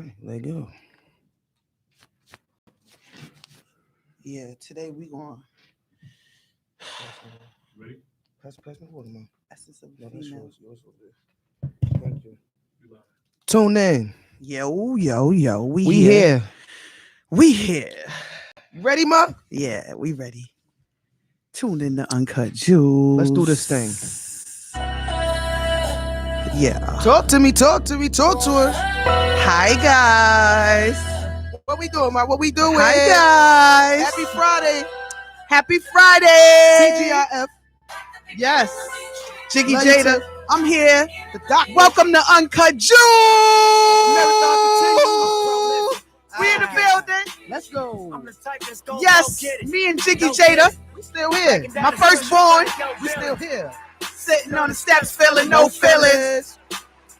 right, let go. Yeah, today we going Ready? Pass me water, man. essence of No, that's female. yours over there. Thank you. Tune in. Yo, we We here. here. We here. You ready, ma? Yeah, we ready. Tune in to Uncut Jewels. Let's do this thing. Yeah. Talk to me, talk to us. Hi guys. What we doing, ma? What we doing? Hi guys. Happy Friday. Happy Friday. TGIF. Yes. Jiggy Love you Jada. too. I'm here. The doctor. Welcome to Uncut Jewels. We in the building. Let's go. Yes, me and Jiggy Jada. We still here. My firstborn. We still here. Sitting on the steps, feeling no feelings.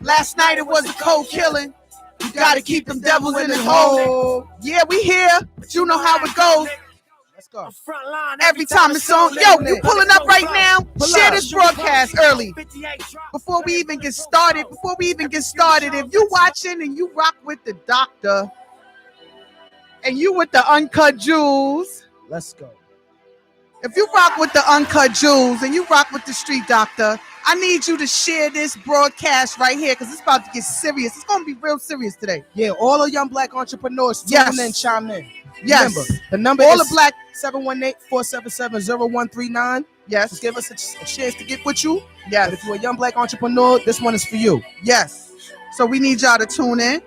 Last night it was a cold killing. You gotta keep them devils in the hole. Yeah, we here, but you know how it goes. Let's go. Every time it's on, yo, you pulling up right now? Share this broadcast early. Before we even get started, if you watching and you rock with the doctor, and you with the Uncut Jewels, Let's go. if you rock with the Uncut Jewels and you rock with the Street Doctor, I need you to share this broadcast right here because it's about to get serious. It's going to be real serious today. Yeah, all the young black entrepreneurs Yes. tune in, chime in. Yes. Remember, the number All is the black, 718-477-0139. yes, Just give us a chance to get with you. But yes, if you're a young black entrepreneur, this one is for you. yes. So we need y'all to tune in.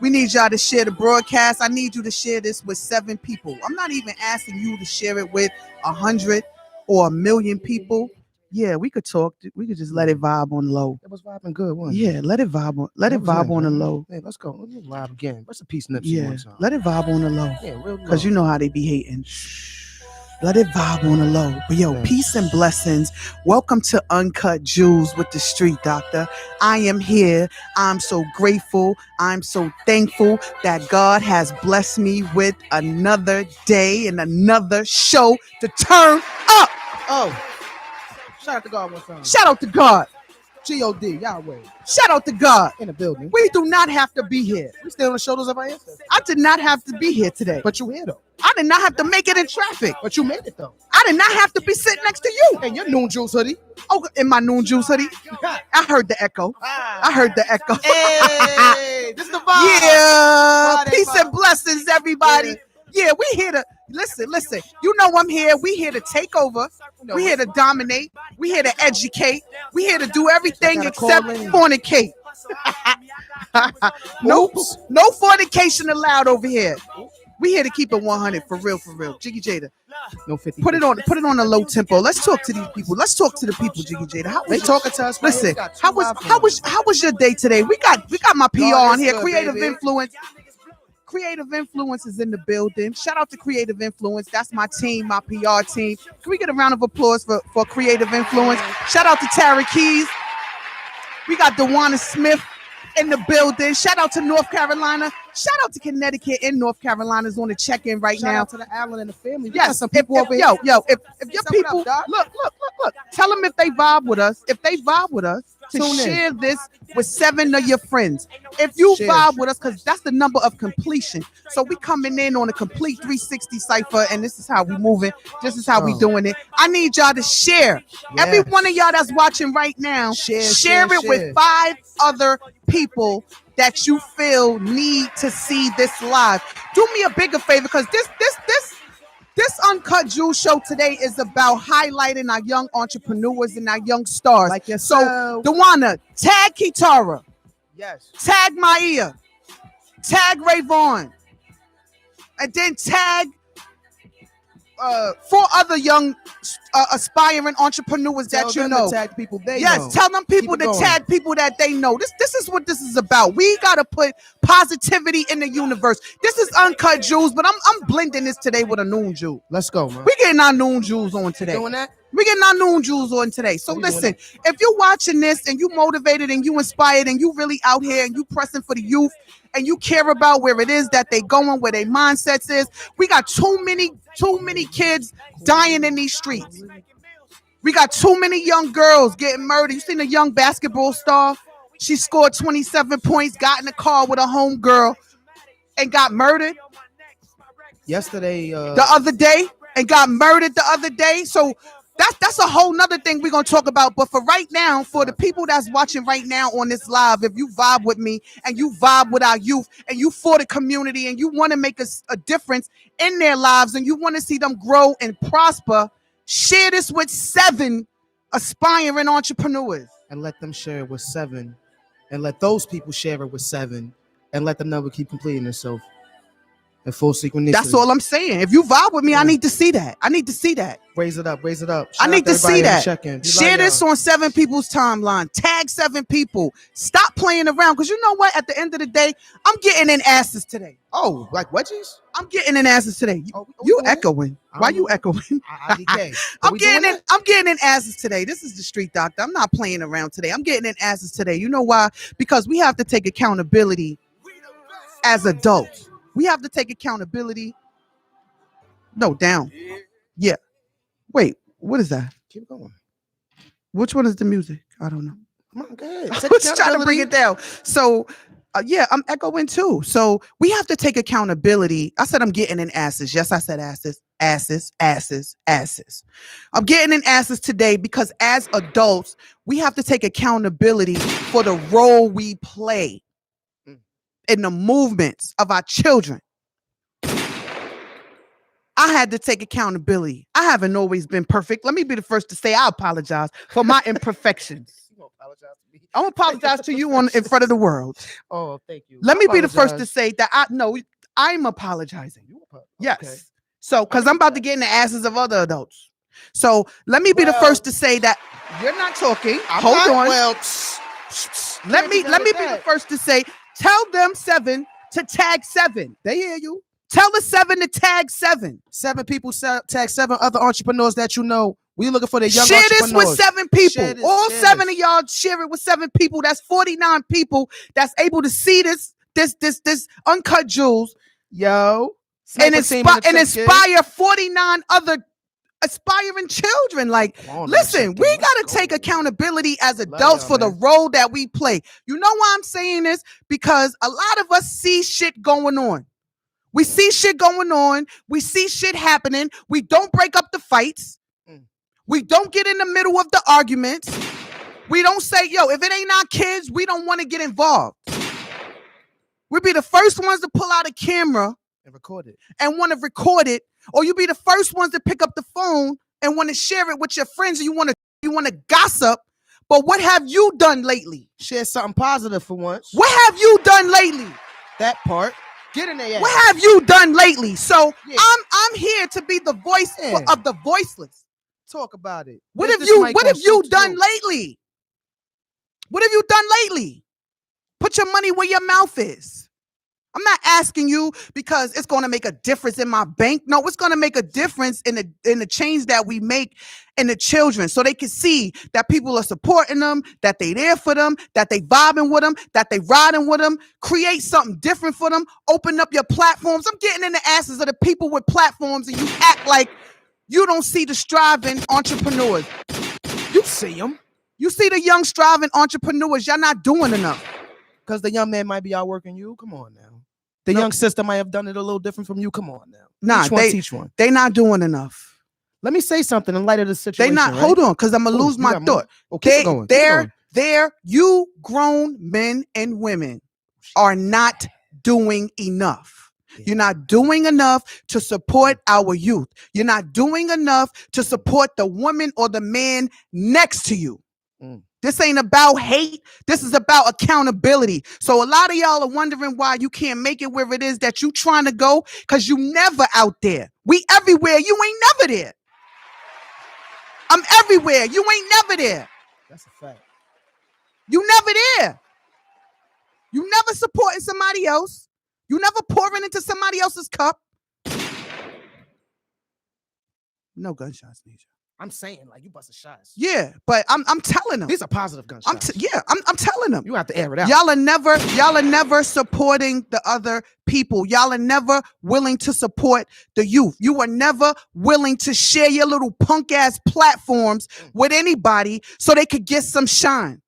We need y'all to share the broadcast. I need you to share this with 7 people. I'm not even asking you to share it with 100 or 1,000,000 people. Yeah, we could talk. We could just let it vibe on the low. It was vibing good, wasn't it? Yeah, let it vibe on. Let it vibe on the low. Hey, let's go. Let's vibe again. Rest in peace, Nipsey. Yeah, One time. let it vibe on the low. Yeah, real Because you know how they be hating. Let it vibe on the low. But yo, Yeah. peace and blessings. Welcome to Uncut Jewels with the Street Doctor. I am here. I'm so grateful. I'm so thankful that God has blessed me with another day and another show to turn up. Oh, shout out to God one time. Shout out to God. G-O-D, Yahweh, Shout out to God. in the building. We do not have to be here. We still on the shoulders of our ancestors. I did not have to be here today. But you here, though. I did not have to make it in traffic. But you made it, though. I did not have to be sitting next to you. And your Noon Juice hoodie. Oh, in my Noon Juice hoodie. I heard the echo. I heard the echo. Hey, this is the vibe. Yeah. Friday Peace vibe. and blessings, everybody. Yeah, we here to listen. You know I'm here. We here to take over. We here to dominate. We here to educate. We here to do everything I gotta except call in. fornicate. No fornication allowed over here. We here to keep it 100 for real. Jiggy Jada. No 50. Put it on a low tempo. Let's talk to these people. Let's talk to the people, Jiggy Jada. How They was talking to us. right here. Listen, We got two how was your day today? We got my PR God on is here. good, Creative baby. Influence. Creative Influence is in the building. Shout out to Creative Influence. That's my team, my PR team. Can we get a round of applause for Creative Influence? Shout out to Tara Keys. We got Dewana Smith in the building. Shout out to North Carolina. Shout out to Connecticut and North Carolina's on the check-in right Shout now. out to the Allen and the family. We Yes, got some people over here. Yo, if your Say what people up, Doc. look, tell them if they vibe with us. If they vibe with us, to Tune in. share this with 7 of your friends. If you Share. vibe with us, because that's the number of completion. So we coming in on a complete 360 cipher, and this is how we moving. This is how we Oh. doing it. I need y'all to share. Yes. Every one of y'all that's watching right now, share it with 5 other people that you feel need to see this live. Do me a bigger favor, because this Uncut Jewel show today is about highlighting our young entrepreneurs and our young stars. Like So, yourself. Dewana, tag Kitara, Yes. tag Maya, tag Ray Vaughn, and then tag 4 other young aspiring entrepreneurs Tell that you them know. to tag people they Yes, know. tell them people Keep it to going. tag people that they know. This is what this is about. We gotta put positivity in the universe. This is Uncut Jewels, but I'm blending this today with a Noon Jewel. Let's go, man. We getting our Noon Jewels on today. Doing that? We getting our Noon Jewels on today. So We doing listen, if you're watching this and you motivated and you inspired and you really out here and you pressing for the youth and you care about where it is that they going, where their mindsets is, we got too many kids dying in these streets. We got too many young girls getting murdered. You seen a young basketball star? She scored 27 points, got in the car with a homegirl, and got murdered Yesterday, the other day, and got murdered the other day. So that's a whole nother thing we're gonna talk about. But for right now, for the people that's watching right now on this live, if you vibe with me and you vibe with our youth and you for the community and you want to make a difference in their lives and you want to see them grow and prosper, share this with 7 aspiring entrepreneurs. and let them share it with 7, and let those people share it with 7, and let them never keep completing themselves in full synchronicity. That's all I'm saying. If you vibe with me, I need to see that. I need to see that. Raise it up, raise it up. I need to see that. Check-in. Share this on 7 people's timeline. Tag 7 people. Stop playing around, because you know what? At the end of the day, I'm getting in asses today. Oh, like wedgies? I'm getting in asses today. Oh, You doing it? echoing? Why you echoing? IDK. I'm getting in asses today. This is the street doctor. I'm not playing around today. I'm getting in asses today. You know why? Because we have to take accountability as adults. We have to take accountability. No, down. Yeah. Wait, what is that? Keep going. Which one is the music? I don't know. Come on, go ahead. I was trying to bring it down. So, yeah, I'm echoing too. So we have to take accountability. I said I'm getting in asses. Yes, I said asses. I'm getting in asses today because as adults, we have to take accountability for the role we play in the movements of our children. I had to take accountability. I haven't always been perfect. Let me be the first to say I apologize for my imperfections. You gonna apologize to me? I'm gonna apologize to you in front of the world. Oh, thank you. Let me be the first to say that I'm apologizing. Yes. Okay. So, because I'm about to get in the asses of other adults. So let me be the first to say that you're not talking. Hold on. Well, let me be the first to say, tell them 7 to tag 7. They hear you. Tell the 7 to tag 7. 7 people tag 7 other entrepreneurs that you know. We looking for the young share entrepreneurs. This with 7 people. All share 7 of y'all share it with 7 people. That's 49 people that's able to see this Uncut Jewels. Yo. And inspire 49 other aspiring children. Like, listen, we got to take accountability as adults for the role that we play. You know why I'm saying this? Because a lot of us see shit going on. We see shit going on. We see shit happening. We don't break up the fights. We don't get in the middle of the arguments. We don't say, yo, if it ain't our kids, we don't want to get involved. We'll be the first ones to pull out a camera and record it and want to record it. Or you be the first ones to pick up the phone and want to share it with your friends. And you want to gossip. But what have you done lately? Share something positive for once. What have you done lately? That part. Get in there. What have you done lately? So yeah. I'm here to be the voice of the voiceless. Talk about it. What have you done lately? What have you done lately? Put your money where your mouth is. I'm not asking you because it's going to make a difference in my bank. No, it's going to make a difference in the change that we make in the children, so they can see that people are supporting them, that they there for them, that they vibing with them, that they riding with them. Create something different for them. Open up your platforms. I'm getting in the asses of the people with platforms, and you act like you don't see the striving entrepreneurs. You see them. You see the young striving entrepreneurs. Y'all not doing enough. Because the young man might be outworking you. Come on now. The young sister might have done it a little different from you. Come on now. Nah, teach one. They not doing enough. Let me say something in light of the situation. They not. Right? Hold on, because I'm gonna lose my thought. Okay, you grown men and women are not doing enough. Yeah. You're not doing enough to support our youth. You're not doing enough to support the woman or the man next to you. This ain't about hate. This is about accountability. So a lot of y'all are wondering why you can't make it where it is that you trying to go, because you never out there. We everywhere. You ain't never there. I'm everywhere. You ain't never there. That's a fact. You never there. You never supporting somebody else. You never pouring into somebody else's cup. No gunshots, Nisha. I'm saying, like, you busting shots. Yeah, but I'm telling them. These are positive gunshots. I'm telling them. You have to air it out. Y'all are never supporting the other people. Y'all are never willing to support the youth. You are never willing to share your little punk ass platforms with anybody so they could get some shine.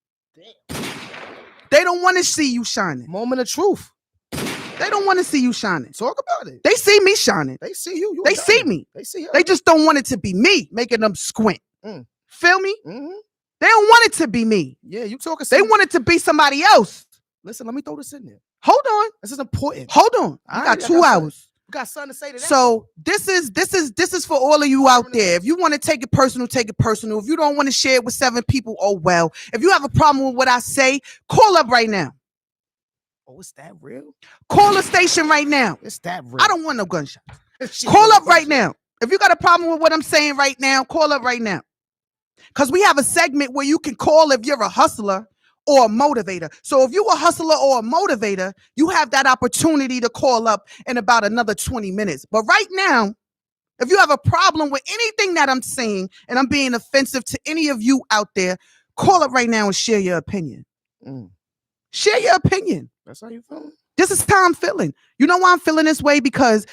Damn. They don't want to see you shining. Moment of truth. They don't want to see you shining. Talk about it. They see me shining. They see you. They see me. They see her. They just don't want it to be me, making them squint. Feel me? Mm-hmm. They don't want it to be me. Yeah, you talking. They want it to be somebody else. Listen, let me throw this in there. Hold on. This is important. Hold on. You got 2 hours. You got something to say to that. So this is for all of you out there. If you want to take it personal, take it personal. If you don't want to share it with 7 people, oh well. If you have a problem with what I say, call up right now. Oh, is that real? Call the station right now. It's that real. I don't want no gunshots. Call up right now. If you got a problem with what I'm saying right now, call up right now. Because we have a segment where you can call if you're a hustler or a motivator. So if you're a hustler or a motivator, you have that opportunity to call up in about another 20 minutes. But right now, if you have a problem with anything that I'm saying and I'm being offensive to any of you out there, call up right now and share your opinion. Share your opinion. That's how you feeling? This is how I'm feeling. You know why I'm feeling this way? Because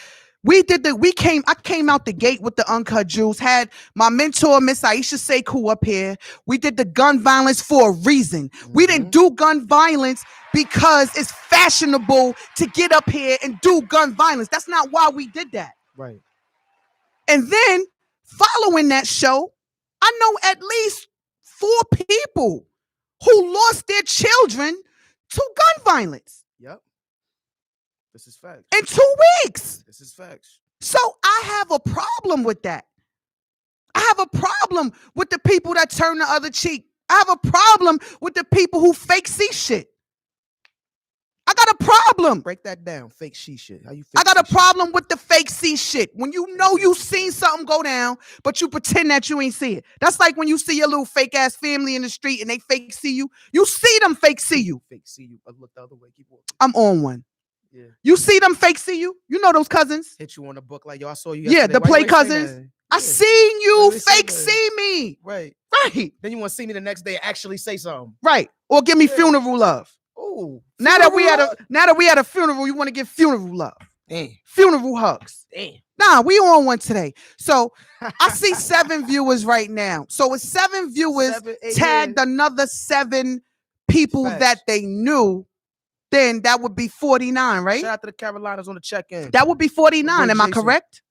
I came out the gate with the Uncut Jewels, had my mentor, Miss Aisha Sekou, up here. We did the gun violence for a reason. We didn't do gun violence because it's fashionable to get up here and do gun violence. That's not why we did that. Right. And then following that show, I know at least 4 people who lost their children to gun violence. Yep. This is facts. In 2 weeks. This is facts. So I have a problem with that. I have a problem with the people that turn the other cheek. I have a problem with the people who fake see shit. I got a problem. Break that down. Fake she shit. How you fake I got a shit? problem with the fake see shit. When you know you seen something go down, but you pretend that you ain't see it. That's like when you see your little fake ass family in the street and they fake see you. You see them fake see you. Fake see you. Look the other way. Keep walking. I'm on one. Yeah. You see them fake see you? You know those cousins? Hit you on the book like, yo, I saw you. Yeah, yesterday. the Why play you ain't say cousins. nothing? I Yeah. seen you Really say fake that. see me. Right. Right. Then you want to see me the next day actually say something. Right. Or give me Yeah. funeral love. Oh. Now that we had a funeral, you want to give funeral love. Damn. Funeral hugs. Damn. Nah, we on one today. So I see 7 viewers right now. So if 7 viewers 7, 8, tagged yeah. another 7 people Facts. that they knew, then that would be 49, right? Shout out to the Carolinas on the check-in. That would be 49. Am I Jason. correct?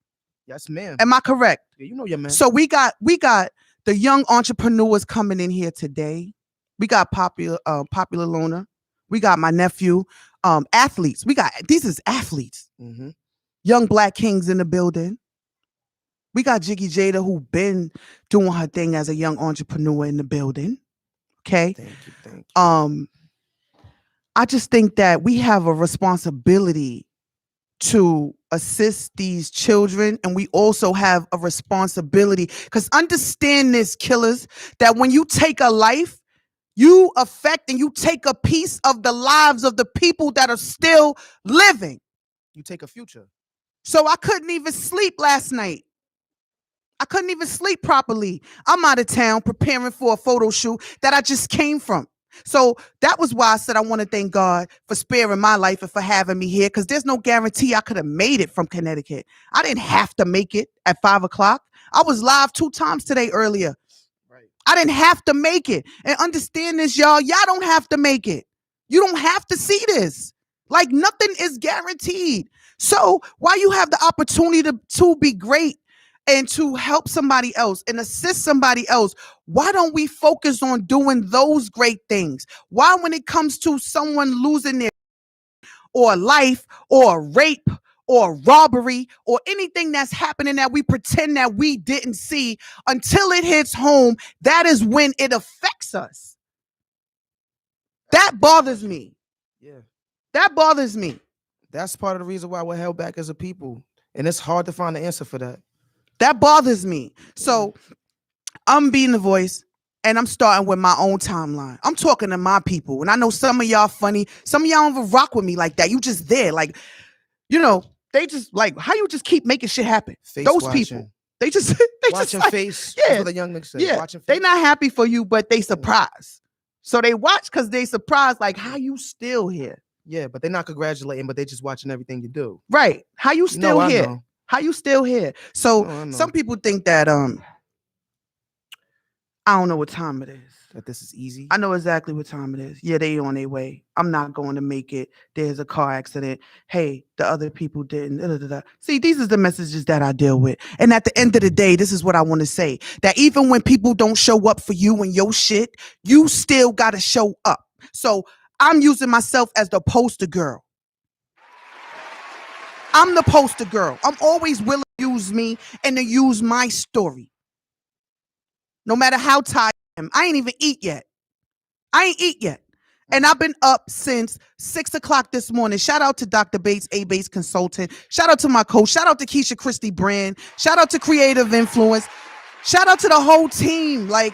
Yes, ma'am. Am I correct? Yeah, you know your man. So we got the young entrepreneurs coming in here today. We got popular loner. We got my nephew, athletes. These is athletes. Mm-hmm. Young Black Kings in the building. We got Jiggy Jada, who been doing her thing as a young entrepreneur in the building. Okay. Thank you. I just think that we have a responsibility to assist these children, and we also have a responsibility, because understand this, killers, that when you take a life, you affect and you take a piece of the lives of the people that are still living. You take a future. So I couldn't even sleep last night. I couldn't even sleep properly. I'm out of town preparing for a photo shoot that I just came from. So that was why I said I want to thank God for sparing my life and for having me here, because there's no guarantee I could have made it from Connecticut. I didn't have to make it at 5 o'clock. I was live 2 times today earlier. Right. I didn't have to make it. And understand this, y'all. Y'all don't have to make it. You don't have to see this. Like, nothing is guaranteed. So while you have the opportunity to be great and to help somebody else and assist somebody else, why don't we focus on doing those great things? Why, when it comes to someone losing their or life or rape or robbery or anything that's happening that we pretend that we didn't see until it hits home, that is when it affects us. That bothers me. Yeah. That bothers me. That's part of the reason why we're held back as a people. And it's hard to find the answer for that. That bothers me. So I'm being the voice, and I'm starting with my own timeline. I'm talking to my people. And I know some of y'all funny. Some of y'all don't even rock with me like that. You just there. Like, you know, they just like, how you just keep making shit happen? Face Those watching. people. They just Watching like, face. yeah, That's what the young nigga said. yeah. Watching face. They not happy for you, but they surprised. So they watch because they surprised, like, how you still here? Yeah, but they're not congratulating, but they just watching everything you do. Right. How you still I here? know. How you still here? So I know. some people think that I don't know what time it is. That this is easy. I know exactly what time it is. Yeah, they on their way. I'm not going to make it. There's a car accident. Hey, the other people didn't. Da, da, da, da. See, these are the messages that I deal with. And at the end of the day, this is what I want to say. That even when people don't show up for you and your shit, you still got to show up. So I'm using myself as the poster girl. I'm the poster girl. I'm always willing to use me and to use my story. No matter how tired I am. I ain't even eat yet. And I've been up since 6 o'clock this morning. Shout out to Dr. Bates, A-Bates Consultant. Shout out to my coach. Shout out to Keisha Christie Brand. Shout out to Creative Influence. Shout out to the whole team. Like,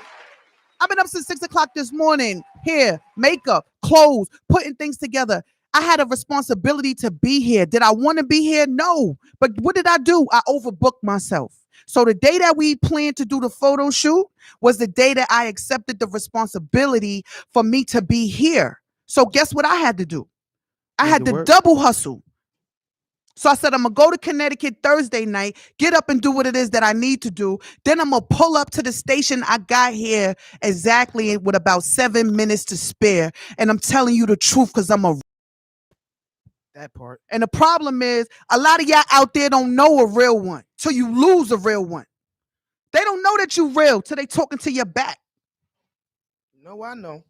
I've been up since 6 o'clock this morning. Hair, makeup, clothes, putting things together. I had a responsibility to be here. Did I want to be here? No. But what did I do? I overbooked myself. So the day that we planned to do the photo shoot was the day that I accepted the responsibility for me to be here. So guess what I had to do? I had to double hustle. So I said, I'm going to go to Connecticut Thursday night, get up and do what it is that I need to do. Then I'm going to pull up to the station. I got here exactly with about 7 minutes to spare. And I'm telling you the truth because I'm a that part. And the problem is a lot of y'all out there don't know a real one till you lose a real one. They don't know that you real till they talking to your back. No, I know.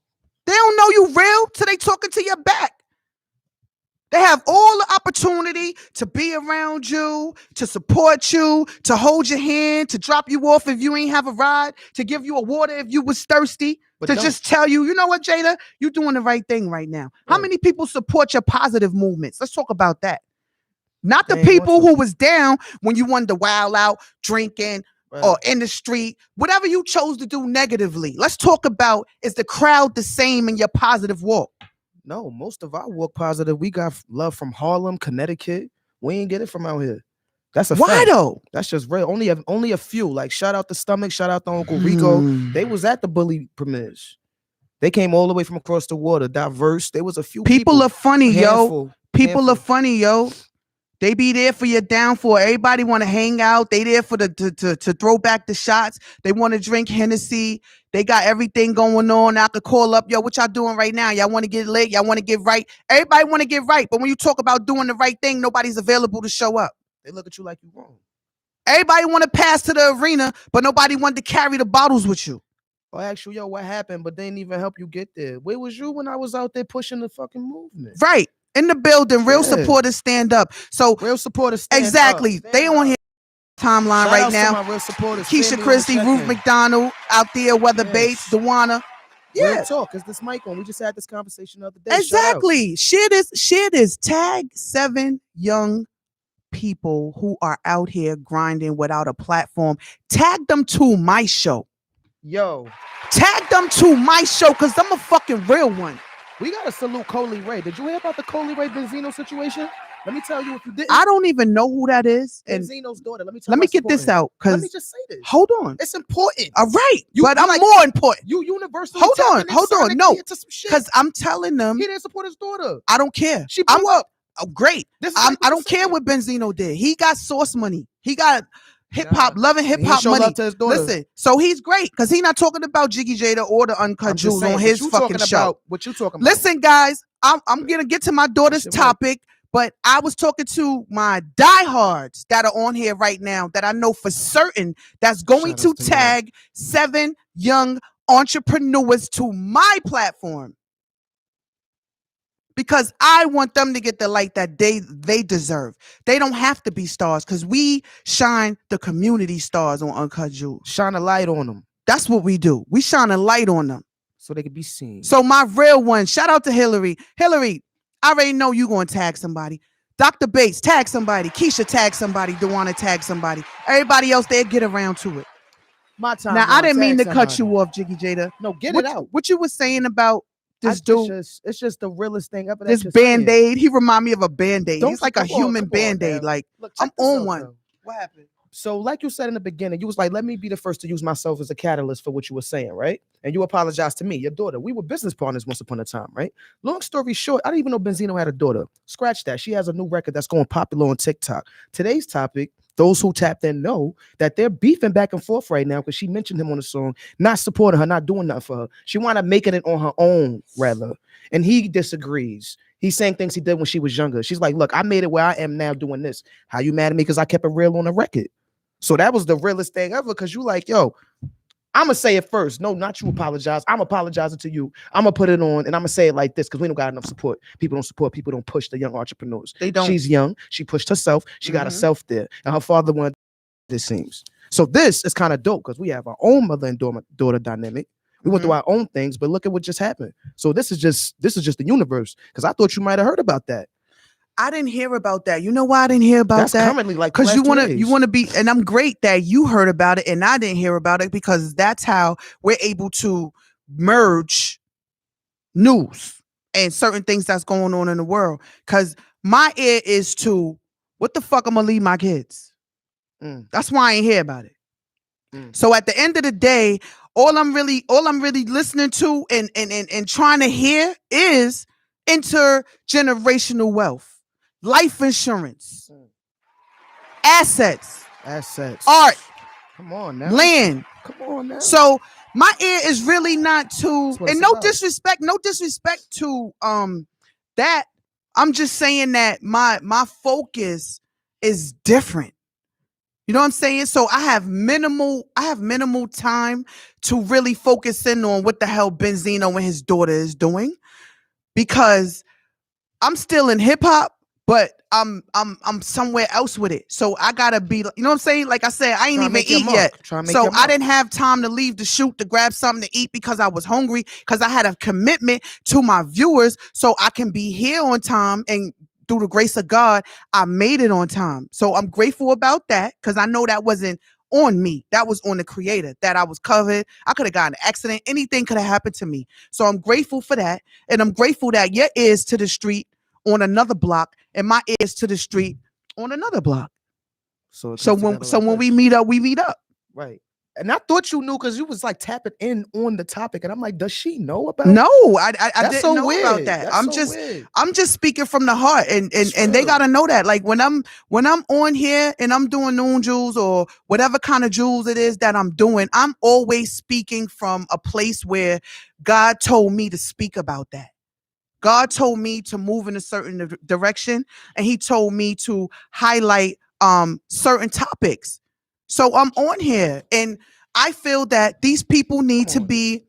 They don't know you real till they talking to your back. They have all the opportunity to be around you, to support you, to hold your hand, to drop you off if you ain't have a ride, to give you a water if you was thirsty, but just tell you, you know what, Jada, you're doing the right thing right now. Right. How many people support your positive movements? Let's talk about that. Not the people who was down when you wanted to wild out, drinking, right, or in the street, whatever you chose to do negatively. Let's talk about, is the crowd the same in your positive walk? No, most of our walk positive, we got love from Harlem, Connecticut. We ain't get it from out here. That's a Why fact. Though? That's just real. Only a few. Like shout out to Stomach, shout out to Uncle Rico. They was at the Bully premieres. They came all the way from across the water. Diverse. There was a few people are funny, handful, yo. People are funny, yo. They be there for your downfall. Everybody want to hang out. They there for to throw back the shots. They want to drink Hennessy. They got everything going on. I could call up, yo, what y'all doing right now? Y'all want to get lit? Y'all want to get right? Everybody want to get right. But when you talk about doing the right thing, nobody's available to show up. They look at you like you wrong. Everybody want to pass to the arena, but nobody wanted to carry the bottles with you. I asked you, yo, what happened? But they didn't even help you get there. Where was you when I was out there pushing the fucking movement? Right. In the building, real supporters stand up. So real supporters stand exactly. Up. They on here timeline Shout right now. My real supporters. Keisha Christie, Ruth McDonald out there, Weather Bates, Dewana. Yeah. Real talk. Is this mic on? We just had this conversation the other day. Exactly. Share this. Tag 7 young people who are out here grinding without a platform. Tag them to my show. Yo. Tag them to my show because I'm a fucking real one. We gotta salute Coley Ray. Did you hear about the Coley Ray Benzino situation? Let me tell you if you didn't. I don't even know who that is. Benzino's daughter. Let me get this out. Let me just say this. Hold on. It's important. All right. But I'm like, more important. You universally. Hold on. No. Because I'm telling them. He didn't support his daughter. I don't care. She blew up. Oh, great. I don't care what Benzino did. He got source money. He got hip hop, loving hip hop money. Listen, so he's great because he's not talking about Jiggy Jada or the Uncut Jewels on his fucking show. What you talking about? Listen, guys, I'm gonna get to my daughter's topic, but I was talking to my diehards that are on here right now that I know for certain that's going to tag 7 young entrepreneurs to my platform. Because I want them to get the light that they deserve. They don't have to be stars because we shine the community stars on Uncut Jewels. Shine a light on them. That's what we do. We shine a light on them. So they can be seen. So my real one, shout out to Hillary. Hillary, I already know you're going to tag somebody. Dr. Bates, tag somebody. Keisha, tag somebody. Dewana, tag somebody. Everybody else, they get around to it. My time. Now, I didn't mean to cut you off, Jiggy Jada. No, get it out. What you were saying about this dude, it's just the realest thing ever. This Band-Aid, he remind me of a Band-Aid. He's like a human Band-Aid. Like, look, I'm on one. What happened? So, like you said in the beginning, you was like, let me be the first to use myself as a catalyst for what you were saying, right? And you apologized to me, your daughter. We were business partners once upon a time, right? Long story short, I didn't even know Benzino had a daughter. Scratch that. She has a new record that's going popular on TikTok. Today's topic those who tapped in know that they're beefing back and forth right now because she mentioned him on the song, not supporting her, not doing nothing for her. She wanted to make it on her own, rather. And he disagrees. He's saying things he did when she was younger. She's like, look, I made it where I am now doing this. How you mad at me? Because I kept it real on the record. So that was the realest thing ever. Because you like, yo, I'm going to say it first. No, not you apologize. I'm apologizing to you. I'm going to put it on and I'm going to say it like this because we don't got enough support. People don't support. People don't push the young entrepreneurs. They don't. She's young. She pushed herself. She got herself there. And her father wanted this seems. So this is kind of dope because we have our own mother and daughter dynamic. We went through our own things, but look at what just happened. So this is just the universe. Because I thought you might have heard about that. I didn't hear about that. You know why I didn't hear about That's that? currently like because you want to be, and I'm great that you heard about it and I didn't hear about it because that's how we're able to merge news and certain things that's going on in the world. Because my ear is to what the fuck I'm gonna leave my kids. That's why I ain't hear about it. So at the end of the day, all I'm really listening to and trying to hear is intergenerational wealth. Life insurance, assets, art, come on now, land. Come on now. So my ear is really not to, and no disrespect to that. I'm just saying that my focus is different. You know what I'm saying? So I have minimal time to really focus in on what the hell Benzino and his daughter is doing because I'm still in hip hop. But I'm somewhere else with it. So I gotta be, you know what I'm saying? Like I said, I ain't even eat yet. So I didn't have time to leave the shoot to grab something to eat because I was hungry, because I had a commitment to my viewers so I can be here on time. And through the grace of God, I made it on time. So I'm grateful about that because I know that wasn't on me. That was on the creator, that I was covered. I could have gotten an accident. Anything could have happened to me. So I'm grateful for that. And I'm grateful that your ears to the street on another block and my ears to the street on another block. So when we meet up, we meet up. Right. And I thought you knew because you was like tapping in on the topic, and I'm like, does she know about? No, I didn't know about that. I'm just speaking from the heart, and they gotta know that. Like when I'm on here and I'm doing noon jewels or whatever kind of jewels it is that I'm doing, I'm always speaking from a place where God told me to speak about that. God told me to move in a certain direction, and he told me to highlight certain topics. So I'm on here, and I feel that these people need to be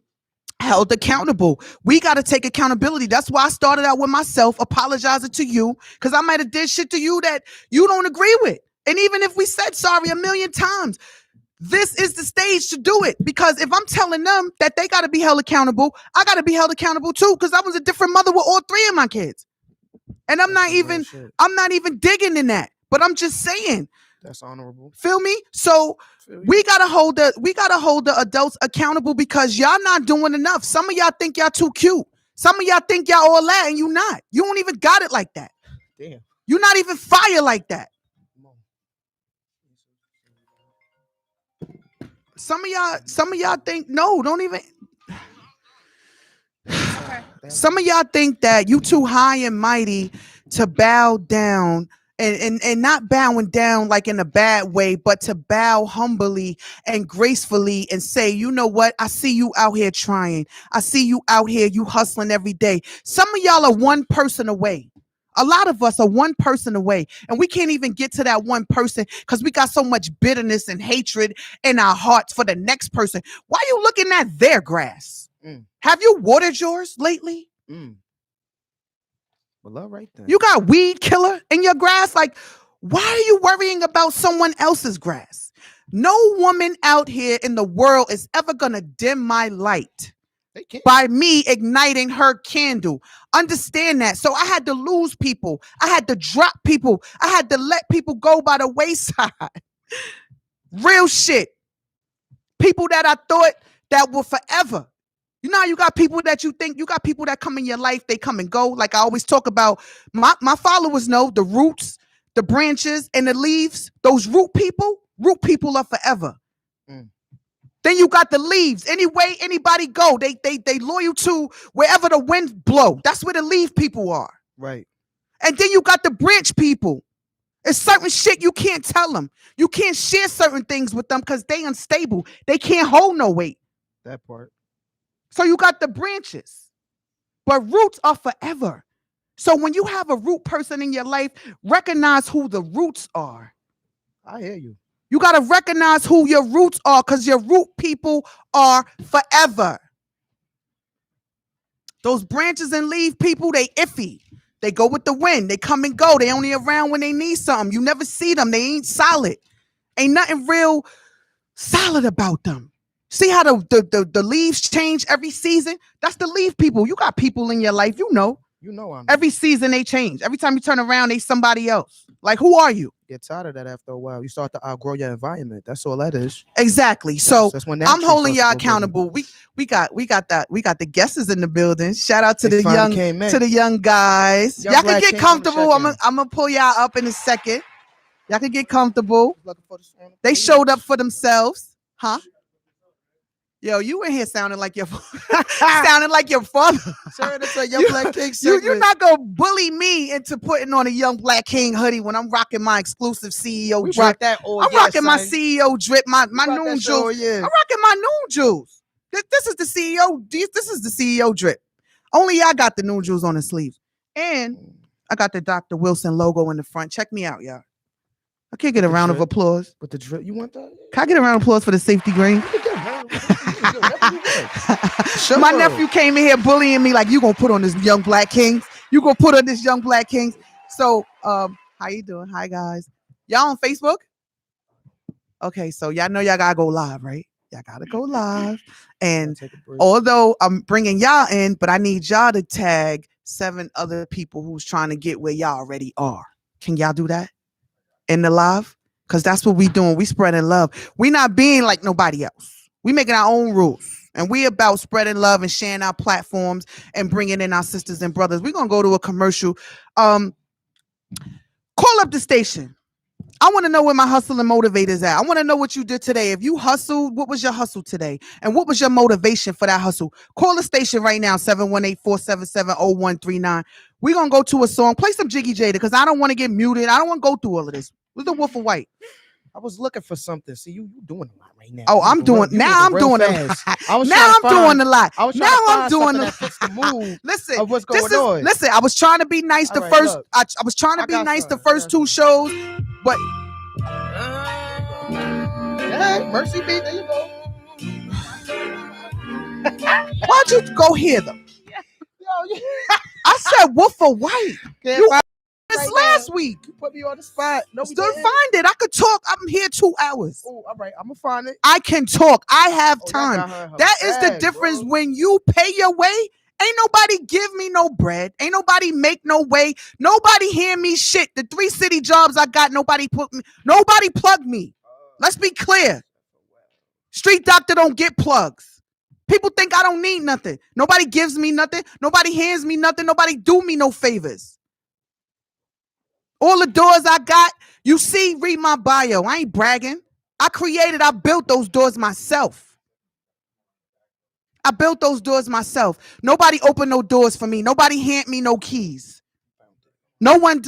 held accountable. We got to take accountability. That's why I started out with myself, apologizing to you, because I might have did shit to you that you don't agree with. And even if we said sorry a million times, this is the stage to do it, because if I'm telling them that they got to be held accountable, I got to be held accountable too, because I was a different mother with all three of my kids. And I'm not even digging in that, but I'm just saying that's honorable. Feel me? So we gotta hold the adults accountable, because y'all not doing enough. Some of y'all think y'all too cute. Some of y'all think y'all all that, and you not. You don't even got it like that. Damn. You're not even fire like that. Some of y'all think, no, don't even. Some of y'all think that you too high and mighty to bow down, and not bowing down like in a bad way, but to bow humbly and gracefully and say, you know what? I see you out here trying. I see you out here, you hustling every day. Some of y'all are one person away. A lot of us are one person away, and we can't even get to that one person because we got so much bitterness and hatred in our hearts for the next person. Why are you looking at their grass? Have you watered yours lately? Well, all right then. You got weed killer in your grass? Like, why are you worrying about someone else's grass? No woman out here in the world is ever gonna dim my light by me igniting her candle. Understand that. So I had to lose people. I had to drop people. I had to let people go by the wayside. Real shit. People that I thought that were forever. You know how you got people that you think, you got people that come in your life, they come and go. Like I always talk about, my followers know the roots, the branches, and the leaves. Those root people are forever. Then you got the leaves. Anyway, anybody go. They loyal to wherever the wind blow. That's where the leaf people are. Right. And then you got the branch people. It's certain shit you can't tell them. You can't share certain things with them because they unstable. They can't hold no weight. That part. So you got the branches, but roots are forever. So when you have a root person in your life, recognize who the roots are. I hear you. You got to recognize who your roots are because your root people are forever. Those branches and leaf people, they iffy. They go with the wind. They come and go. They only around when they need something. You never see them. They ain't solid. Ain't nothing real solid about them. See how the leaves change every season? That's the leaf people. You got people in your life, you know. You know I'm Every season they change. Every time you turn around, they somebody else. Like, who are you? get tired of that after a while. You start to outgrow your environment. That's all that is. Exactly. So That's when I'm holding y'all starts to go accountable. We got the guesses in the building. Shout out to They the finally came in. young guys. Young Y'all can black get kings on the comfortable. I'm check-in. gonna pull y'all up in a second. Y'all can get comfortable. Looking for the song. They showed up for themselves, huh? Yo, you in here sounding like your sounding like your father. Sir, that's a Young Black King You're segment. not gonna bully me into putting on a Young Black King hoodie when I'm rocking my exclusive CEO We drip. rock that all I'm year, rocking my son. CEO drip, my We rock noon that shit juice. all year. I'm rocking my noon juice. This is the CEO. This is the CEO drip. Only y'all got the noon juice on the sleeves, and I got the Dr. Wilson logo in the front. Check me out, y'all. I can't get a With the round of drip. applause. With the drip, you want that? Can I get a round of applause for the safety green? You can get a round. You can do whatever you want. Sure. My nephew came in here bullying me like, you gonna put on this Young Black Kings. You gonna put on this Young Black Kings. So how you doing? Hi guys. Y'all on Facebook? Okay, so y'all know y'all gotta go live, right? Y'all gotta go live. And Take a break. although I'm bringing y'all in, but I need y'all to tag 7 other people who's trying to get where y'all already are. Can y'all do that in the live? Because that's what we doing. We spreading love. We not being like nobody else. We making our own rules. And we about spreading love and sharing our platforms and bringing in our sisters and brothers. We're going to go to a commercial. Call up the station. I want to know where my hustle and motivators at. I want to know what you did today. If you hustled, what was your hustle today? And what was your motivation for that hustle? Call the station right now, 718-477-0139. We're going to go to a song. Play some Jiggy Jada because I don't want to get muted. I don't want to go through all of this. What's the Wolf of White? I was looking for something. See, you doing a lot right now. Oh, I'm doing now. I'm doing it. Now I'm doing a lot. I was now I'm doing that fits the mood listen, of what's going on. Listen, I was trying to be nice the All right, first. look. I was trying to I be got nice the something. first 2 shows, but Yeah, Mercy beat. There you go. why'd you go hear them? I said Wolf of White. You this last week. You put me on the spot. No, we Still didn't. find it. I could talk. I'm here 2 hours. Oh, all right. I'm gonna find it. I can talk. I have Oh, time. her That is the bag, difference. bro. When you pay your way. Ain't nobody give me no bread. Ain't nobody make no way. Nobody hand me shit. The 3 city jobs I got, nobody plugged me. Let's be clear. Street doctor don't get plugs. People think I don't need nothing. Nobody gives me nothing. Nobody hands me nothing. Nobody do me no favors. All the doors I got, you see, read my bio. I ain't bragging. I built those doors myself. I built those doors myself. Nobody opened no doors for me. Nobody hand me no keys. No one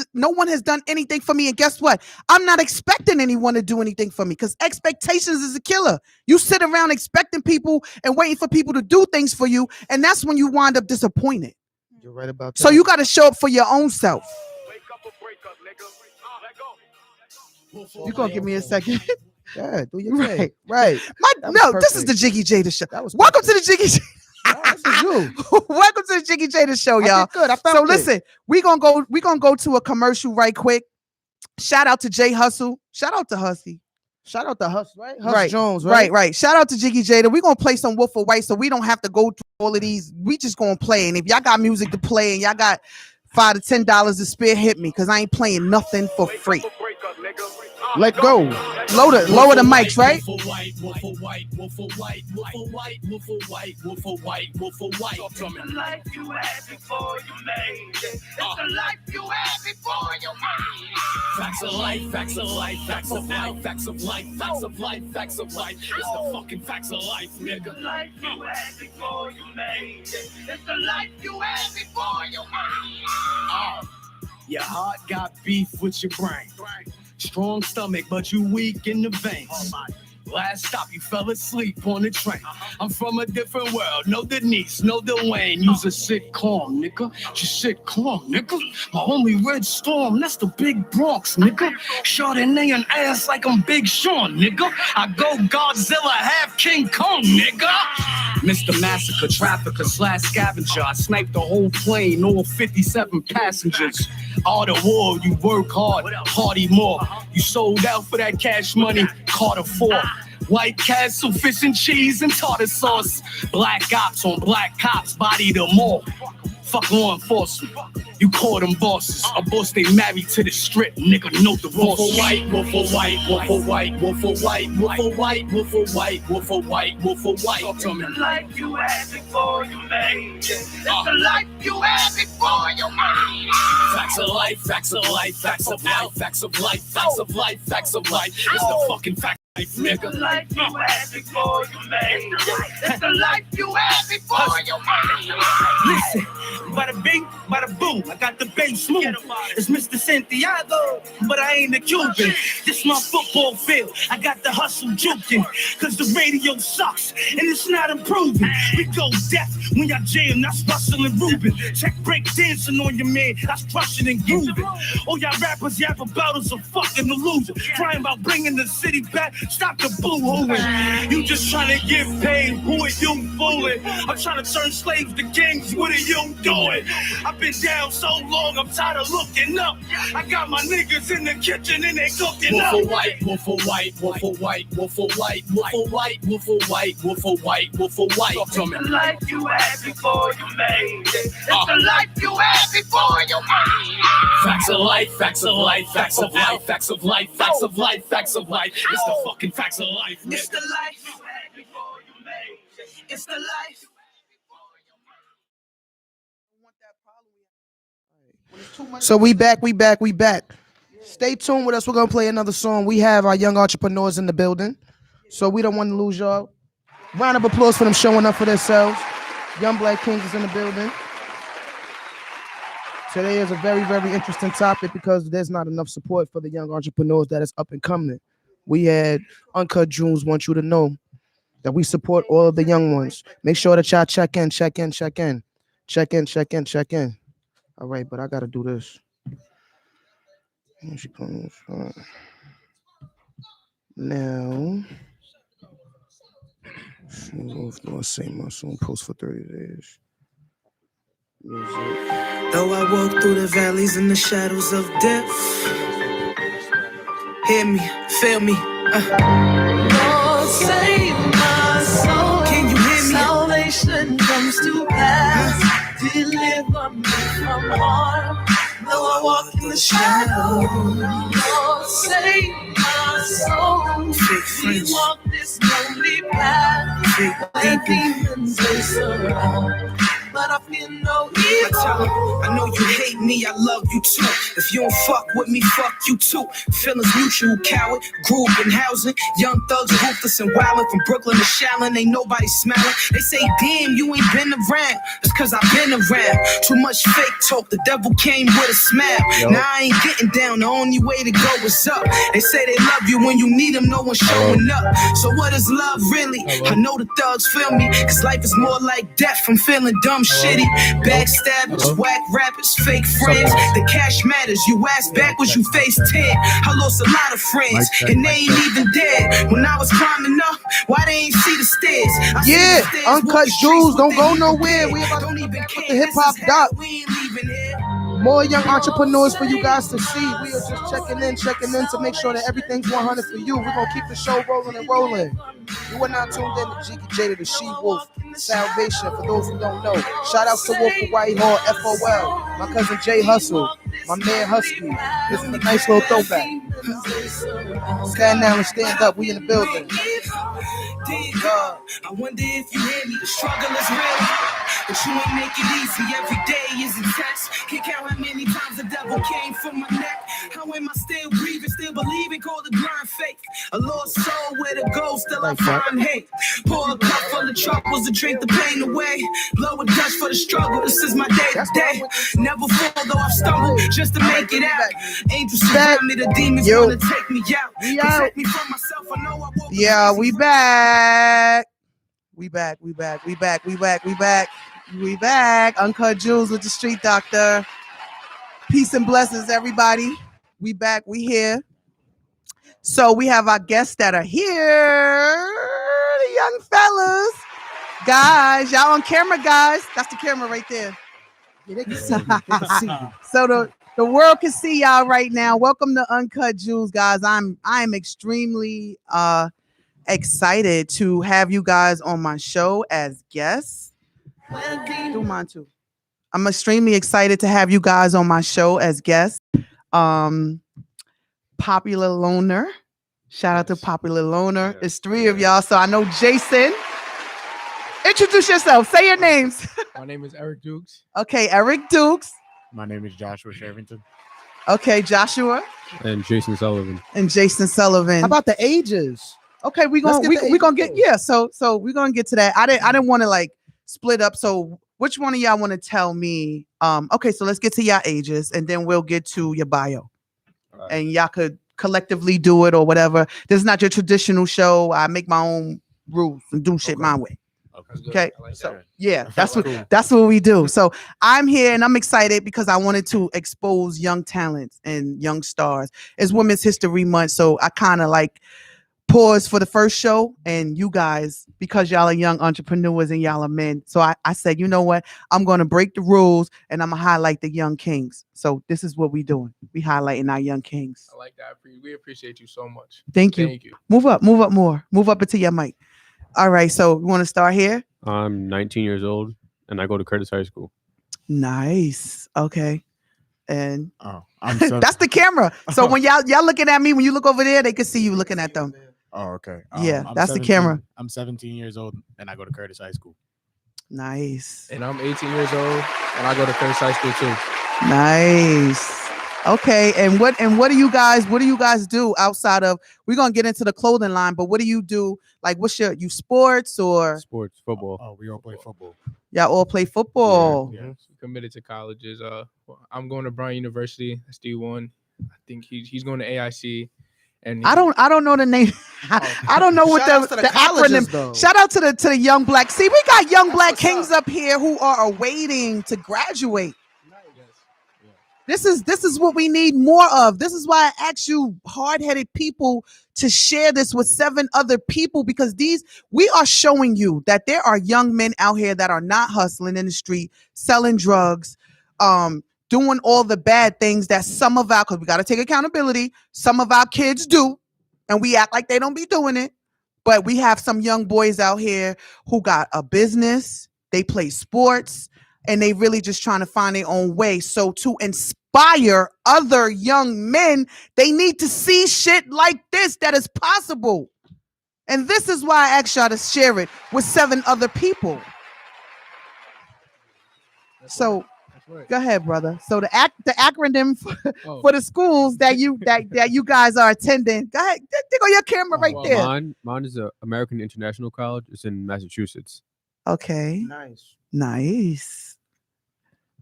has done anything for me. And guess what? I'm not expecting anyone to do anything for me because expectations is a killer. You sit around expecting people and waiting for people to do things for you. And that's when you wind up disappointed. You're right about that. So you got to show up for your own self. You going to give me a second? Yeah, do your thing. Right. This is the Jiggy Jada show. That was Welcome to the Jiggy Jada. This is you. Welcome to the Jiggy Jada show, y'all. Good. I found So it. listen, we're gonna go to a commercial right quick. Shout out to Jay Hustle. Shout out to Hussy. Shout out to Huss, right? Huss Jones, right, right? right. Shout out to Jiggy Jada. We're gonna play some Wolf of White so we don't have to go through all of these. We just gonna play. And if y'all got music to play and y'all got $5 to $10 to spare, hit me because I ain't playing nothing for free. Let go. Lower the mics, right? Wolf of white, wolf of white, wolf of white, wolf of white, wolf of white, wolf of white, wolf of white. It's the life you had before you made it. It's the life you had before you made it. Facts of life, facts of life, facts of life, facts of life, facts of life, facts of life. It's the fucking facts of life, It's the nigga. life you had before you made it. It's the life you had before you made it. Your heart got beef with your brain. Strong stomach, but you weak in the veins. Last stop, you fell asleep on the train. I'm from a different world. No Denise, no Dwayne. Use a sit calm, nigga. Just sit calm, nigga. My only red storm, that's the big Bronx, nigga. Chardonnay and ass like I'm Big Sean, nigga. I go Godzilla, half King Kong, nigga. Mr. Massacre, trafficker / scavenger. I sniped the whole plane, all 57 passengers. All the war, you work hard, party more. You sold out for that cash money, Carter 4. White Castle, fish and cheese and tartar sauce. Black ops on black cops, body them all. Fuck law enforcement. You call them bosses. A boss they married to the strip, nigga, no divorce. Wolf for white, wolf for white, wolf for white, wolf for white, wolf for white, wolf for white, wolf for white, wolf for white. Talk to me. The life you had before you made it. It's the life you had before you made it. Facts of life, facts of life, facts of life, facts of life, facts of life, facts of life. It's the fucking fact of life, It's the nigga. life you had before you made it. It's the life you had before you made it. Listen, bada bing, bada boom. I got the bass smooth. It's Mr. Santiago, but I ain't a Cuban. This my football field. I got the hustle juking, cause the radio sucks and it's not improving. We go deaf when y'all jam, that's Russell and Ruben. Check break dancing on your man, that's crushing and grooving. All y'all rappers yap about us a fucking illusion. Crying about bringing the city back, stop the boo-hooing. You just trying to get paid, who are you fooling? I'm trying to turn slaves to kings, what are you doing? I've been down so long, I'm tired of looking up. I got my niggas in the kitchen and they cooking Wolf up. for white, wolf for white, wolf for white, wolf for white, wolf for white, wolf for white, wolf for white, wolf for white. Talk to me. The life you had before you made it. It's the life you had before you made it. Facts of life, facts of life, facts of life, facts of life, facts of life, facts of life. It's the fucking facts of life, It's nigga. the life, You had before you made it. it's the life. So we back. Stay tuned with us. We're gonna play another song. We have our young entrepreneurs in the building, so we don't want to lose y'all. Round of applause for them showing up for themselves. Young Black Kings is in the building. Today is a very, very interesting topic because there's not enough support for the young entrepreneurs that is up and coming. We had Uncut Jewels want you to know that we support all of the young ones. Make sure that y'all check in. All right, but I gotta do this. Now, I'll say my song post for 30 days. Music. Though I walk through the valleys and the shadows of death, hear me, feel me. Lord, save my soul. Can you hear me? Salvation comes to pass. Deliver me from harm. Though I walk in the shadow, Lord, save my soul. Fake We friends, walk this lonely path. fake The people. demons they surround, but I feel no I tell 'em, evil. I know you hate me, I love you too. If you don't fuck with me, fuck you too. Feelings mutual, coward, grew up in housing. Young thugs, ruthless and wildin'. From Brooklyn to Shaolin, ain't nobody smiling. They say, damn, you ain't been around. It's cause I've been around. Too much fake talk, the devil came with a smile. Now I ain't getting down, the only way to go is up. They say they love you when you need them, no one's showing up. So what is love really? I know the thugs feel me, cause life is more like death. I'm feeling dumb, shitty. Backstabbers, whack rappers, fake friends. The cash matters, you ass backwards, you face 10. I lost a lot of friends, and they ain't even dead. When I was climbing up, why they ain't see the stairs? I see Yeah, the stairs, Uncut walking Jewels, streets don't with go they nowhere. dead. We about to Don't be even back with care, the hip hop this is hell, doc. we ain't leaving here. More young entrepreneurs for you guys to see. We are just checking in to make sure that everything's 100 for you. We're gonna keep the show rolling and rolling. You are now tuned in to Jiggy J to the She Wolf Salvation. For those who don't know, shout out to Wolf of Whitehall, FOL, my cousin Jay Hustle, my man Husky. This is a nice little throwback. Stand down and stand up. We in the building. dig. I wonder if you hear me. The struggle is real, but you ain't make it easy. Every day is intense. Can't count how many times the devil came for my neck. How am I still breathing, still believing? Call the grind fake. A lost soul, where to go? Still I find hate. Pour a cup full of troubles to drink the pain away. Blow a dust for the struggle. This is my day to day. Never fall though I've stumbled just to make it out. Angels surround me, the demons wanna take me out. Protect me from myself. I know I won't. Yeah, we back. We back. Uncut Jewels with the Street Doctor. Peace and blessings, everybody. We back. We here. So we have our guests that are here. The young fellas. Guys, y'all on camera, guys. That's the camera right there. Yeah, they can see you. They can see you. So the world can see y'all right now. Welcome to Uncut Jewels, guys. I am extremely excited to have you guys on my show as guests. Do mine too. I'm extremely excited to have you guys on my show as guests. Popular Loner. Shout out to Popular Loner. It's three of y'all. So I know Jason. Introduce yourself. Say your names. My name is Eric Dukes. Okay, Eric Dukes. My name is Joshua Shervington. Okay, Joshua. And Jason Sullivan. And Jason Sullivan. How about the ages? Okay, we're gonna get so we're gonna get to that. I didn't want to like split up. So which one of y'all want to tell me? Okay, so let's get to y'all ages and then we'll get to your bio. Right. And y'all could collectively do it or whatever. This is not your traditional show. I make my own rules and do shit my way. Okay. Like so that. yeah, that's what we do. So I'm here and I'm excited because I wanted to expose young talents and young stars. It's Women's History Month, so I kind of like pause for the first show and you guys, because y'all are young entrepreneurs and y'all are men. So I said, you know what? I'm going to break the rules and I'm going to highlight the young kings. So this is what we doing. We highlighting our young kings. I like that. We appreciate you so much. Thank you. Thank you. Move up more. Move up into your mic. All right. So we want to start here. I'm 19 years old and I go to Curtis High School. Nice. Okay. And that's the camera. So when y'all looking at me, when you look over there, they can see you looking at them. Oh, okay. Yeah, that's the camera. I'm 17 years old and I go to Curtis High School. Nice. And I'm 18 years old and I go to Curtis High School too. Nice. Okay. And what do you guys do outside of, we're gonna get into the clothing line, but what do you do? Like what's you sports or Sports, football. Oh, we all play football. y'all all play football? Yeah. Committed to colleges. I'm going to Brown University. That's D1. I think he's going to AIC. And I don't know the name. I don't know what Shout out to the colleges, acronym. though. Shout out to the young black. See, we got young black kings up here who are awaiting to graduate. This is what we need more of. This is why I ask you hard-headed people to share this with 7 other people, because we are showing you that there are young men out here that are not hustling in the street, selling drugs, doing all the bad things that because we got to take accountability. Some of our kids do, and we act like they don't be doing it. But we have some young boys out here who got a business, they play sports, and they really just trying to find their own way. So to inspire other young men, they need to see shit like this that is possible. And this is why I asked y'all to share it with 7 other people. So go ahead, brother. So the acronym for the schools that you guys are attending. Go ahead, take on your camera right there. Mine is the American International College. It's in Massachusetts. Okay. Nice.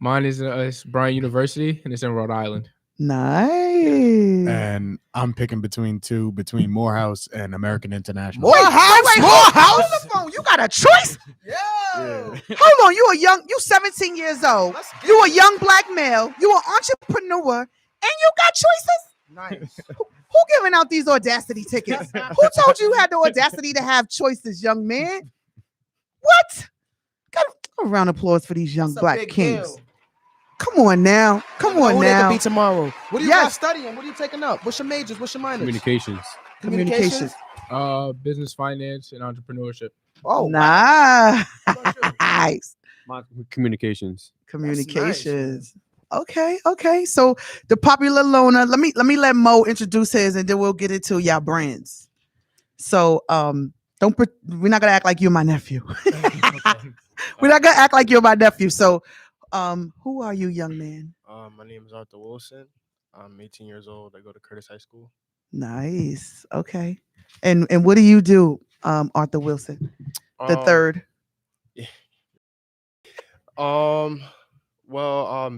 Mine is it's Brown University and it's in Rhode Island. Nice. And I'm picking between Morehouse and American International. Morehouse. On the phone. You got a choice? Yeah. Hold on. You 17 years old. You a young black male. You an entrepreneur, and you got choices? Nice. Who giving out these audacity tickets? Who told you had the audacity to have choices, young man? What? Got a round of applause for these young black kings. Deal. Come on now. Come on Who now. they could be tomorrow. What are you Yes. guys studying? What are you taking up? What's your majors? What's your minors? Communications. Communications. Business, finance, and entrepreneurship. Oh, Nice. Mine communications. Communications. Okay. So the Popular Loner. Let me let Mo introduce his, and then we'll get into y'all brands. So We're not gonna act like you're my nephew. Okay. We're not gonna act like you're my nephew. So, who are you, young man? My name is Arthur Wilson. I'm 18 years old. I go to Curtis High School. Nice. Okay. And what do you do, Arthur Wilson, the Um, third? yeah. um,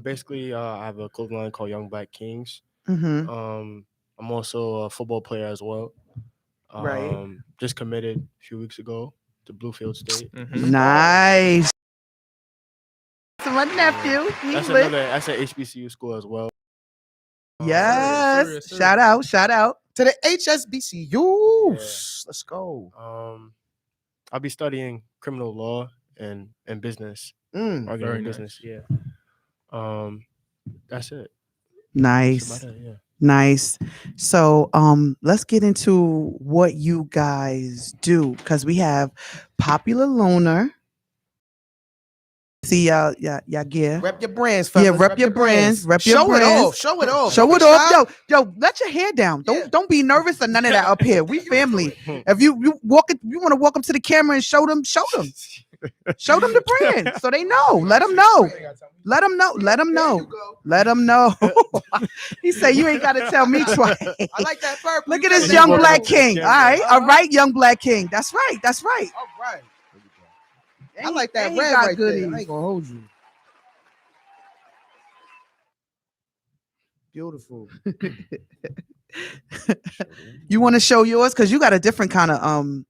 basically, I have a clothing line called Young Black Kings. Mm-hmm. I'm also a football player as well. Right. Just committed a few weeks ago to Bluefield State. Mhm. Nice. So my nephew, he That's lit. that's an HBCU school as well. Yes. Yes, sir. Shout out. Shout out. To the HSBCUs. Let's go. I'll be studying criminal law and business, marketing Very and nice. business. Yeah. That's it. That's Nice. about it. Yeah. Nice. So let's get into what you guys do, because we have Popular Loner. See y'all gear. Rep your brands, Yeah, fellas. rep your brands. Rep your Show it brands. off. Show it off. Show it Don't be off. shy. Yo, let your hair down. Don't be nervous or none of that up here. We family. Hmm. If you want to walk up to the camera and show them. Show them the brand so they know. Let them know. Let them know. Let them know. Let them know. He said you ain't got to tell me twice. I like that purple. Look at this young black king. All right, young black king. That's right. That's right. All right. I like that And he red got right goodies. there. I ain't gonna hold you. Beautiful. You want to show yours because you got a different kind of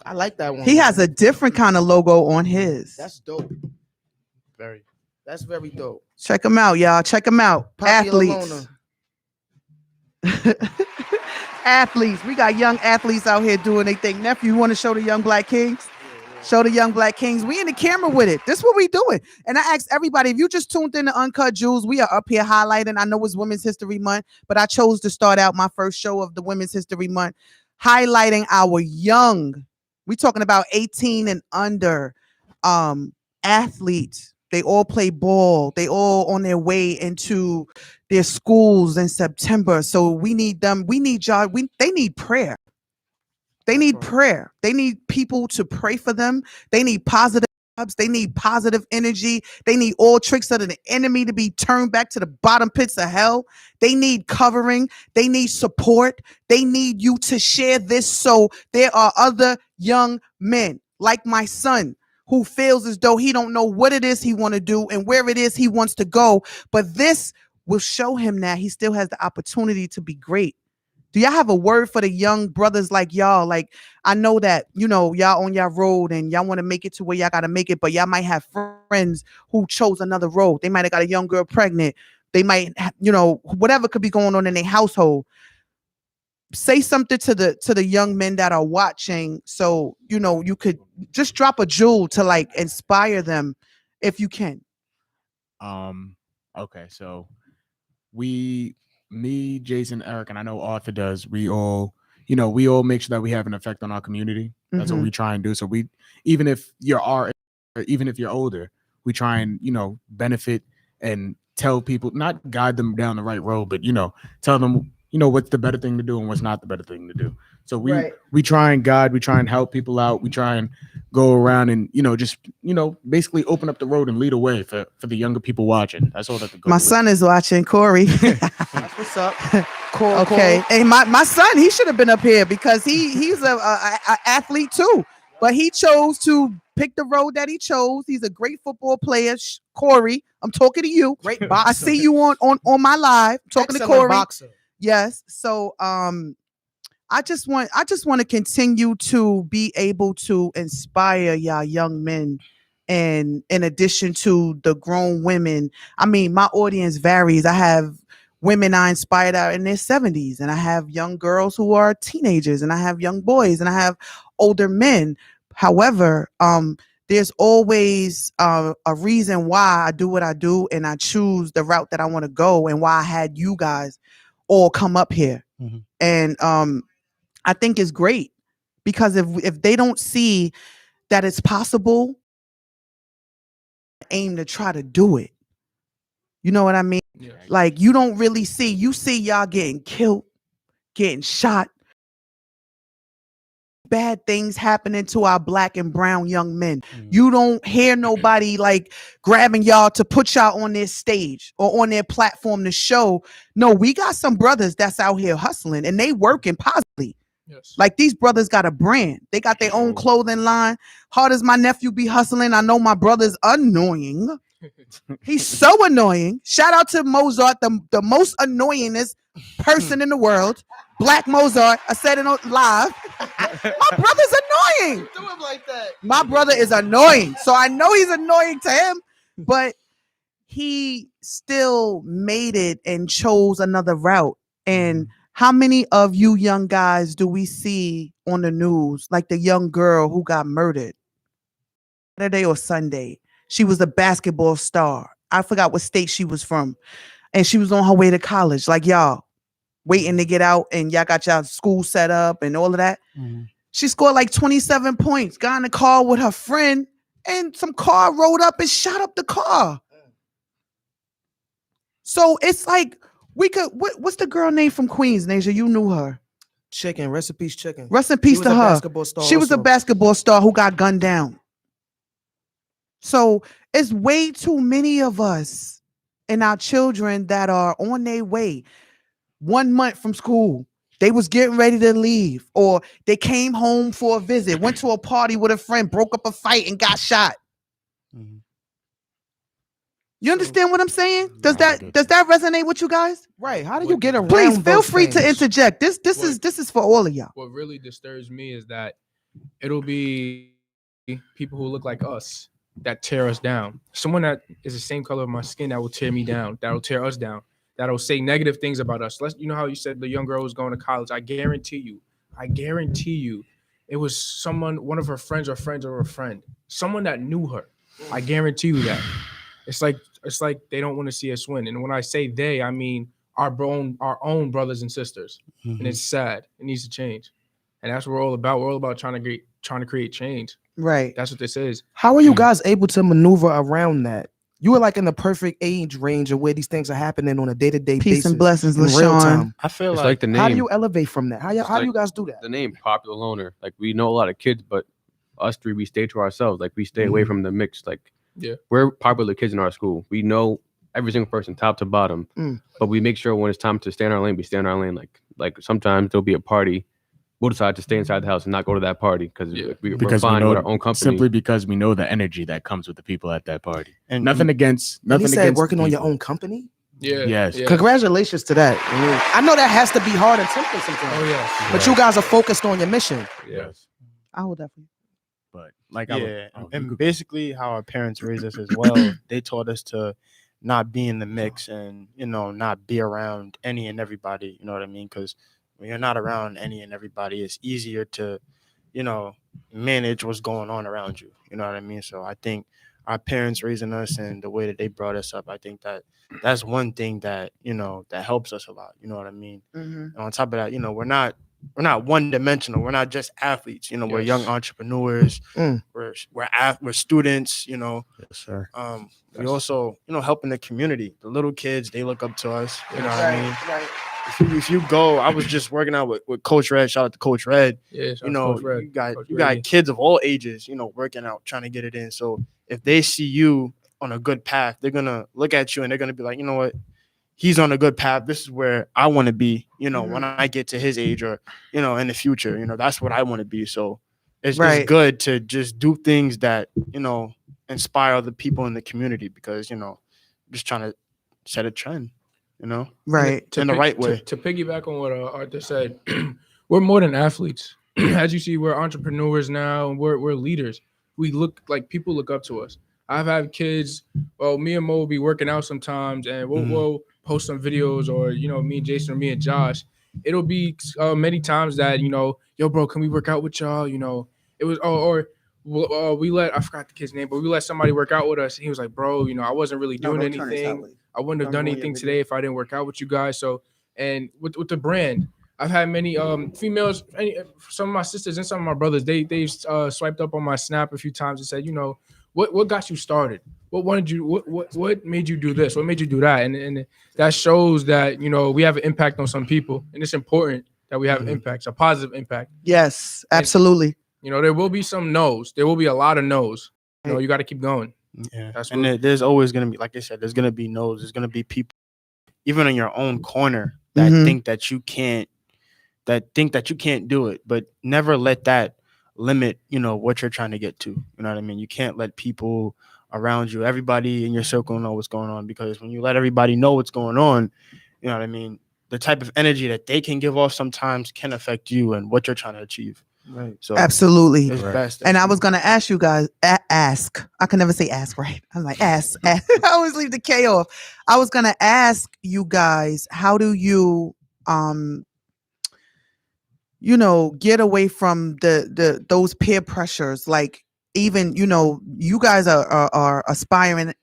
I like that one. He has a different kind of logo on his. That's dope. Very. That's very dope. Check him out, y'all. Check him out. Popular Athletes. loner. Athletes. We got young athletes out here doing their thing. Nephew, you want to show the young black kings? Show the young black kings. We in the camera with it. This is what we doing. And I asked everybody, if you just tuned in to Uncut Jewels, we are up here highlighting. I know it's Women's History Month, but I chose to start out my first show of the Women's History Month highlighting our young, we talking about 18 and under athletes. They all play ball. They all on their way into their schools in September. So we need them. We need y'all. They need prayer. They need prayer. They need people to pray for them. They need positive vibes. They need positive energy. They need all tricks of the enemy to be turned back to the bottom pits of hell. They need covering. They need support. They need you to share this so there are other young men like my son who feels as though he don't know what it is he want to do and where it is he wants to go. But this will show him that he still has the opportunity to be great. Do y'all have a word for the young brothers like y'all? Like, I know that, y'all on y'all road and y'all want to make it to where y'all got to make it, but y'all might have friends who chose another road. They might have got a young girl pregnant. They might, whatever could be going on in their household. Say something to the young men that are watching. So, you could just drop a jewel to like inspire them if you can. Okay. So me, Jason, Eric, and I know Arthur does. We all make sure that we have an effect on our community. That's what we try and do. So even if you're older, we try and, benefit and tell people, not guide them down the right road, but, tell them, what's the better thing to do and what's not the better thing to do. So we try and guide, we try and help people out. We try and go around and, basically open up the road and lead a way for the younger people watching. That's all that the goal My is. son is watching, Corey. That's what's up. Cool, okay. cool. And my son, he should have been up here because he's a athlete too. But he chose to pick the road that he chose. He's a great football player. Corey, I'm talking to you. Great boxer. I see you on my live. I'm talking Excellent to Corey. boxer. Yes. So I just want to continue to be able to inspire y'all young men. And in addition to the grown women, I mean, my audience varies. I have women I inspired out in their 70s, and I have young girls who are teenagers, and I have young boys, and I have older men. However, there's always a reason why I do what I do, and I choose the route that I want to go, and why I had you guys all come up here. Mm-hmm. And I think it's great because if they don't see that it's possible, aim to try to do it. You know what I mean? Yes. Like, you don't really see, you see y'all getting killed, getting shot, bad things happening to our black and brown young men. You don't hear nobody like grabbing y'all to put y'all on their stage or on their platform to show. No, we got some brothers that's out here hustling and they working positively. Yes. Like these brothers got a brand. They got their own clothing line. Hard as my nephew be hustling, I know my brother's annoying. He's so annoying. Shout out to Mozart, the most annoyingest person in the world. Black Mozart. I said it on live. My brother's annoying. Do him like that. My brother is annoying. So I know he's annoying to him, but he still made it and chose another route. And how many of you young guys do we see on the news, like the young girl who got murdered Saturday or Sunday? She was a basketball star. I forgot what state she was from. And she was on her way to college. Like y'all waiting to get out and y'all got y'all school set up and all of that. She scored like 27 points, got in the car with her friend, and some car rolled up and shot up the car. So it's like we could, what's the girl name from Queens, Nasia? You knew her. Chicken, rest in peace, Chicken. Rest in peace to her. She was a also. basketball star who got gunned down. So it's way too many of us and our children that are on their way. 1 month from school, they was getting ready to leave, or they came home for a visit, went to a party with a friend, broke up a fight and got shot. You understand what I'm saying? Does that resonate with you guys? Right. How do you get around? Please feel those free to things? interject. This is for all of y'all. What really disturbs me is that it'll be people who look like us that tear us down. Someone that is the same color of my skin that will tear me down, that will tear us down, that'll say negative things about us. You know how you said the young girl was going to college. I guarantee you, it was one of her friends or friends of a friend, someone that knew her. I guarantee you that. It's like they don't want to see us win. And when I say they, I mean our own brothers and sisters. And it's sad. It needs to change. And that's what we're all about. We're all about trying to create change. Right. That's what this is. How are you guys able to maneuver around that? You are like in the perfect age range of where these things are happening on a day-to-day basis. Peace and blessings, in real LaShawn. time. I feel It's like like the name. How do you elevate from that? How do like you guys do that? The name popular loner. Like we know a lot of kids, but us three, we stay to ourselves. Like we stay away from the mix. Like we're popular kids in our school. We know every single person, top to bottom. But we make sure when it's time to stay in our lane, we stay in our lane. Like sometimes there'll be a party. We'll decide to stay inside the house and not go to that party because we're fine with our own company. Simply because we know the energy that comes with the people at that party. And nothing against You said working on your own company? Yeah. Yes. Yeah. Congratulations to that. I know that has to be hard and simple sometimes. Oh yeah. But you guys are focused on your mission. Yes. I will definitely. But like and basically how our parents raised us as well. They taught us to not be in the mix and not be around any and everybody. You know what I mean? Because when you're not around any and everybody, it's easier to, manage what's going on around you. You know what I mean? So I think our parents raising us and the way that they brought us up, I think that's one thing that that helps us a lot. You know what I mean? And on top of that, we're not one dimensional. We're not just athletes. We're young entrepreneurs. We're students. Yes, sir. We also helping the community. The little kids, they look up to us. You know what I mean? Right. If you go, I was just working out with Coach Red. Shout out to Coach Red. Yeah, Coach Red. You got kids of all ages, working out, trying to get it in. So if they see you on a good path, they're gonna look at you and they're gonna be like, you know what, he's on a good path. This is where I want to be. When I get to his age, or in the future, that's what I want to be. So it's good to just do things that inspire other people in the community because just trying to set a trend. Right. In the right way. To piggyback on what Arthur said, we're more than athletes. As you see, we're entrepreneurs now, and we're leaders. We look like people look up to us. I've had kids. Well, me and Mo will be working out sometimes, and we'll post some videos, or me and Jason, or me and Josh. It'll be many times that yo, bro, can we work out with y'all? It was we let, I forgot the kid's name, but we let somebody work out with us. And he was like, bro, I wasn't really doing anything. I wouldn't have done anything today if I didn't work out with you guys. So, and with the brand, I've had many females, some of my sisters and some of my brothers, they swiped up on my Snap a few times and said, what got you started? What made you do this? What made you do that? And that shows that, we have an impact on some people, and it's important that we have impacts, a positive impact. Yes, absolutely. And, there will be some no's. There will be a lot of no's. You got to keep going. Yeah, there's always gonna be, like I said, there's gonna be no's. There's gonna be people, even in your own corner, that think that you can't, do it. But never let that limit, what you're trying to get to. You know what I mean? You can't let people around you, everybody in your circle, know what's going on, because when you let everybody know what's going on, you know what I mean, the type of energy that they can give off sometimes can affect you and what you're trying to achieve. Right. So absolutely. It's best. And I was gonna ask you guys, ask. I can never say ask, right? I'm like ask. I always leave the K off. I was gonna ask you guys, how do you get away from the those peer pressures? Like, even you guys are aspiring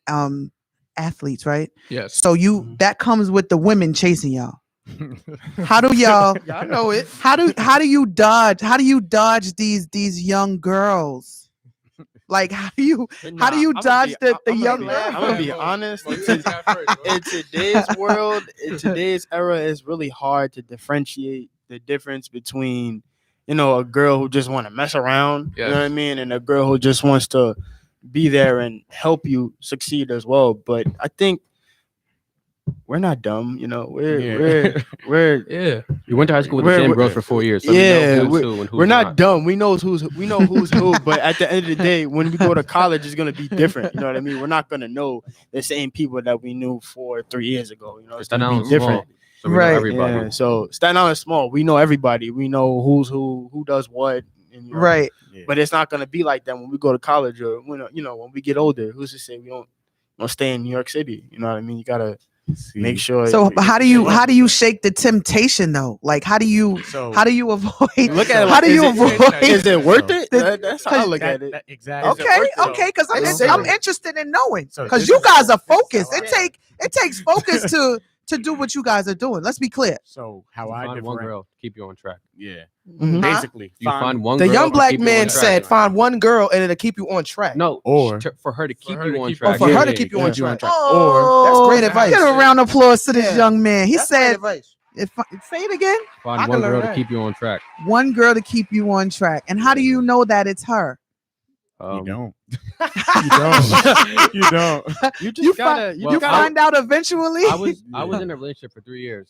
athletes, right? Yes. So that comes with the women chasing y'all. How do y'all know it? How do you dodge these young girls? Like, how do you dodge the young girls? I'm gonna be honest. In today's world, in today's era, it's really hard to differentiate the difference between, a girl who just want to mess around, you know what I mean, and a girl who just wants to be there and help you succeed as well. But I think we're not dumb, we're We went to high school with the same girls for 4 years. So we're not dumb. We know who's who. But at the end of the day, when we go to college, it's gonna be different. You know what I mean? We're not gonna know the same people that we knew 4 or 3 years ago. It's gonna be different. So we know everybody. Yeah, so Staten Island is small. We know everybody. We know who's who does what. And, right. But it's not gonna be like that when we go to college, or when we get older. Who's to say we don't stay in New York City? You know what I mean? You gotta make sure. So how do you shake the temptation though? Like, how do you avoid? Look at it. How do you avoid? Is it worth it? That's how I look at it. Exactly. Okay. Because I'm interested in knowing. Because you guys are focused. It takes focus to do what you guys are doing. Let's be clear. So how I find one girl to keep you on track. Yeah. Mm-hmm. Basically, you find one. The girl young to black keep you man on track. said, "Find one girl and it'll keep you on track." No, or for her to keep you on Oh, track. for her to keep you on track. Oh, that's great advice. Give a round of applause to this young man. He That's great said, advice. "Say it again." Find one girl to keep you on track. One girl to keep you on track. And how do you know that it's her? You don't. You don't. You just gotta. You find out eventually. I was in a relationship for 3 years.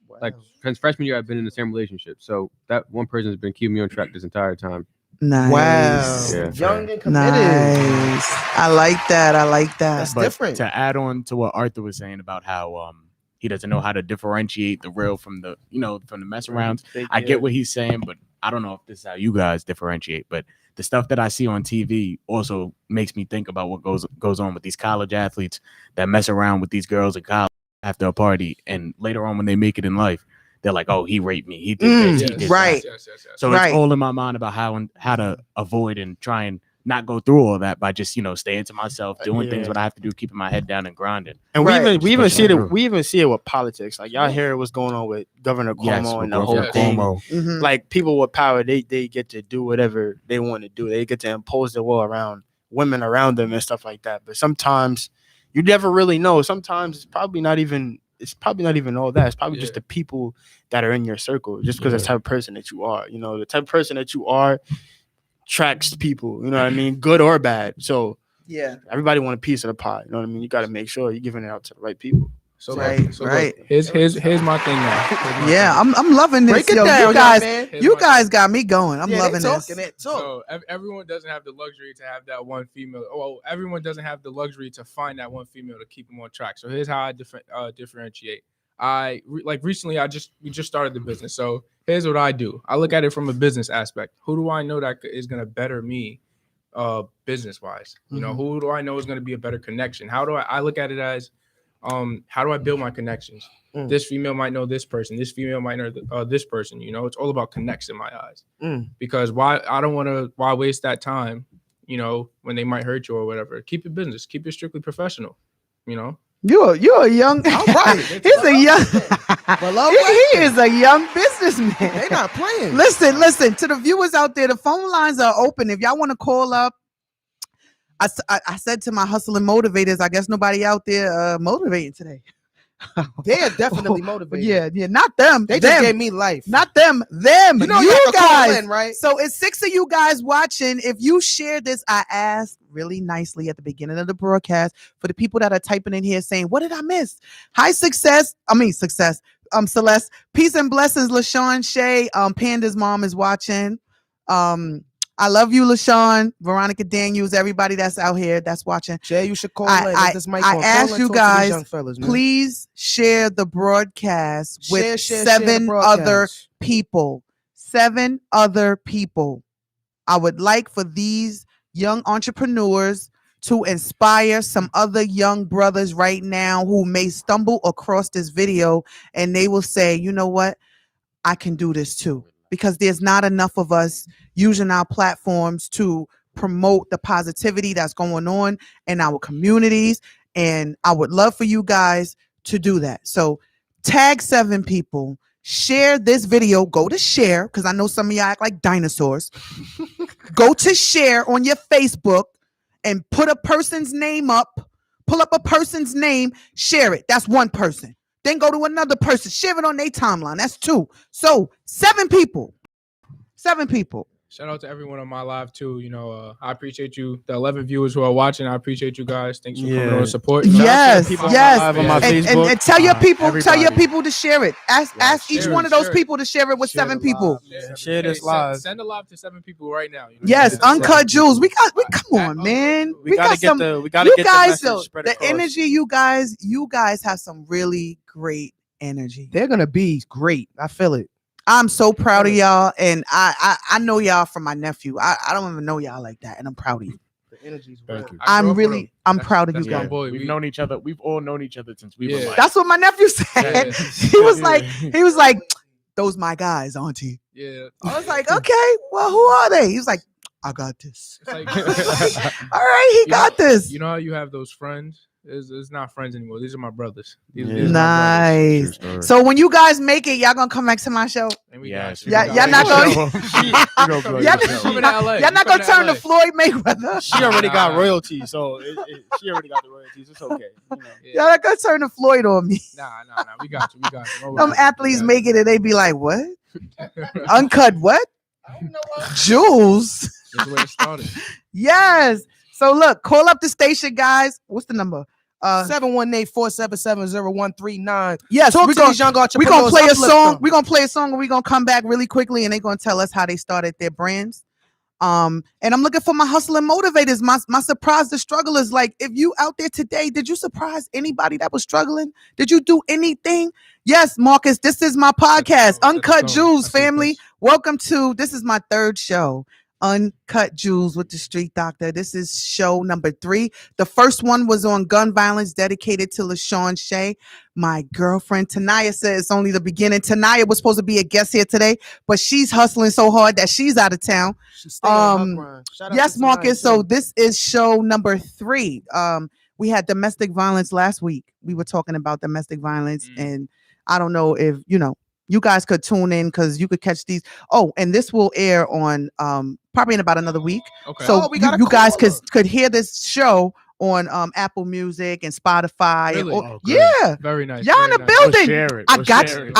Wow. Like since freshman year, I've been in the same relationship. So that one person has been keeping me on track this entire time. Nice. Wow. Yeah. Young and committed. Nice. I like that. That's different. To add on to what Arthur was saying about how he doesn't know how to differentiate the real from the from the mess arounds. I get what he's saying, but I don't know if this is how you guys differentiate. But the stuff that I see on TV also makes me think about what goes on with these college athletes that mess around with these girls at college after a party, and later on when they make it in life, they're like, "Oh, he raped me. He did this. He did right." that." So it's all in my mind about how to avoid and try and not go through all that by just staying to myself, doing things what I have to do, keeping my head down and grinding. And we even see it. We even see it with politics. Like y'all hear what's going on with Governor Cuomo and the whole thing. Mm-hmm. Like people with power, they get to do whatever they want to do. They get to impose their will around women around them and stuff like that. But sometimes you never really know. Sometimes it's probably not even all that. It's probably just the people that are in your circle. Just because the type of person that you are. The type of person that you are attracts people, you know what I mean, good or bad. So everybody want a piece of the pie. You know what I mean? You got to make sure you're giving it out to the right people. So here's my thing now. I'm loving this. Break it down, you guys got me going. I'm loving this. So everyone doesn't have the luxury to have that one female. Well, everyone doesn't have the luxury to find that one female to keep them on track. So here's how I differentiate. Recently we just started the business. So here's what I do. I look at it from a business aspect. Who do I know that is going to better me business wise? Who do I know is going to be a better connection? How do I look at it as how do I build my connections? This female might know this person. This female might know this person. It's all about connects in my eyes. Because why waste that time, when they might hurt you or whatever. Keep it business. Keep it strictly professional, You're a young. All right. He's a young. He is a young businessman. They're not playing. Listen to the viewers out there. The phone lines are open. If y'all want to call up, I said to my hustle and motivators, I guess nobody out there motivating today. They're definitely motivated. Yeah, not them. They them. just gave me life. Not them. Them. You know you have to call guys, in, right? So it's 6 of you guys watching. If you share this, I asked really nicely at the beginning of the broadcast for the people that are typing in here saying, "What did I miss?" Hi, success. Celeste. Peace and blessings, LaShawn Shay. Panda's mom is watching. I love you, LaShawn, Veronica Daniels, everybody that's out here that's watching. Jay, you should call in. I asked you guys, young fellas, man. please share the broadcast with Share seven the broadcast. other people. 7 other people. I would like for these young entrepreneurs to inspire some other young brothers right now who may stumble across this video and they will say, you know what? I can do this too. Because there's not enough of us using our platforms to promote the positivity that's going on in our communities. And I would love for you guys to do that. So tag 7 people, share this video, go to share, because I know some of y'all act like dinosaurs. Go to share on your Facebook and put a person's name up, pull up a person's name, share it. That's one person. Then go to another person, share it on their timeline. That's 2. So 7 people. 7 people. Shout out to everyone on my live too. You know, I appreciate you. The 11 viewers who are watching, I appreciate you guys. Thanks for coming on and support. Yes. On my Facebook. And tell your people, everybody. to share it. Ask each one of those people to share it with 7 people. Share this live. Send a live to 7 people right now. You know? Yes, Uncut Jewels. We come on, man. We gotta get the message spread the across. energy, you guys have some really great energy. They're gonna be great. I feel it. I'm so proud of y'all, and I know y'all from my nephew. I don't even know y'all like that, and I'm proud of you. The energy's Thank you. I'm proud of you That's my guys. boy. We've known each other. We've all known each other since we were like. That's what my nephew said. Yeah. He was like, those my guys, auntie. Yeah. I was like, okay, well, who are they? He was like, I got this. It's like, all right, he got this. You know how you have those friends? It's not friends anymore. These are my brothers. These are my Nice. brothers. So when you guys make it, y'all gonna come back to my show. Yes. Y'all not gonna. Y'all not gonna turn to Floyd Mayweather. She already got royalties, so she already got the royalties. It's okay. You know. Y'all not gonna turn to Floyd on me. Nah. We got you. Don't Some worry. athletes make it and they be like, what? Uncut what? Jewels. That's where it started. Yes. So look, call up the station, guys. What's the number? 718-477-0139. Yes, Talk we're to gonna these young play a entrepreneurs, song. uplift them. We're gonna play a song and we're gonna come back really quickly and they're gonna tell us how they started their brands. And I'm looking for my hustle and motivators, my surprise the strugglers. Like, if you out there today, did you surprise anybody that was struggling? Did you do anything? Yes, Marcus, this is my podcast, Uncut Jewels, family. Welcome to, this is my 3rd show. Uncut Jewels with the Street Doctor. This is show number 3. The first one was on gun violence, dedicated to LaShawn Shay. My girlfriend Tanaya said it's only the beginning. Tanaya was supposed to be a guest here today, but she's hustling so hard that she's out of town. Yes, Marcus. So this is show number 3. We had domestic violence last week. We were talking about domestic violence, and I don't know if you guys could tune in because you could catch these. Oh, and this will air on probably in about another week. Okay. So you guys could hear this show on Apple Music and Spotify. Really? Yeah. Very nice. Y'all in the building. I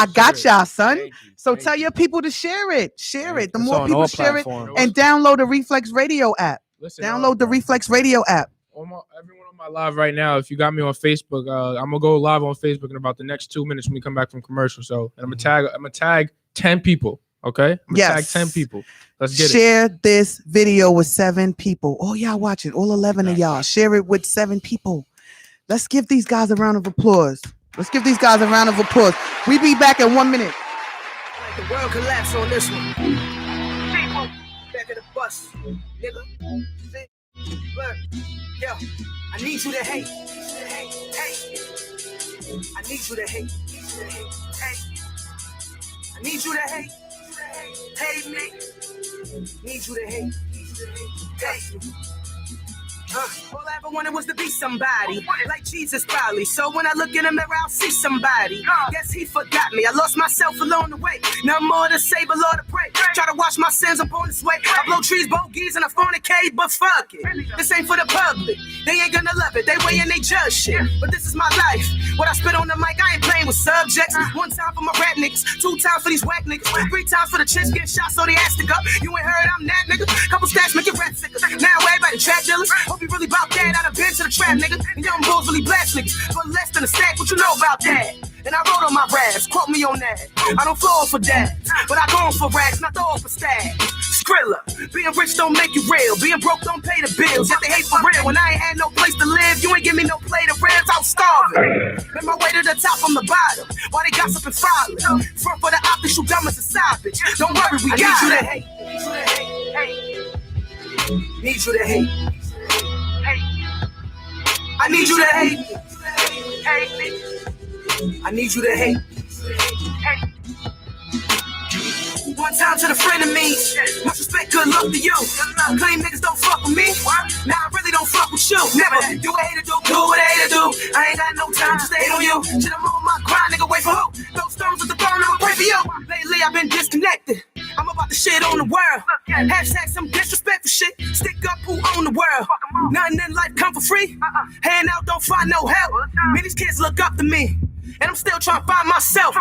got y'all, son. Thank you. So tell your people to share it. Share it. The It's more on people all share platforms. it, and download the Reflex Radio app. Listen, Download the Reflex Radio app. Everyone on my live right now, if you got me on Facebook, I'm gonna go live on Facebook in about the next 2 minutes when we come back from commercial. So, and I'm gonna tag 10 people. Okay. I'm gonna tag 10 people. Let's get Share this video with 7 people. All y'all watching, all 11 of y'all. Share it with 7 people. Let's give these guys a round of applause. We be back in 1 minute. The world collapse on this one. Back of the bus, nigga. Look, yo, I need you to hate. Hey. I need you to hate. Hey. I need you to hate. Hate me. Need you to hate. Hey. All I ever wanted was to be somebody, like Jesus probably. So when I look in the mirror, I'll see somebody. Guess he forgot me. I lost myself along the way. Nothing more to say but Lord to pray. Try to wash my sins up on this way. I blow trees, bogeys, and I fornicate, but fuck it. This ain't for the public. They ain't gonna love it. They weigh and they judge shit. But this is my life. What I spit on the mic, I ain't playing with subjects. 1 time for my rap niggas, 2 times for these whack niggas, 3 times for the chicks getting shot so they ass to go. You ain't heard I'm that nigga. Couple stats make your rap sicker. Now everybody trap dealers. Hope you really bout that. I done been to the trap, nigga. And young bulls really blast niggas. For less than a stack, what you know about that? And I wrote on my raps, quote me on that. I don't fall for that, but I go for racks, not throw for stacks. Skrilla, being rich don't make you real. Being broke don't pay the bills. Yet they hate for real. When I ain't had no place to live, you ain't give me no plate of ribs, I was starving. Made my way to the top from the bottom. Why they gossip and follow? Front for the optics, you dumb as a side bitch. Don't worry, we got you to hate. Need you to hate. I need you to hate. I need you to hate. One time to the friend of me. Much respect, good luck to you. Claim niggas don't fuck with me. Nah, I really don't fuck with you. Never do what a hater do what a hater do. I ain't got no time to stay on you. Shit, I'm on my grind, nigga, wait for who? Those stones at the throne, I'ma pray for you. Lately, I've been disconnected. I'm about to shit on the world. Hashtag some disrespectful shit. Stick up who own the world. Nothing in life come for free. Hand out, don't find no help. Man, these kids look up to me. And I'm still trying to find myself.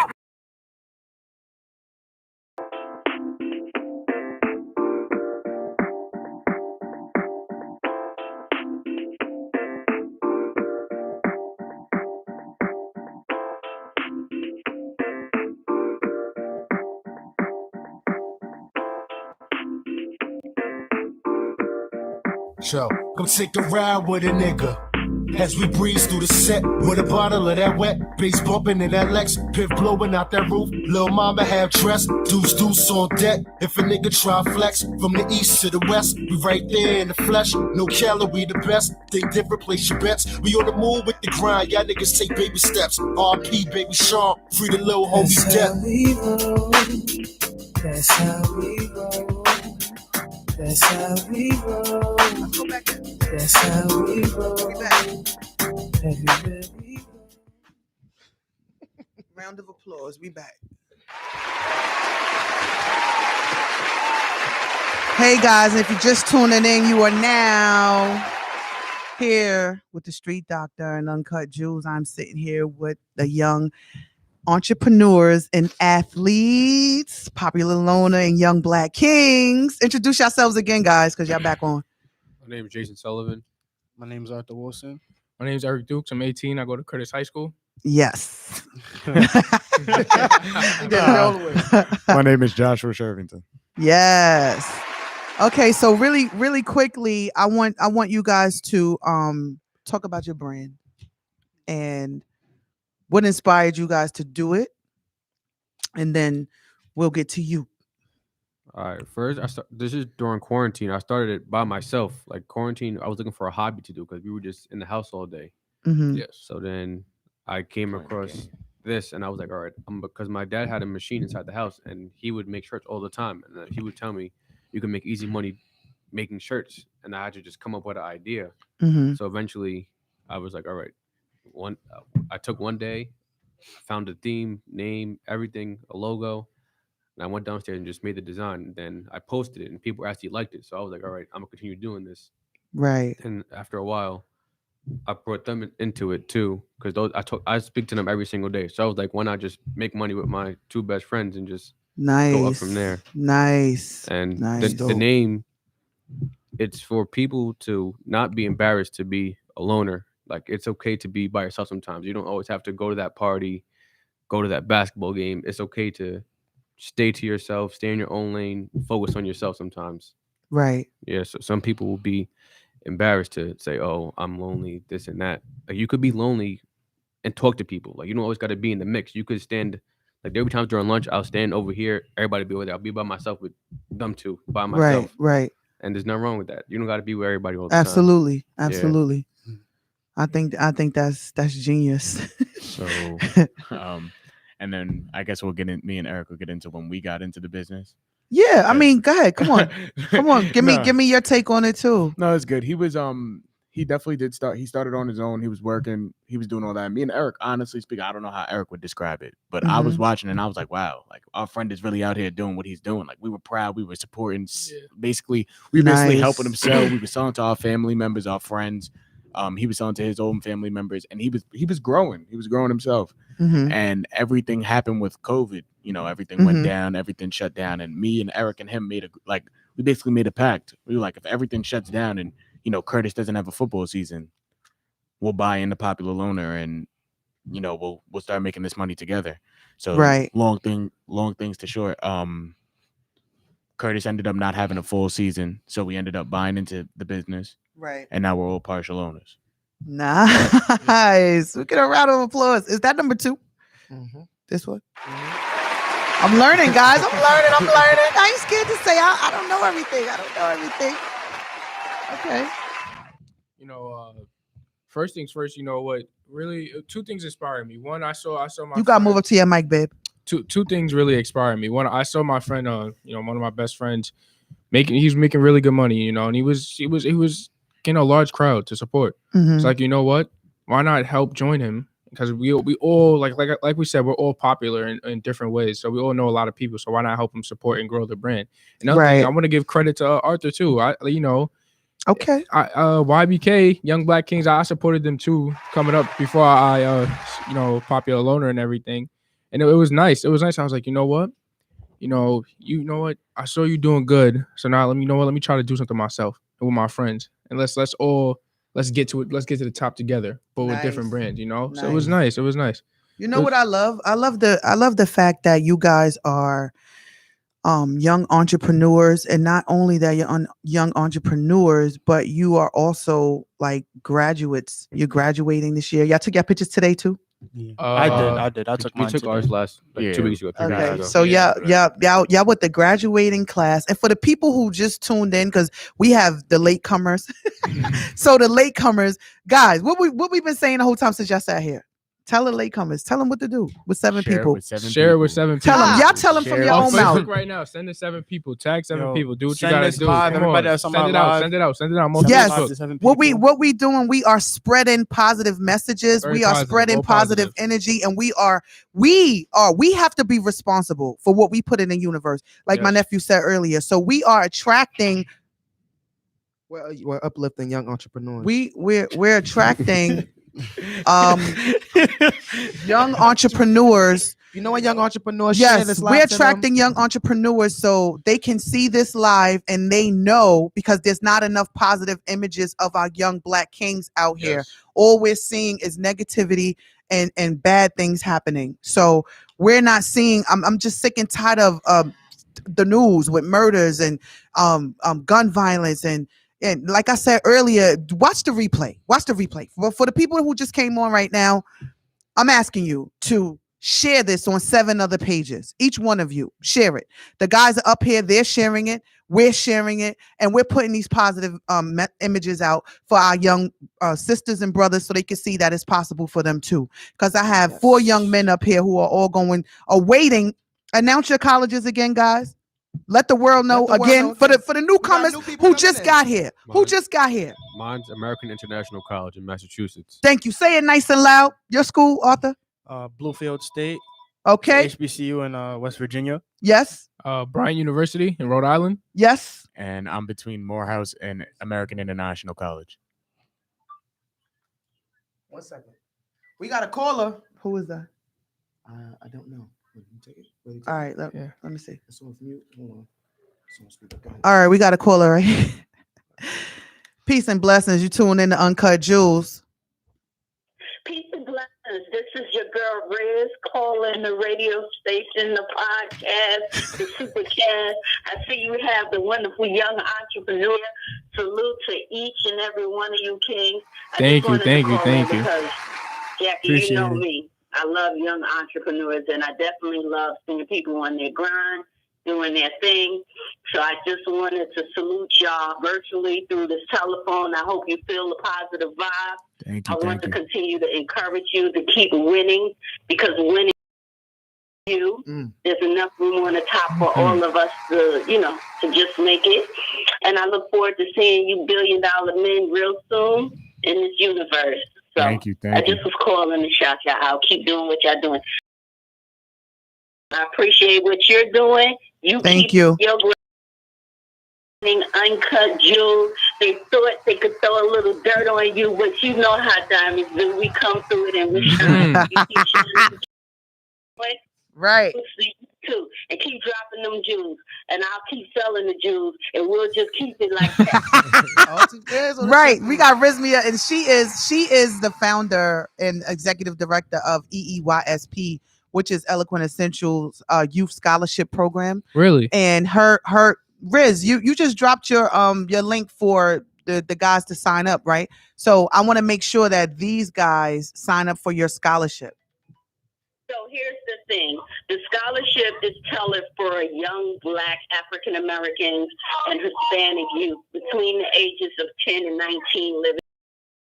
Yo, come take a ride with a nigga. As we breeze through the set with a bottle of that wet, bass bumping in that Lex, pit blowing out that roof. Lil' mama have dress, deuce on deck. If a nigga try flex from the east to the west, we right there in the flesh. No calorie, the best. Think different, place your bets. We on the move with the grind, y'all niggas take baby steps. RP, baby Sean, free the little homie death. That's how we roll. That's how we roll. That's how we roll. Everywhere we go. Round of applause. We back. Hey guys, if you're just tuning in, you are now here with the Street Doctor and Uncut Jewels. I'm sitting here with the young entrepreneurs and athletes, Popular Loner and Young Black Kings. Introduce yourselves again, guys, because y'all back on. My name is Jason Sullivan. My name is Arthur Wilson. My name is Eric Dukes. I'm 18. I go to Curtis High School. Yes. My name is Joshua Shervington. Yes. Okay, so really quickly, I want you guys to talk about your brand and what inspired you guys to do it, and then we'll get to you. All right. First, this is during quarantine. I started it by myself. Like quarantine, I was looking for a hobby to do because we were just in the house all day. Mm-hmm. Yes. So then I came across this, and I was like, all right, because my dad had a machine inside the house, and he would make shirts all the time, and he would tell me, you can make easy money making shirts, and I had to just come up with an idea. Mm-hmm. So eventually, I was like, all right. I took one day, found a theme, name, everything, a logo, and I went downstairs and just made the design. And then I posted it, and people actually liked it. So I was like, all right, I'm gonna continue doing this. Right. And after a while, I brought them into it too, because I speak to them every single day. So I was like, why not just make money with my 2 best friends and just go up from there? Nice. And nice. The name, it's for people to not be embarrassed to be a loner. Like, it's okay to be by yourself sometimes. You don't always have to go to that party, go to that basketball game. It's okay to stay to yourself, stay in your own lane, focus on yourself sometimes. Right. Yeah, so some people will be embarrassed to say, oh, I'm lonely, this and that. Like, you could be lonely and talk to people. Like, you don't always got to be in the mix. You could stand, like, there were times during lunch, I'll stand over here, everybody be over there. I'll be by myself with them 2, by myself. Right. And there's nothing wrong with that. You don't got to be with everybody all the time. Absolutely. Yeah. I think that's genius. So, and then I guess me and Eric will get into when we got into the business. Yeah, I mean, go ahead. Come on. Give me your take on it too. No, it's good. He he definitely did start. He started on his own. He was working. He was doing all that. Me and Eric, honestly speaking, I don't know how Eric would describe it, but I was watching and I was like, wow, like our friend is really out here doing what he's doing. Like we were proud. We were supporting. Basically, we were basically helping him sell. We were selling to our family members, our friends. He was selling to his own family members, and he was growing. He was growing himself. And everything happened with COVID. You know, everything went down. Everything shut down. And me and Eric and him we basically made a pact. We were like, if everything shuts down and Curtis doesn't have a football season, we'll buy in the Popular Loaner and we'll start making this money together. So long things to short. Curtis ended up not having a full season, so we ended up buying into the business. Right. And now we're all partial owners. Nice. We get a round of applause. Is that number 2? This one? I'm learning, guys. I'm learning. I ain't scared to say I don't know everything. Okay. First things first, what really 2 things inspired me. One, I saw my You gotta move up to your mic, babe. Two things really inspired me. One, I saw my friend one of my best friends he's making really good money, and he was getting a large crowd to support. It's like, you know what? Why not help join him? Because we all like we said, we're all popular in different ways. So we all know a lot of people. So why not help him support and grow the brand? Another thing, I want to give credit to Arthur too. Okay. YBK, Young Black Kings, I supported them too coming up before I Popular Loaner and everything. And it was nice. It was nice. I was like, you know what? I saw you doing good. So now let me try to do something myself and with my friends. And let's get to it. Let's get to the top together, but with different brands, Nice. So it was nice. It was nice. You know what I love? I love the fact that you guys are young entrepreneurs, and not only that you're young entrepreneurs, but you are also like graduates. You're graduating this year. Y'all took your pictures today too? Yeah. I did. I took mine. We took ours last 2 weeks ago. Okay. So y'all with the graduating class. And for the people who just tuned in, because we have the latecomers. So the latecomers, guys, what we've been saying the whole time since y'all sat here. Tell the latecomers. Tell them what to do with 7 people. Share it with 7 people. Tell them. Y'all tell them from your own mouth. Right now, send it 7 people. Tag 7 people. Do what you send gotta this do. live. Come Everybody on. that's on Send my it out. live. Send it out. Send it out. Most Yes. people. What we doing? We are spreading positive messages. Very we are positive, spreading all positive energy, and we have to be responsible for what we put in the universe. Like my nephew said earlier. So we are attracting. We're uplifting young entrepreneurs. We're attracting young entrepreneurs. You know what, young entrepreneurs? Share Yes, this live we're to them. attracting young entrepreneurs so they can see this live and they know, because there's not enough positive images of our young Black kings out here. All we're seeing is negativity and bad things happening. So we're not seeing. I'm just sick and tired of the news with murders and gun violence and like I said earlier, watch the replay. For the people who just came on right now, I'm asking you to share this on 7 other pages. Each one of you, share it. The guys are up here, they're sharing it, we're sharing it, and we're putting these positive images out for our young sisters and brothers so they can see that it's possible for them too. Because I have 4 young men up here who are all waiting. Announce your colleges again, guys. Let the world know again for the newcomers who just got here. Mine's American International College in Massachusetts. Thank you. Say it nice and loud. Your school, Arthur? Bluefield State. Okay. HBCU in West Virginia. Yes. Bryant University in Rhode Island. Yes. And I'm between Morehouse and American International College. 1 second. We got a caller. Who is that? I don't know. Take it. All right. Let me see. Hold on. All right. We got a caller right here. Peace and blessings. You tune in to Uncut Jewels. Peace and blessings. This is your girl Riz calling the radio station, the podcast, the supercast. I see you have the wonderful young entrepreneur. Salute to each and every one of you, King. Thank you. Because, Jackie, Appreciate you know it. me. I love young entrepreneurs, and I definitely love seeing people on their grind, doing their thing. So I just wanted to salute y'all virtually through this telephone. I hope you feel the positive vibe. I want to continue to encourage you to keep winning, because winning there's enough room on the top for all of us to just make it. And I look forward to seeing you $1 billion men real soon. in this universe. So Thank you. I just was calling to shout y'all out. Keep doing what y'all doing. I appreciate what you're doing. Thank you. Your Uncut Jewels. They thought they could throw a little dirt on you, but you know how diamonds do. We come through it and we shine. You keep shining. Right. Too, and keep dropping them jewels, and I'll keep selling the jewels, and we'll just keep it like that. Right. We got Rizmia, and she is the founder and executive director of EEYSP, which is Eloquent Essentials Youth Scholarship Program. Really? And her Riz, you just dropped your link for the guys to sign up, right? So I want to make sure that these guys sign up for your scholarship. So here's the thing. The scholarship is tailored for young Black African Americans and Hispanic youth between the ages of 10 and 19 living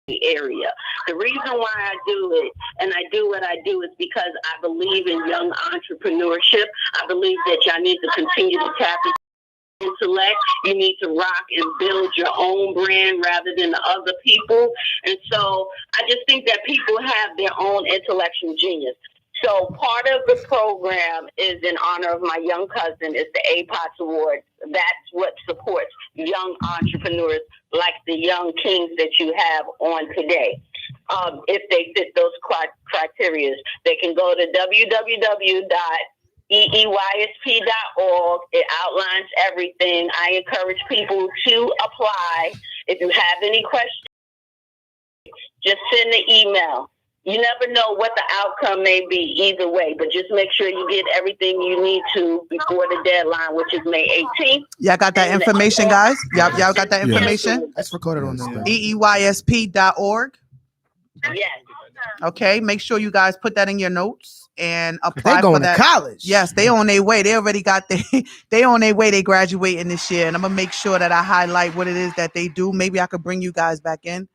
in the area. The reason why I do it and I do what I do is because I believe in young entrepreneurship. I believe that y'all need to continue to tap into intellect. You need to rock and build your own brand rather than the other people. And so I just think that people have their own intellectual genius. So part of the program is in honor of my young cousin. It's the APOTS Award. That's what supports young entrepreneurs like the young kings that you have on today. If they fit those criteria, they can go to www.eeysp.org. It outlines everything. I encourage people to apply. If you have any questions, just send an email. You never know what the outcome may be either way, but just make sure you get everything you need to before the deadline, which is May 18th. Y'all got that information, guys? Y'all got that information? That's recorded on there. EEYSP.org. Yes. Okay, make sure you guys put that in your notes and apply They're for going that. to college. Yes, they on their way. They already got they on their way. They graduating this year, and I'm gonna make sure that I highlight what it is that they do. Maybe I could bring you guys back in.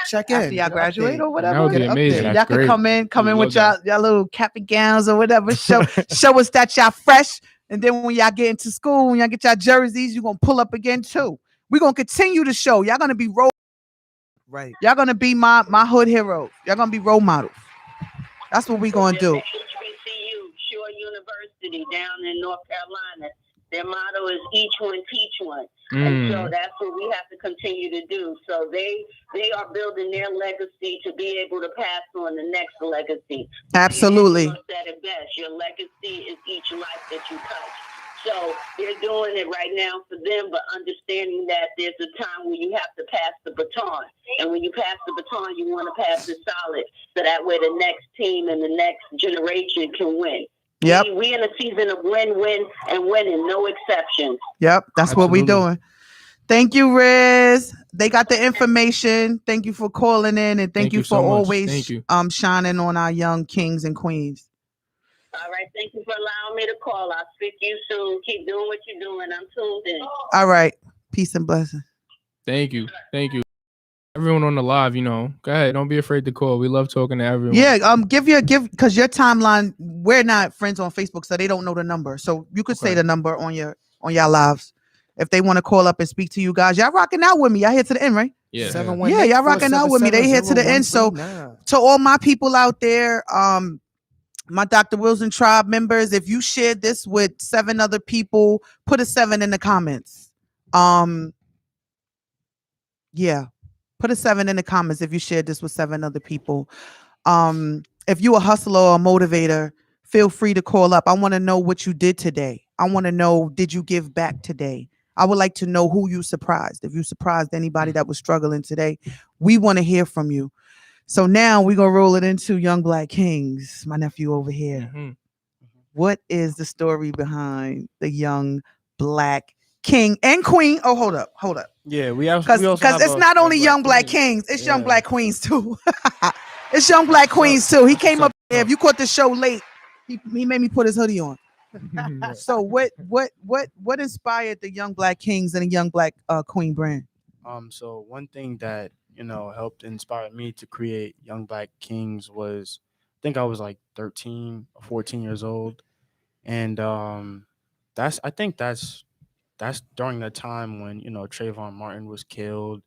Check after in. y'all graduate or whatever. That would be amazing. Y'all can come in with love y'all little cap and gowns or whatever. Show us that y'all fresh. And then when y'all get into school, when y'all get y'all jerseys, you're gonna pull up again too. We're gonna continue to show. Y'all gonna be right. Y'all gonna be my hood heroes. Y'all gonna be role models. That's what we gonna do. HBCU, Shore University down in North Carolina. Their motto is each one teach one. And so that's what we have to continue to do. So they are building their legacy to be able to pass on the next legacy. Absolutely. You said it best. Your legacy is each life that you touch. So they're doing it right now for them, but understanding that there's a time where you have to pass the baton. And when you pass the baton, you want to pass it solid. So that way the next team and the next generation can win. Yep. We in a season of win-win and winning, no exceptions. Yep, that's what we doing. Thank you, Riz. They got the information. Thank you for calling in, and thank you for so much. always Thank you. shining on our young kings and queens. All right, thank you for allowing me to call. I'll speak to you soon. Keep doing what you're doing. I'm tuned in. All right, peace and blessing. Thank you. Everyone on the live, go ahead. Don't be afraid to call. We love talking to everyone. Yeah, give because your timeline. We're not friends on Facebook, so they don't know the number. So you could say the number on y'all lives if they want to call up and speak to you guys. Y'all rocking out with me. Y'all here to the end, right? Yeah. Yeah, y'all rocking out with me. They here to the end. So to all my people out there, my Dr. Wilson Tribe members, if you shared this with 7 other people, put a 7 in the comments. Yeah. Put a 7 in the comments if you shared this with 7 other people. If you a hustler or a motivator, feel free to call up. I want to know what you did today. I want to know, did you give back today? I would like to know who you surprised. If you surprised anybody that was struggling today, we want to hear from you. So now we're going to roll it into Young Black Kings, my nephew over here. Mm-hmm. What is the story behind the Young Black King and Queen? Oh, hold up. Yeah, we also because it's not only Young Black Kings, it's Young Black Queens too. It's Young Black Queens too. He came up there. If you caught the show late, he made me put his hoodie on. So what inspired the Young Black Kings and the Young Black Queen brand? So one thing that helped inspire me to create Young Black Kings was, I think I was like 13 or 14 years old, and that's during the time when Trayvon Martin was killed,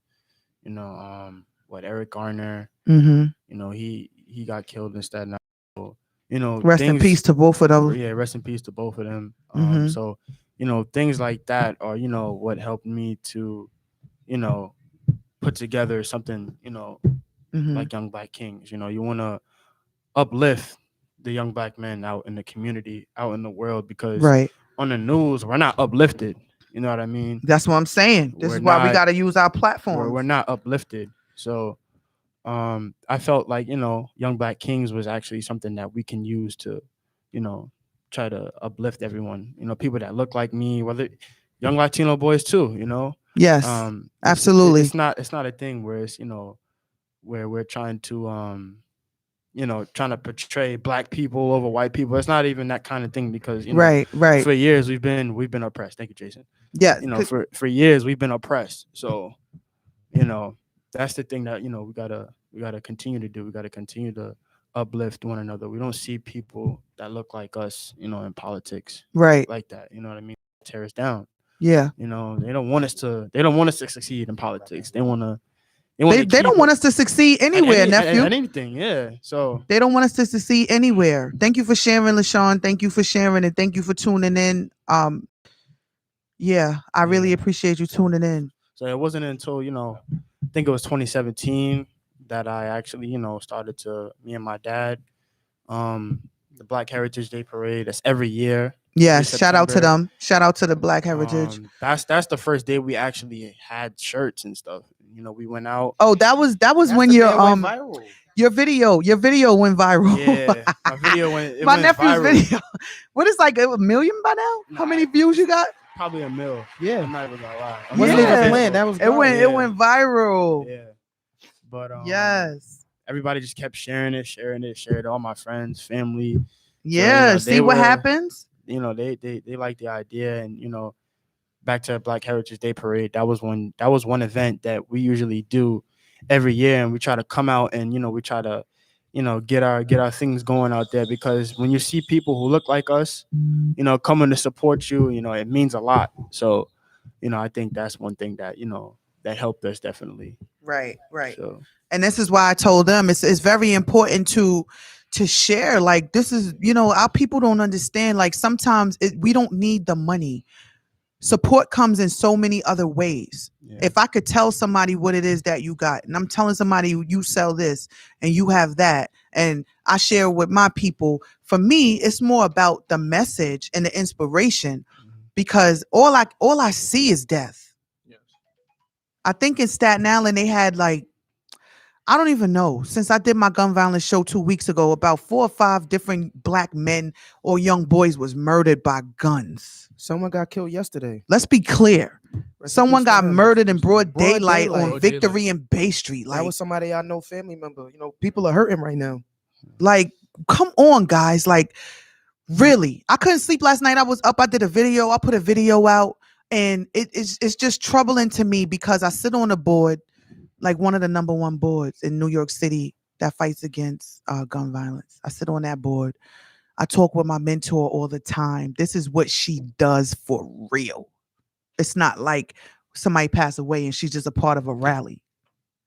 what Eric Garner, he got killed instead. Now, Rest in peace to both of them. Yeah, rest in peace to both of them. Mhm. So things like that are what helped me to put together something like Young Black Kings. You want to uplift the young black men out in the community, out in the world, because Right. on the news we're not uplifted. You know what I mean? That's what I'm saying. This is why we got to use our platform. We're not uplifted. So I felt like Young Black Kings was actually something that we can use to try to uplift everyone, people that look like me, whether young Latino boys too, Yes, absolutely. It's not a thing where it's where we're trying to trying to portray black people over white people. It's not even that kind of thing, because right. For years we've been oppressed. Thank you, Jason. Yeah, for years we've been oppressed. So that's the thing that we gotta continue to do. We gotta continue to uplift one another. We don't see people that look like us, in politics, right, like that. You know what I mean? Tear us down. Yeah. They don't want us to. They don't want us to succeed in politics. They want to. They don't want us to succeed anywhere, nephew. At anything, yeah. So they don't want us to succeed anywhere. Thank you for sharing, LaShawn. Thank you for sharing, and thank you for tuning in. Yeah, I really appreciate you tuning in. So it wasn't until I think it was 2017 that I actually started to me and my dad, the Black Heritage Day Parade. That's every year. Yes, shout out to them. Shout out to the Black Heritage. That's the first day we actually had shirts and stuff. We went out. Oh, that was when your video went viral. Yeah, my video went. My went nephew's viral. video. What is like 1 million by now? How many views you got? Probably 1 mil. Yeah, I'm not even gonna lie. wasn't even planned. That was it went viral. Yeah, but yes, everybody just kept sharing it. All my friends, family. Yeah, so, see what happens. They like the idea, and back to Black Heritage Day Parade. That was one event that we usually do every year, and we try to come out and we try to get our things going out there, because when you see people who look like us coming to support you, it means a lot. So I think that's one thing that that helped us definitely. Right. So and this is why I told them it's very important to share. Like, this is our people don't understand. Like, sometimes we don't need the money. Support comes in so many other ways. If I could tell somebody what it is that you got, and I'm telling somebody you sell this and you have that, and I share with my people, for me, it's more about the message and the inspiration, because all I see is death. Yes. I think in Staten Island, they had I don't even know. Since I did my gun violence show 2 weeks ago, about 4 or 5 different black men or young boys was murdered by guns. Someone got killed yesterday. Let's be clear. Someone got murdered in broad daylight on Victory and Bay Street. That was somebody I know, family member. People are hurting right now. Like, come on, guys. Like, really. I couldn't sleep last night. I was up. I did a video. I put a video out. And it's just troubling to me, because I sit on a board, like one of the number 1 boards in New York City that fights against gun violence. I sit on that board. I talk with my mentor all the time. This is what she does for real. It's not like somebody passed away and she's just a part of a rally.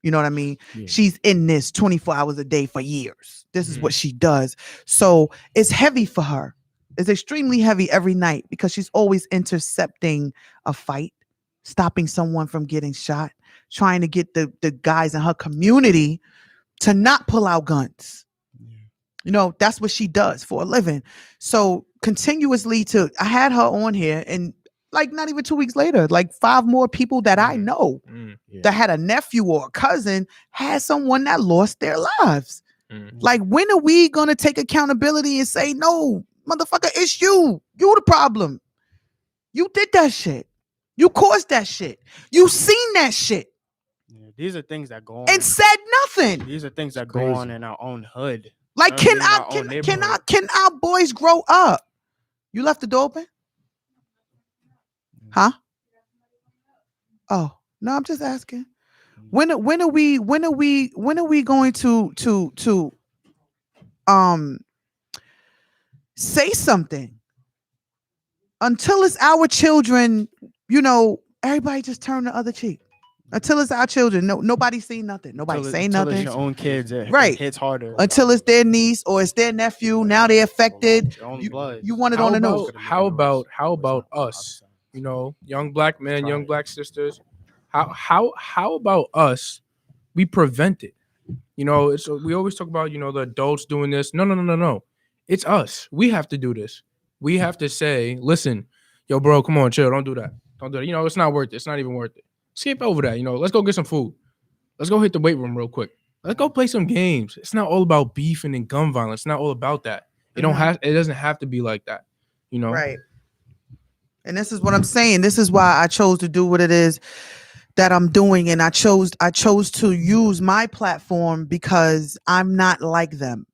You know what I mean? Yeah. She's in this 24 hours a day for years. This is what she does. So it's heavy for her. It's extremely heavy every night, because she's always intercepting a fight, stopping someone from getting shot, trying to get the guys in her community to not pull out guns. That's what she does for a living. So continuously I had her on here, and like not even 2 weeks later, like 5 more people that I know that had a nephew or a cousin had someone that lost their lives. Like, when are we going to take accountability and say, no, motherfucker, it's you. You the problem. You did that shit. You caused that shit. You seen that shit. Yeah, these are things that go on and said nothing. These are things that go on in our own hood. Like, can our boys grow up? You left the door open? Huh? Oh, no, I'm just asking. When are we going to say something? Until it's our children, everybody just turn the other cheek. Until it's our children. No, nobody's seen nothing. Nobody's saying Until nothing. it's your own kids, it Right. hits harder. Until it's their niece or it's their nephew. Now they're affected. Your own blood. You want it on the news. How about us? You know, young black men, young black sisters. How about us? We prevent it. You know, it's we always talk about, you know, the adults doing this. No. It's us. We have to do this. We have to say, listen, yo, bro, come on, chill. Don't do that. Don't do that. You know, it's not worth it. It's not even worth it. Skip over that. You know, let's go get some food. Let's go hit the weight room real quick. Let's go play some games. It's not all about beefing and gun violence. It's not all about that. It doesn't have to be like that. You know? Right. And this is what I'm saying. This is why I chose to do what it is that I'm doing. And I chose to use my platform because I'm not like them.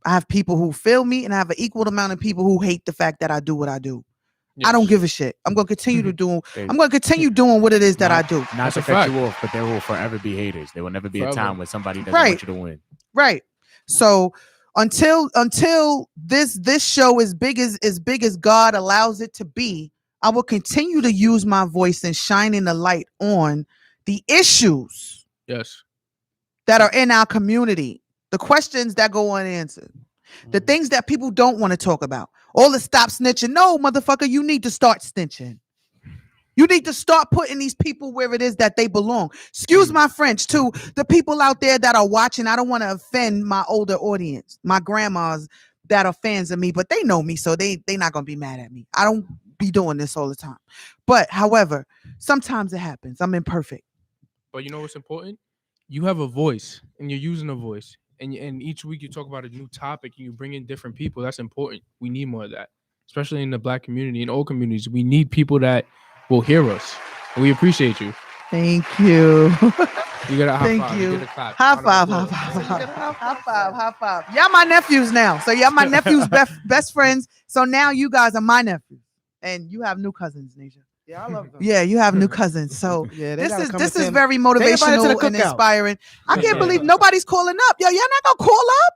I have people who feel me and I have an equal amount of people who hate the fact that I do what I do. Yes. I don't give a shit. I'm going to continue to do. I'm going to continue doing what it is that I do. Not to cut you off, but there will forever be haters. There will never be a time when somebody doesn't want you to win. Right. So until this show is big as God allows it to be, I will continue to use my voice and shining the light on the issues. Yes. That are in our community. The questions that go unanswered. The things that people don't want to talk about. All the stop snitching. No, motherfucker, you need to start snitching. You need to start putting these people where it is that they belong. Excuse my French, too. The people out there that are watching, I don't want to offend my older audience, my grandmas that are fans of me, but they know me, so they not going to be mad at me. I don't be doing this all the time. But, however, sometimes it happens. I'm imperfect. But you know what's important? You have a voice, and you're using a voice. And each week you talk about a new topic and you bring in different people. That's important. We need more of that, especially in the black community and all communities. We need people that will hear us. And we appreciate you. Thank you. You got a high Thank five. you. You get a clap. High five. High five. Y'all my nephews now. So y'all my nephews' best friends. So now you guys are my nephews. And you have new cousins, Nisha. Yeah, I love them. Yeah, you have new cousins. So yeah, this is very motivational and inspiring. I can't believe nobody's calling up. Yo, y'all not gonna call up?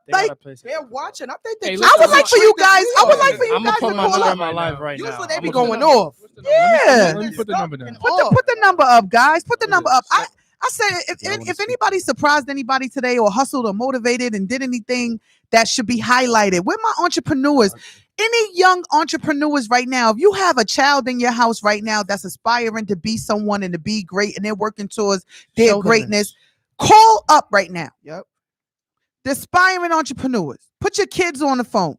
They're watching. I think they. I would like for you guys. I would like for you guys to call up. My live right now. Usually they be going off. Yeah. Let me put the number down. Put the number up, guys. Put the number up. I said if anybody surprised anybody today or hustled or motivated and did anything that should be highlighted, we're my entrepreneurs. Any young entrepreneurs right now, if you have a child in your house right now that's aspiring to be someone and to be great and they're working towards their greatness, call up right now. Yep. The aspiring entrepreneurs, put your kids on the phone.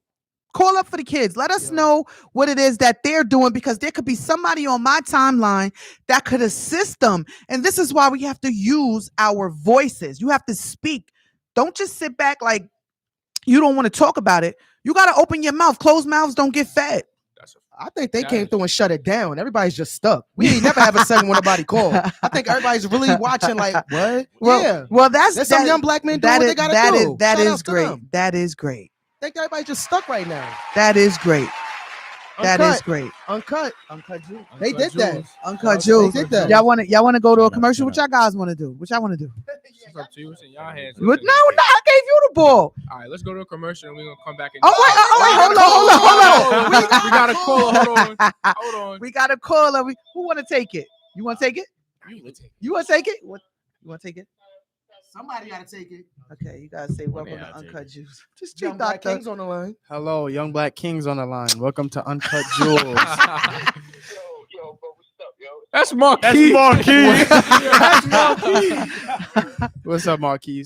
Call up for the kids. Let us know what it is that they're doing because there could be somebody on my timeline that could assist them. And this is why we have to use our voices. You have to speak. Don't just sit back like you don't want to talk about it. You got to open your mouth. Closed mouths don't get fed. I think they came through and shut it down. Everybody's just stuck. We ain't never have a segment when nobody called. I think everybody's really watching like, what? Well, there's some young black men doing what they got to do. That is great. That is great. I think everybody's just stuck right now. That is great. That is great. Uncut Jewels. They did that. Uncut Jewels. They did that. Y'all want to go to a commercial? What y'all guys want to do? What y'all want to do? It's up to you. It's in y'all hands. No, I gave you the ball. All right, let's go to a commercial and we're gonna come back. And wait, hold on. We got a caller. Hold on. We got a caller. Who want to take it? You want to take it? You want to take it? What? You want to take it? Somebody got to take it. Okay, you gotta say welcome to Uncut Jewels. Just Young Black Kings on the line. Hello, Young Black Kings on the line. Welcome to Uncut Jewels. That's Marquis. That's Marquis. What's up, Marquis?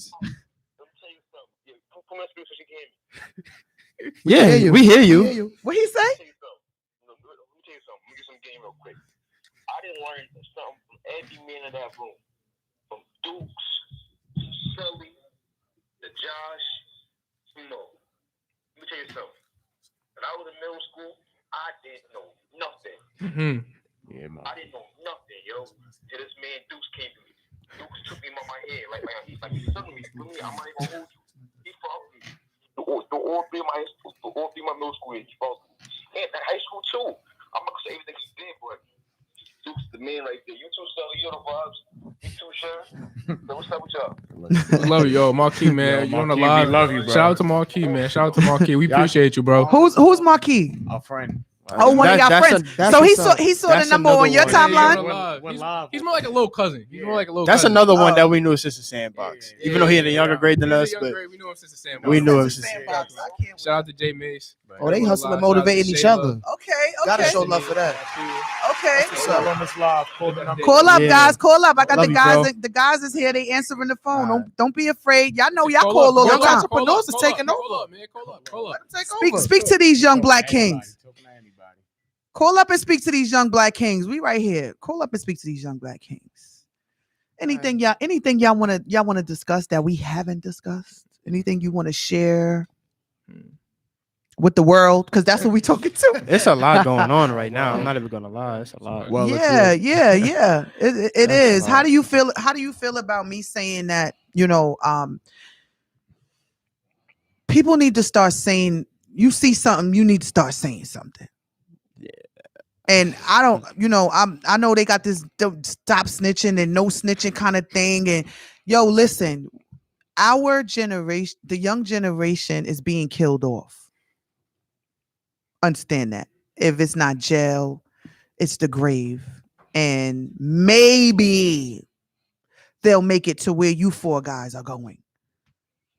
Yeah, we hear you. What he say? Let me tell you something. Let me get some game real quick. I didn't learn something from every man in that room. From Dukes, Sully, to Josh, Let me tell you something. When I was in middle school, I didn't know nothing. Mm-hmm. Yeah, man. I didn't know nothing, yo. Till this man Dukes came to me. Dukes took me by my head, like he's son of me. I'm not even gonna hold you. He followed me. All three of my middle school years, he followed me. And high school too. I'm not gonna say everything he did, but Dukes the man right there. You too, Sully. You know the vibes. You too, sure. So what's up with y'all? Love you, yo, Marquis, man. You on the live? We love you, bro. Shout out to Marquis, man. Shout out to Marquis. We appreciate you, bro. Who's Marquis? A friend. Oh, one of y'all friends. So he saw the that's number on another your one. timeline. He's more like a little cousin. He's more like a little That's cousin. another one that we knew since the sandbox. Yeah, Even though he had a yeah, younger grade than He's a us, younger but grade. We knew him since the sandbox. we knew him since the Sandbox. sandbox. I can't Shout out to Jay Mace. Oh, they hustling and Shout out to motivating each Shayla. other. Okay, Gotta okay. show love for that. Okay. What's up? on this live. Call the number. Call up, Yeah. guys. Call up. I got Love the you, guys. bro. The guys is here. They answering the phone. All right. Don't be afraid. Y'all know y'all Call call up, all the call up, time. Entrepreneurs is call taking up, over. Call up, man. Call up. Speak to these young black Anybody, kings. talking to anybody. Call up and speak to these young black kings. We right here. Call up and speak to these young black kings. Anything y'all wanna discuss that we haven't discussed? Anything you want to share with the world? Because that's what we talking to. It's a lot going on right now. I'm not even gonna lie. It's a lot. Well, yeah. It That's is. a How lot. do you feel about me saying that? People need to start saying. You see something, you need to start saying something. And I don't, I know they got this stop snitching and no snitching kind of thing. And listen, our generation, the young generation is being killed off. Understand that. If it's not jail, it's the grave. And maybe they'll make it to where you four guys are going.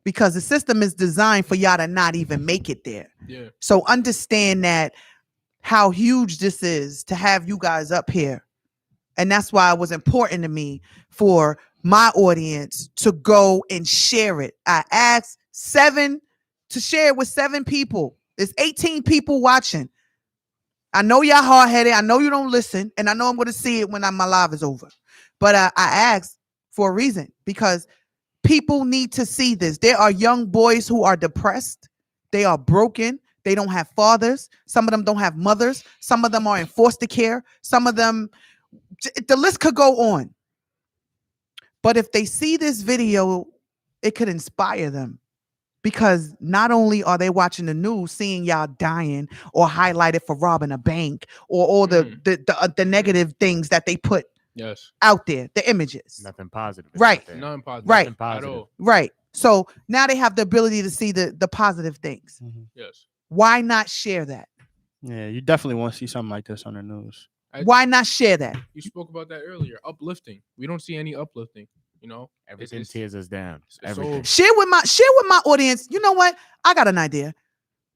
Because the system is designed for y'all to not even make it there. Yeah. So understand that how huge this is to have you guys up here. And that's why it was important to me for my audience to go and share it. I asked 7 to share it with 7 people. There's 18 people watching. I know y'all hard-headed. I know you don't listen. And I know I'm going to see it when my live is over. But I asked for a reason, because people need to see this. There are young boys who are depressed. They are broken. They don't have fathers. Some of them don't have mothers. Some of them are in foster care. Some of them, the list could go on. But if they see this video, it could inspire them. Because not only are they watching the news, seeing y'all dying or highlighted for robbing a bank or all the negative things that they put out there, the images. Nothing positive. Right. None positive. Right. Nothing positive. Right. So now they have the ability to see the positive things. Mm-hmm. Yes. Why not share that? Yeah, you definitely want to see something like this on the news. Why not share that? You spoke about that earlier. Uplifting. We don't see any uplifting. Everything tears us down. so- Everything. Share with my audience. You know what? I got an idea.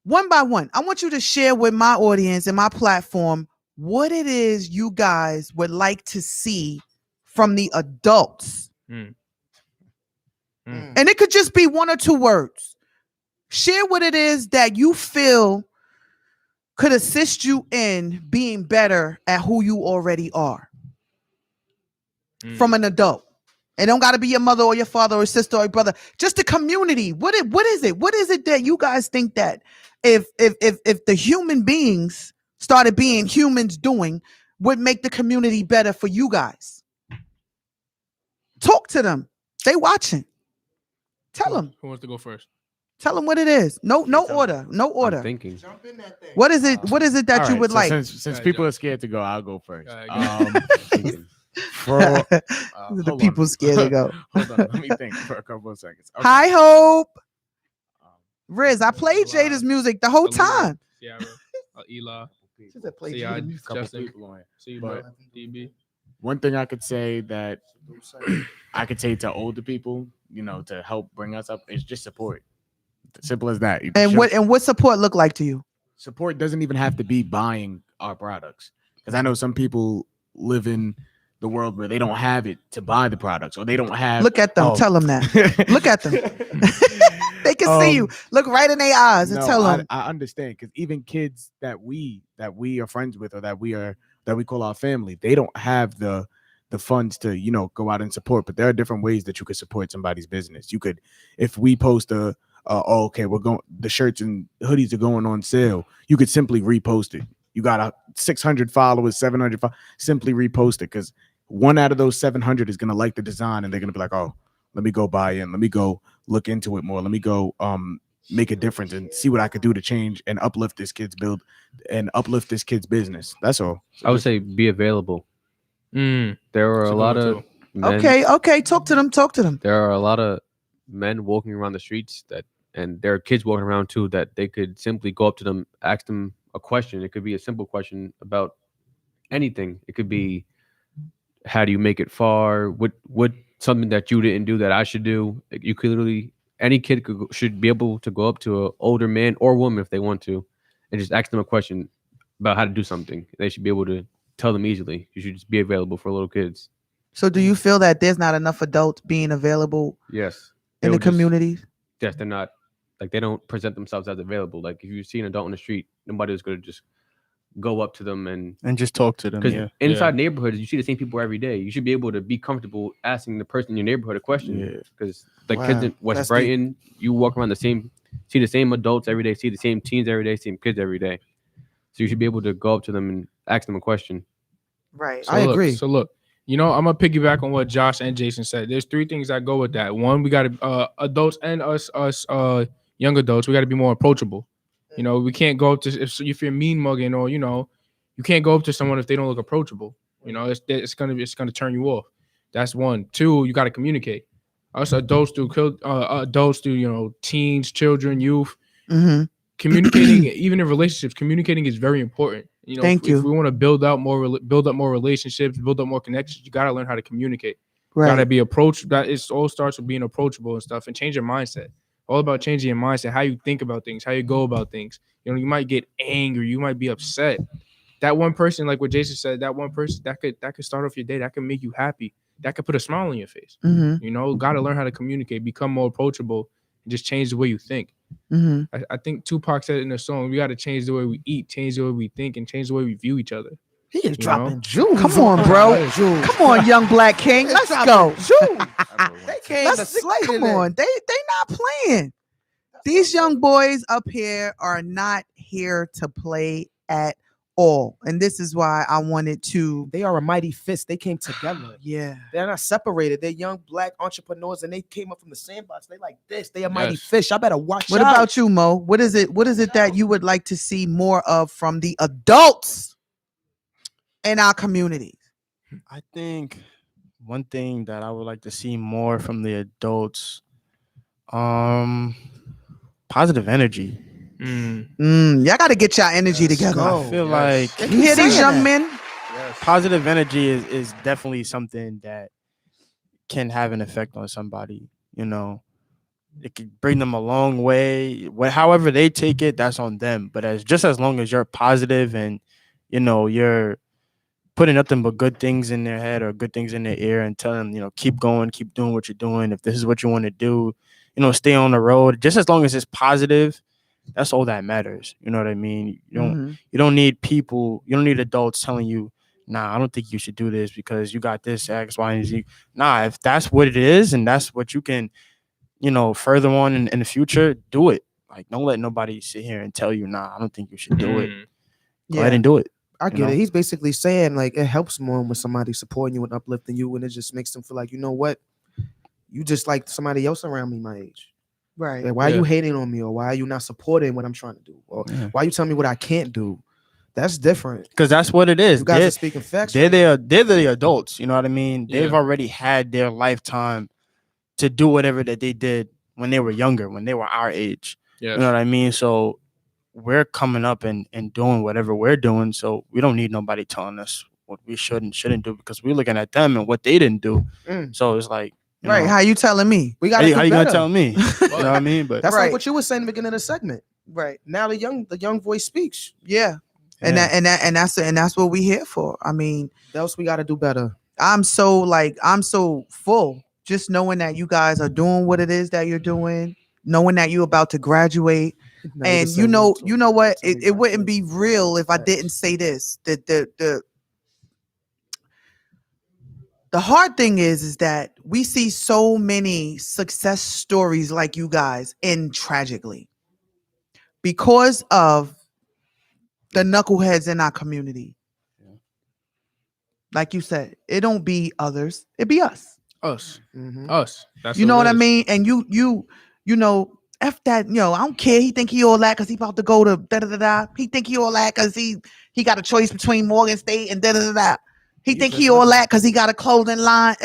One by one, I want you to share with my audience and my platform what it is you guys would like to see from the adults. And it could just be 1 or 2 words. Share what it is that you feel could assist you in being better at who you already are from an adult. It don't got to be your mother or your father or sister or your brother. Just the community. What is it? What is it that you guys think that if the human beings started being humans doing would make the community better for you guys? Talk to them. They watching. Tell them. Who wants to go first? Tell them what it is. No order. No order. I'm thinking. What is it? What is it that All you right, would so like? Since people are scared to go, I'll go first. The hold people on. scared to go. Hold on, let me think for a couple of seconds. Okay. Hi, Hope. Riz, I played Jada's music the whole time. Ciara, Eli, play CI, Jada music. Justin, people on here. C, But DB. one thing I could say that I could say to older people, to help bring us up is just support. Simple as that. You can And what support look like to you? support doesn't even have to be buying our products, because I know some people live in the world where they don't have it to buy the products, or they don't have. Look at them. Tell them that. Look at them. They can see you. Look right in their eyes and tell them. I understand, because even kids that we are friends with, or that we call our family, they don't have the funds to go out and support. But there are different ways that you could support somebody's business. You could, if we post the shirts and hoodies are going on sale, you could simply repost it. You got 600 followers, 700 simply repost it, because 1 out of those 700 is gonna like the design, and they're gonna be like, oh, let me go buy in, let me go look into it more, let me go make a difference and see what I could do to change and uplift this kid's business. That's all. So I would say be available. There are a lot of men, Okay. Talk to them. There are a lot of men walking around the streets and there are kids walking around too, that they could simply go up to them, ask them a question. It could be a simple question about anything. It could be, how do you make it far? What something that you didn't do that I should do? You could literally, any kid should be able to go up to an older man or woman if they want to, and just ask them a question about how to do something. They should be able to tell them easily. You should just be available for little kids. So do you feel that there's not enough adults being available? Yes. In the community? Yes, they're not, like, they don't present themselves as available. Like, if you see an adult on the street, nobody is going to just go up to them and just talk to them. Because inside neighborhoods, you see the same people every day. You should be able to be comfortable asking the person in your neighborhood a question. Because kids in West Brighton, you walk around see the same adults every day, see the same teens every day, same kids every day. So you should be able to go up to them and ask them a question. Right. I agree. So look, I'm gonna piggyback on what Josh and Jason said. There's 3 things that go with that. One, we gotta adults and us young adults, we gotta be more approachable. We can't go up to if you're mean mugging or you can't go up to someone if they don't look approachable. It's gonna turn you off. That's one. 2, you gotta communicate. Us adults do teens, children, youth. Mm-hmm. Communicating, even in relationships, communicating is very important. Thank you. If we want to build up more relationships, build up more connections, you gotta learn how to communicate. Right. Gotta be approached. That it all starts with being approachable and stuff, and change your mindset. All about changing your mindset, how you think about things, how you go about things. You might get angry, you might be upset. That one person, like what Jason said, that one person that could start off your day, that could make you happy, that could put a smile on your face. Mm-hmm. Got to learn how to communicate, become more approachable, and just change the way you think. Mm-hmm. I think Tupac said in the song, we got to change the way we eat, change the way we think, and change the way we view each other. He is dropping jewels. Come on, bro. Come on, young black king. Let's go. They came to slay Come on. They not playing. These young boys up here are not here to play at all. And this is why I wanted to. They are a mighty fist. They came together. Yeah. They're not separated. They're young black entrepreneurs and they came up from the sandbox. They like this. They are mighty fish. I better watch What out. about you, Mo? What is it that you would like to see more of from the adults in our communities? I think one thing that I would like to see more from the adults, positive energy. Y'all got to get y'all energy together. I feel like you hear these young men. Positive energy is definitely something that can have an effect on somebody. It could bring them a long way. However they take it, that's on them. But as long as you're positive and you're putting nothing but good things in their head or good things in their ear and telling them, keep going, keep doing what you're doing. If this is what you want to do, stay on the road. Just as long as it's positive, that's all that matters. You know what I mean? You don't need people, you don't need adults telling you, nah, I don't think you should do this because you got this X, Y, and Z. Nah, if that's what it is and that's what you can, further on in the future, do it. Like, don't let nobody sit here and tell you, nah, I don't think you should do it. Go ahead and do it. I get it. He's basically saying like it helps more when somebody supporting you and uplifting you, and it just makes them feel like, you know what, you just like somebody else around me my age. Right. Like, why are you hating on me, or why are you not supporting what I'm trying to do, or why are you telling me what I can't do? That's different. Because that's what it is. You guys are speaking facts. They're the adults. You know what I mean? They've already had their lifetime to do whatever that they did when they were younger, when they were our age. Yes. You know what I mean? So we're coming up and doing whatever we're doing. So we don't need nobody telling us what we should and shouldn't do because we're looking at them and what they didn't do. So it's like, right. How you telling me? We got how you gonna tell me? You know what I mean? But that's like what you were saying in the beginning of the segment. Right. Now the young voice speaks. Yeah. And that's what we here for. I mean, else we got to do better. I'm so full just knowing that you guys are doing what it is that you're doing, knowing that you're about to graduate. And you know what? It wouldn't be real if I didn't say this. The hard thing is that we see so many success stories like you guys end tragically because of the knuckleheads in our community. Like you said, it don't be others, it be us. Us. Us. That's you know what I mean? And you know, F that, I don't care. He think he all that because he about to go to da-da-da-da. He think he all that because he got a choice between Morgan State and da-da-da-da. He think he all that because he got a clothing line.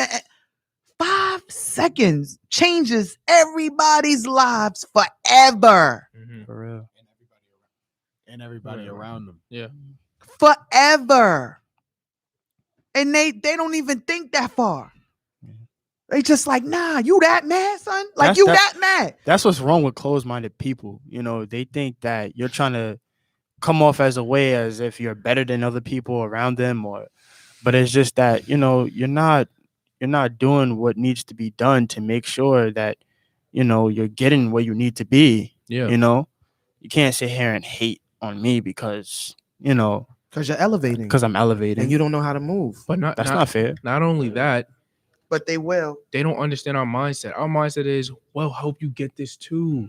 5 seconds changes everybody's lives forever. For real. and everybody around them. Yeah. Forever. And they don't even think that far. They just like, nah, you that mad, son? Like that mad. That's what's wrong with closed-minded people. You know, they think that you're trying to come off as a way as if you're better than other people around them, but it's just that, you know, you're not doing what needs to be done to make sure that, you know, you're getting where you need to be. Yeah. You know, you can't sit here and hate on me because, you know, because you're elevating. Because I'm elevating. And you don't know how to move. But that's not fair. Not only that, but they will. They don't understand our mindset. Our mindset is, well, help you get this too.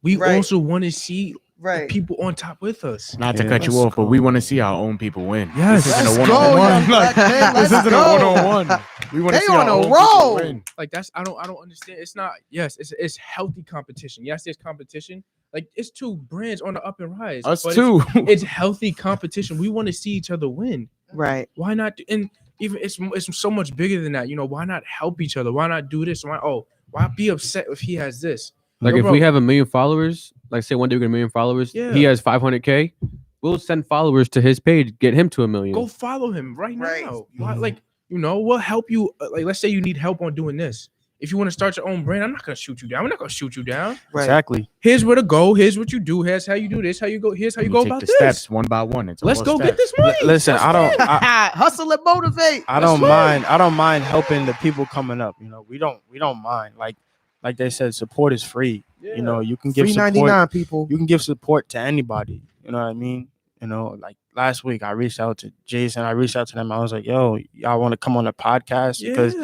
We Right. also want to see right. people on top with us. Not to cut you off, but we want to see our own people win. Yes. This isn't a Let's go, one-on-one. young black man. This Let's isn't go. a one-on-one. We want to see our own people win. Like that's I don't understand. It's not. Yes, it's healthy competition. Yes, there's competition. Like it's two brands on the up and rise. Us but too. It's healthy competition. We want to see each other win. Right. Why not? And even it's so much bigger than that. You know, why not help each other? Why not do this? Why be upset if he has this? Like Yo, if bro, we have 1 million followers, like say one day we get 1 million followers, Yeah. he has 500K. We'll send followers to his page, get him to 1 million. go follow him right now. Why, like, you know, we'll help you. Like, let's say you need help on doing this. If you want to start your own brand, I'm not gonna shoot you down. We're not gonna shoot you down. Right. Exactly. Here's where to go. Here's what you do. Here's how you do this. How you go. Here's how you go take about the this. steps one by one. Let's go get this money. Listen, I don't hustle and motivate. I don't mind helping the people coming up. You know, we don't mind. Like they said, support is free. You know, you can give Free support. 99 people. You can give support to anybody. You know what I mean? You know, like last week I reached out to Jason. I reached out to them. I was like, yo, y'all want to come on the podcast? Because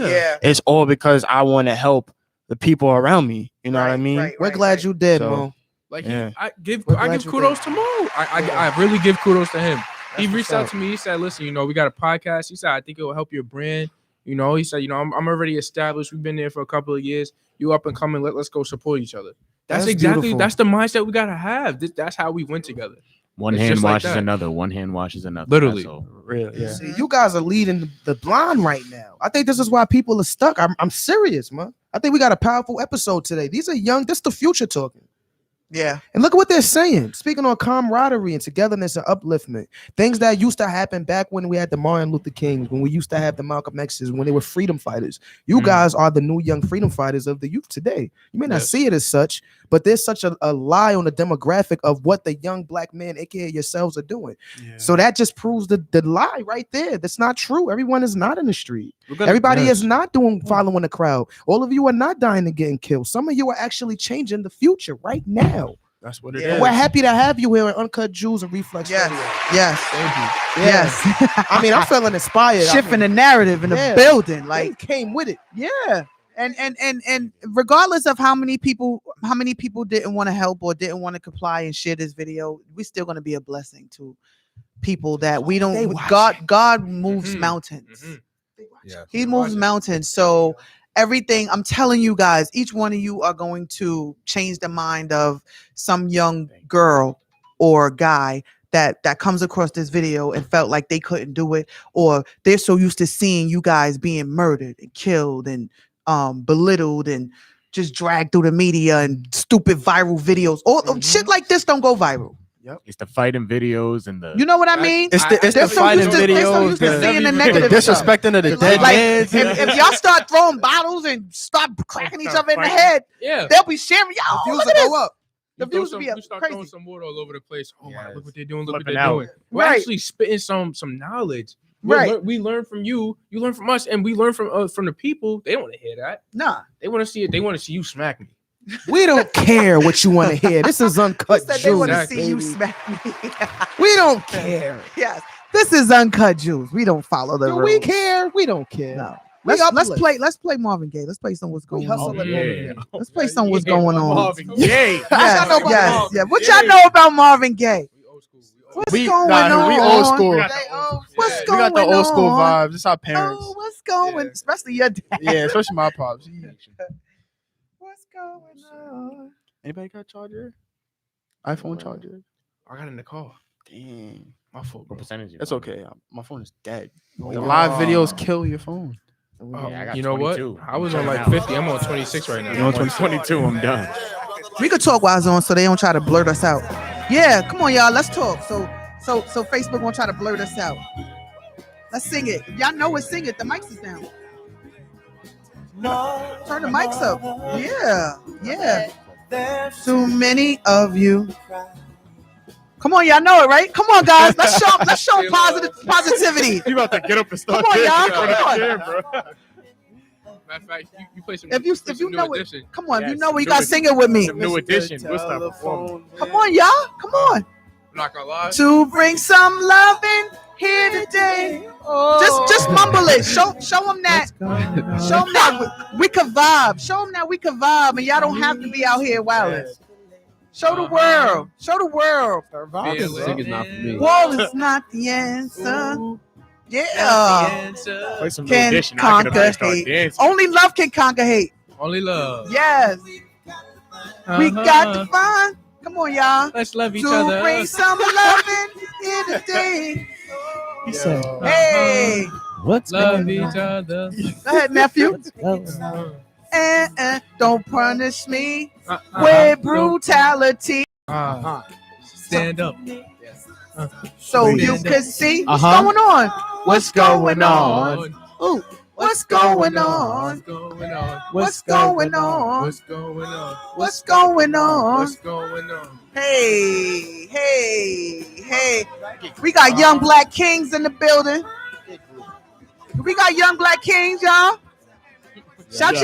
it's all because I want to help the people around me. You know what I mean? We're glad you did, Mo. Like Yeah. I give glad you kudos did. to Mo. I really give kudos to him. He That's reached what's out up. to me. He said, "Listen, you know, we got a podcast." He said, "I think it will help your brand." You know, he said, "You know, I'm already established. We've been there for a couple of years. You up and coming. Let's go support each other." That's exactly beautiful. that's the mindset we gotta have. That's how we went together. One It's hand just like washes that. another. One hand washes another. Literally. That's all. Real, yeah. See, you guys are leading the blind right now. I think this is why people are stuck. I'm serious, man. I think we got a powerful episode today. These are young. This the future talking. Yeah. And look at what they're saying. Speaking on camaraderie and togetherness and upliftment. Things that used to happen back when we had the Martin Luther Kings, when we used to have the Malcolm X's, when they were freedom fighters. You guys are the new young freedom fighters of the youth today. You may not see it as such, but there's such a lie on the demographic of what the young black men, aka yourselves, are doing. So that just proves the lie right there. That's not true. Everyone is not in the street. Everybody is not following the crowd. All of you are not dying and getting killed. Some of you are actually changing the future right now. That's what it And is. we're happy to have you here at Uncut Jewels and Reflex Radio. Yes. Thank you. Yes. I mean, I'm feeling inspired. Shifting the narrative in the building. Like Like, came with it. yeah. And regardless of how many people didn't want to help or didn't want to comply and share this video, we're still going to be a blessing to people that we They don't. watch. God moves mountains. Yeah. He moves mountains. So everything, I'm telling you guys, each one of you are going to change the mind of some young girl or guy that comes across this video and felt like they couldn't do it, or they're so used to seeing you guys being murdered and killed and belittled and just dragged through the media and stupid viral videos. All shit like this don't go viral. It's the fighting videos and the. You know what I mean? It's the They're so fighting used to- they're so videos, used to the seeing the negative stuff. disrespecting of the dead Like, mans. if y'all start throwing bottles and start cracking each other in the head, Yeah. they'll be sharing. Y'all, Views look will at this. go up. The views will be You start throwing crazy. some water all over the place. Oh my, look what they're doing. Look what Flipping they're out. doing. We're Right. actually spitting some knowledge. Right. We learn from you. You learn from us, and we learn from the people. They don't want to hear that. Nah. They want to see it. They want to see you smack me. We don't care what you want to hear. This is Uncut Said they want to Jewels. see you baby. smack me. We don't care. Yes. This is Uncut Jewels. We don't follow the Do rules. we care? We don't care. No. We Let's uplift. play Marvin Gaye. Let's play some what's going hustle on. and motivate. Let's play some what's going on. Marvin Gaye. Yes, y'all know about yes, Marvin yeah. What y'all know about Marvin Gaye? What's We going on? we old school. What's We going got the old school on? vibes. It's our parents. Oh, what's going? Especially your dad. Yeah, especially my pops. What's going on? Anybody got a charger? iPhone charger? I got in the car. Dang. My fault. What Bro. percentage? That's okay. My phone is dead. The Oh. live videos kill your phone. Yeah, I got You know what? 22. I was on like Now. 50. I'm on 26 right now. I'm on 22. I'm done. We could talk while it's on, so they don't try to blurt us out. Yeah, come on, y'all. Let's talk. So Facebook gonna try to blur this out. Let's sing it. If y'all know it, sing it. The mics is down. Turn the mics up. Yeah, yeah. Too many of you. Come on, y'all know it, right? Come on, guys. Let's show 'em positivity. You about to get up and start. Come on, y'all. dancing. Come on. Bro. Matter of fact, you play some. If you some know New it, Edition. come on. If you Yes, know it, you New gotta sing it with me. Some new edition. We'll start performing. Come on, y'all. Come on. I'm not gonna lie. To bring some loving here today. Just mumble it. Show them that. Show them that we can vibe. Show them that we can vibe, and y'all don't have to be out here wilding. Show the world. Show the world. Singing's not for me. Wall is not the answer. Yeah. Play some new Can edition. I'll get up conquer and start hate. dancing. Only love can conquer hate. Only love. Yes. We got to find. Come on, y'all. Let's love each to other. bring some loving here today. He said, Hey. "What's Love going each on? other. Go ahead, nephew. Don't punish me with brutality. Stand up. So you can see what's Uh-huh. going on. What's going on? Ooh, what's going on? What's going on? What's going on? What's going on? What's going on? What's going on? Hey, hey, hey. We got young black kings in the building. We got young black kings, y'all. Shout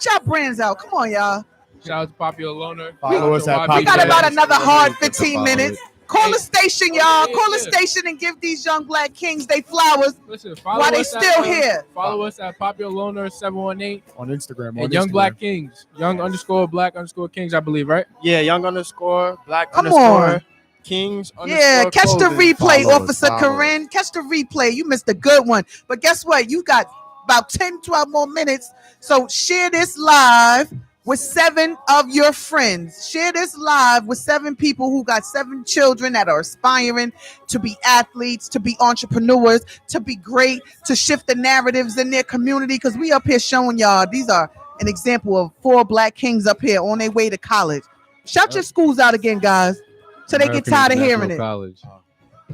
y'all brands out. Come on, y'all. Shout out to Popular Loner. Follow us at We got Popular. about another hard 15 Follow minutes. Call the station, y'all. Call the station and give these young black kings they flowers Listen, follow while they us still at, here. Follow us at Popular Loner 718 on Instagram. and Young Black Kings. Young_Black_Kings, I believe, right? Yeah, young underscore black Come underscore on. kings. Yeah, underscore catch the clothing. replay, Follow us, Officer follow us. Corinne. Catch the replay. You missed a good one. But guess what? You got about 10, 12 more minutes. So share this live with 7 of your friends. Share this live with 7 people who got 7 children that are aspiring to be athletes, to be entrepreneurs, to be great, to shift the narratives in their community. Because we up here showing y'all these are an example of 4 black kings up here on their way to college. Shout your schools out again, guys, so they get American tired of International hearing it. College.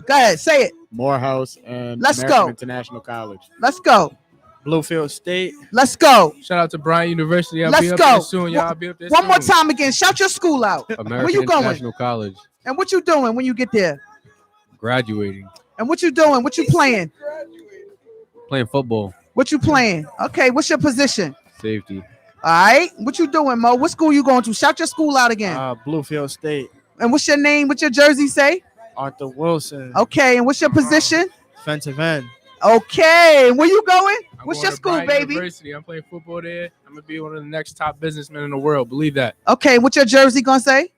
Go ahead, say it. Morehouse and Let's American go. International College. Let's go. Bluefield State. Let's go. Shout out to Bryant University. I'll Let's be up go. there soon. Y'all I'll be up there One soon. more time again. Shout your school out. Where American you going? International College. And what you doing when you get there? Graduating. And what you doing? What you playing? Playing football. What you playing? Okay, what's your position? Safety. All right. What you doing, Mo? What school you going to? Shout your school out again. Bluefield State. And what's your name? What's your jersey say? Arthur Wilson. Okay. And what's your position? Defensive end. Okay. Where you going? I'm What's going your to school, Bryant baby? University. I'm playing football there. I'm gonna be one of the next top businessmen in the world. Believe that. Okay. What's your jersey gonna say?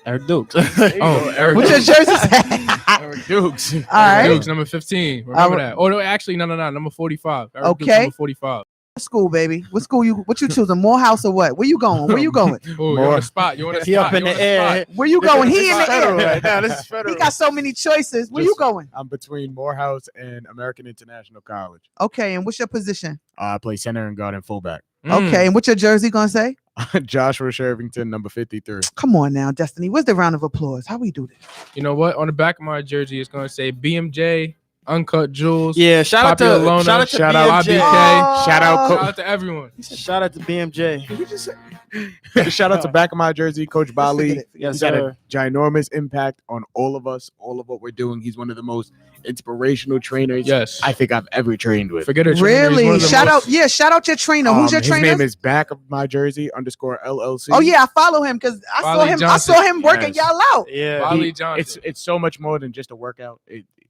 Eric Dukes. Eric What's your Dukes. jersey say? Eric Dukes. All right. Dukes, number 15. Remember that. Oh no, actually, no, number 45. Eric Dukes, Okay. number 45. School, baby. What school you? What you choosing? Morehouse or what? Where you going? Where you going? Oh, you're on the spot. You're on the He spot. up in You're the on air. spot. Where you going? He in the Federal air. right now. This is federal. He got so many choices. Where you going? I'm between Morehouse and American International College. Okay. And what's your position? I play center and guard and fullback. Okay. And what's your jersey gonna say? Joshua Shervington, number 53. Come on now, Destiny. Where's the round of applause? How we do this? You know what? On the back of my jersey, it's gonna say BMJ, Uncut Jewels. Yeah, shout out to Popular Loner, shout out to shout out BMJ. Oh. Shout out, Shout out to everyone. Shout out to BMJ. shout out to back of my jersey, Coach Bali. Yes, He's had a sir. ginormous impact on all of us, all of what we're doing. He's one of the most inspirational trainers Yes. I think I've ever trained with. Forget it. Trainer. He's one Really? of the Shout most- out, yeah, shout out your trainer. Who's your His trainer? name is back of my jersey _LLC. Oh yeah, I follow him because I saw Wally him. Johnson. I saw him working Yes. y'all out. Yeah. Wally Johnson. It's so much more than just a workout.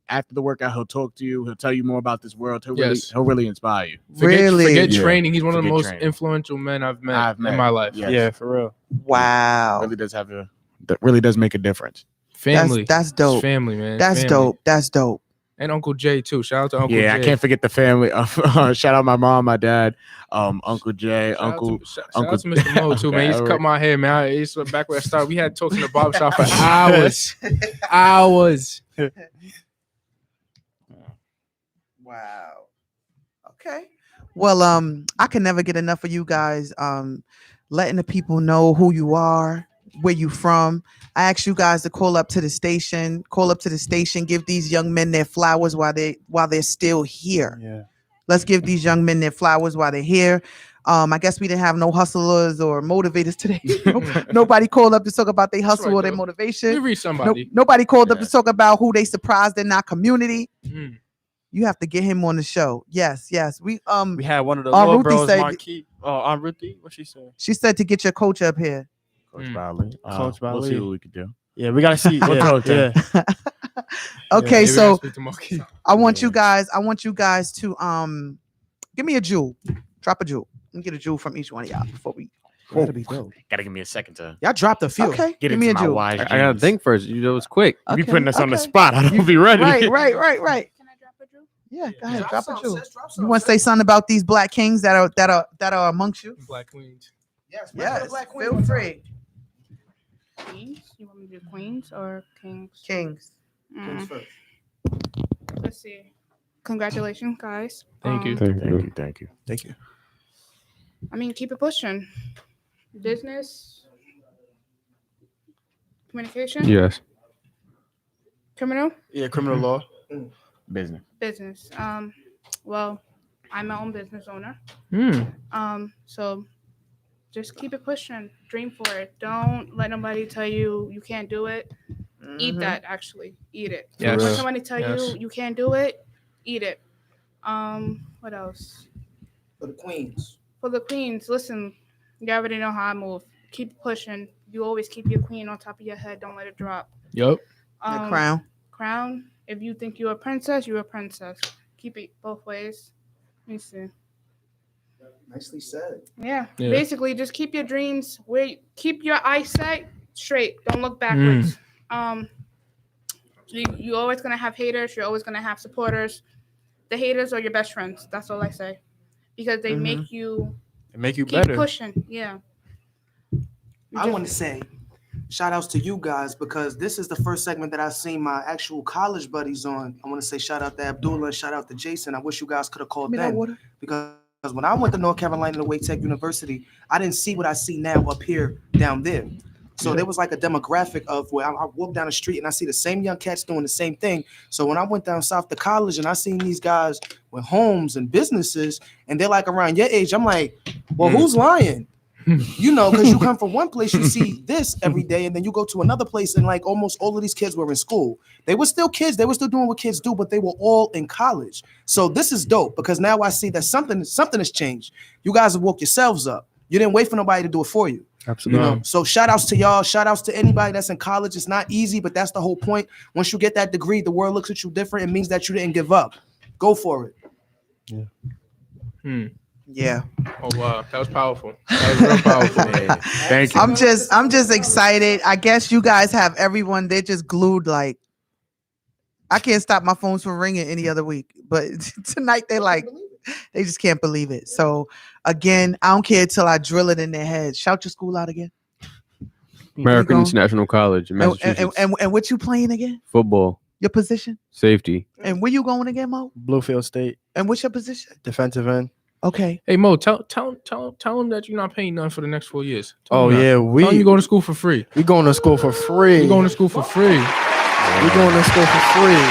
After the workout, he'll talk to you. He'll tell you more about this world. Yes. He'll really inspire you. Really? Forget Yeah. training. He's one of the Forget most training. influential men I've met I've met. in my life. Yes. Yeah, for real. Wow. Really does that really does make a difference. Family. That's dope. It's family, man. That's Family. dope. That's dope. And Uncle Jay too. Shout out to Uncle Yeah, Jay. I can't forget the family. Shout out my mom, my dad, Uncle Jay, Shout Uncle. Shout Uncle- out to Mr. Mo too, man. He's Okay, cut my hair, man. He's back where I started. We had talks in the barbershop for hours. Hours. Wow. Okay. Well, I can never get enough of you guys letting the people know who you are, where you from. I asked you guys to call up to the station. Give these young men their flowers while they're still here. Yeah. Let's give these young men their flowers while they're here. I guess we didn't have no hustlers or motivators today. Nobody called up to talk about their hustle or their motivation. We reached somebody. Nobody called up to talk about who they surprised in our community. Mm. You have to get him on the show. Yes. We had one of the Aunt little Ruthie bros, said- Marquis. Aunt Ruthie, what she said? She said to get your coach up here. Coach Bradley. Coach We'll Bradley. see what we can do. Yeah, we gotta see. We'll yeah, talk to yeah. Okay, Maybe so I'll speak to Marquis. I want you guys to give me a jewel. Drop a jewel. Let me get a jewel from each one of y'all before we. That'd be dope. Gotta give me a second to Y'all dropped a few. Okay, get give me into a my jewel. wise I gotta jeans. think first. You know, it's quick. You be Okay, putting us on the okay. spot. I don't be ready. Right. Can I drop a jewel? Yeah, go ahead. Drop Drop some, a jewel. sis, drop You some, want to say something about these black kings that are amongst you? Black Queens. Yes, Yes, Black Queen feel one time. free. Queens? You want me to do queens or kings? Kings. Kings Mm, first. let's see. Congratulations, guys. Thank you. Thank you. Thank you. I mean, keep it pushing. Business, communication, Yes. criminal, Yeah, criminal law. Business. business. Well, I'm my own business owner. So just keep it pushing. Dream for it. Don't let nobody tell you you can't do it. Eat that. Actually, eat it. Yes. When somebody tell Yes. you can't do it, eat it. What else? For the queens. For the queens, listen. You already know how I move. Keep pushing. You always keep your queen on top of your head. Don't let it drop. Yup. The crown. Crown. If you think you're a princess, you're a princess. Keep it both ways. Let me see. Nicely said. Yeah. Yeah. Basically, just keep your dreams keep your eyesight straight. Don't look backwards. You always gonna have haters. You're always gonna have supporters. The haters are your best friends. That's all I say, because they make you It make you keep better. pushing. Yeah. I want to say shout outs to you guys because this is the first segment that I've seen my actual college buddies on. I want to say shout out to Abdullah and shout out to Jason. I wish you guys could have called them because when I went to North Carolina to Wake Tech University, I didn't see what I see now up here down there. So there was like a demographic of where I walk down the street and I see the same young cats doing the same thing. So when I went down south to college and I seen these guys with homes and businesses and they're like around your age, I'm like, well, who's lying? You know, because you come from one place, you see this every day, and then you go to another place, and like almost all of these kids were in school. They were still kids, they were still doing what kids do, but they were all in college. So this is dope because now I see that something has changed. You guys have woke yourselves up. You didn't wait for nobody to do it for you. Absolutely. You know? So shout outs to y'all. Shout outs to anybody that's in college. It's not easy, but that's the whole point. Once you get that degree, the world looks at you different. It means that you didn't give up. Go for it. Yeah. Yeah. Oh wow, that was powerful. That was real powerful. Thank you. I'm just excited. I guess you guys have everyone. They're just glued. Like I can't stop my phones from ringing any other week, but tonight they just can't believe it. So again, I don't care till I drill it in their heads. Shout your school out again. American International College in Massachusetts. And what you playing again? Football. Your position? Safety. And where you going again, Mo? Bluefield State. And what's your position? Defensive end. Okay. Hey Mo, tell them that you're not paying nothing for the next 4 years. Tell them that. Yeah, Tell them you going to school for free. We going to school for free. You going to school for free. We going to school for free.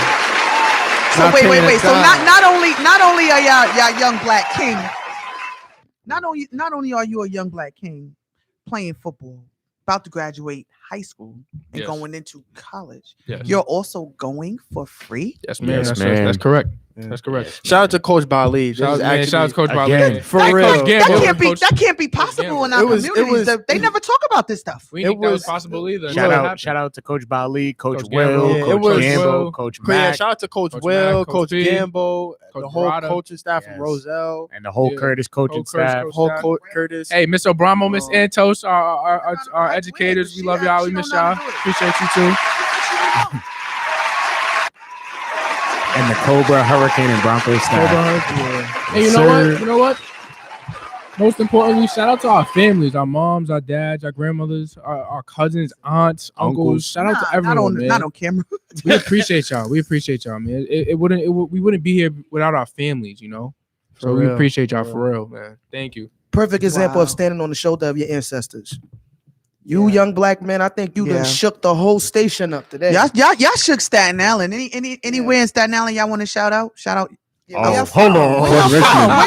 So wait. So not only are y'all young black king, not only are you a young black king playing football, about to graduate high school and Yes. going into college, Yes. you're also going for free? Yes, man. Yes, That's correct. That's correct. Shout out to Coach Bali. Shout out to Coach Bali. Again, for That real. that can't be possible in our communities. They never talk about this stuff. We didn't think that was possible either. Shout out to Coach Bali, Coach Will, Yeah, Coach Gambo, Coach Yeah, Mack, shout out to Coach Will, Mack, Coach P, Gambo, the Coach whole Barada. coaching staff from Yes. Roselle, and the whole Curtis coaching staff. Curtis. Hey, Miss Obramo, Miss Antos, our educators. We love y'all. We miss y'all. Appreciate you too. And the Cobra, Hurricane, and Broncos staff. Hey, you know what? You know what? Most importantly, shout out to our families, our moms, our dads, our grandmothers, our cousins, aunts, uncles. Shout out to everyone, man. Not on camera. We appreciate y'all. We appreciate y'all, man. We wouldn't be here without our families, you know. So we real. appreciate y'all for real, man. Thank you. Perfect example Wow. of standing on the shoulder of your ancestors. You young black man, I think you done shook the whole station up today. Y'all shook Staten Island. Anywhere in Staten Island y'all want to shout out? Shout out. Oh, hold on.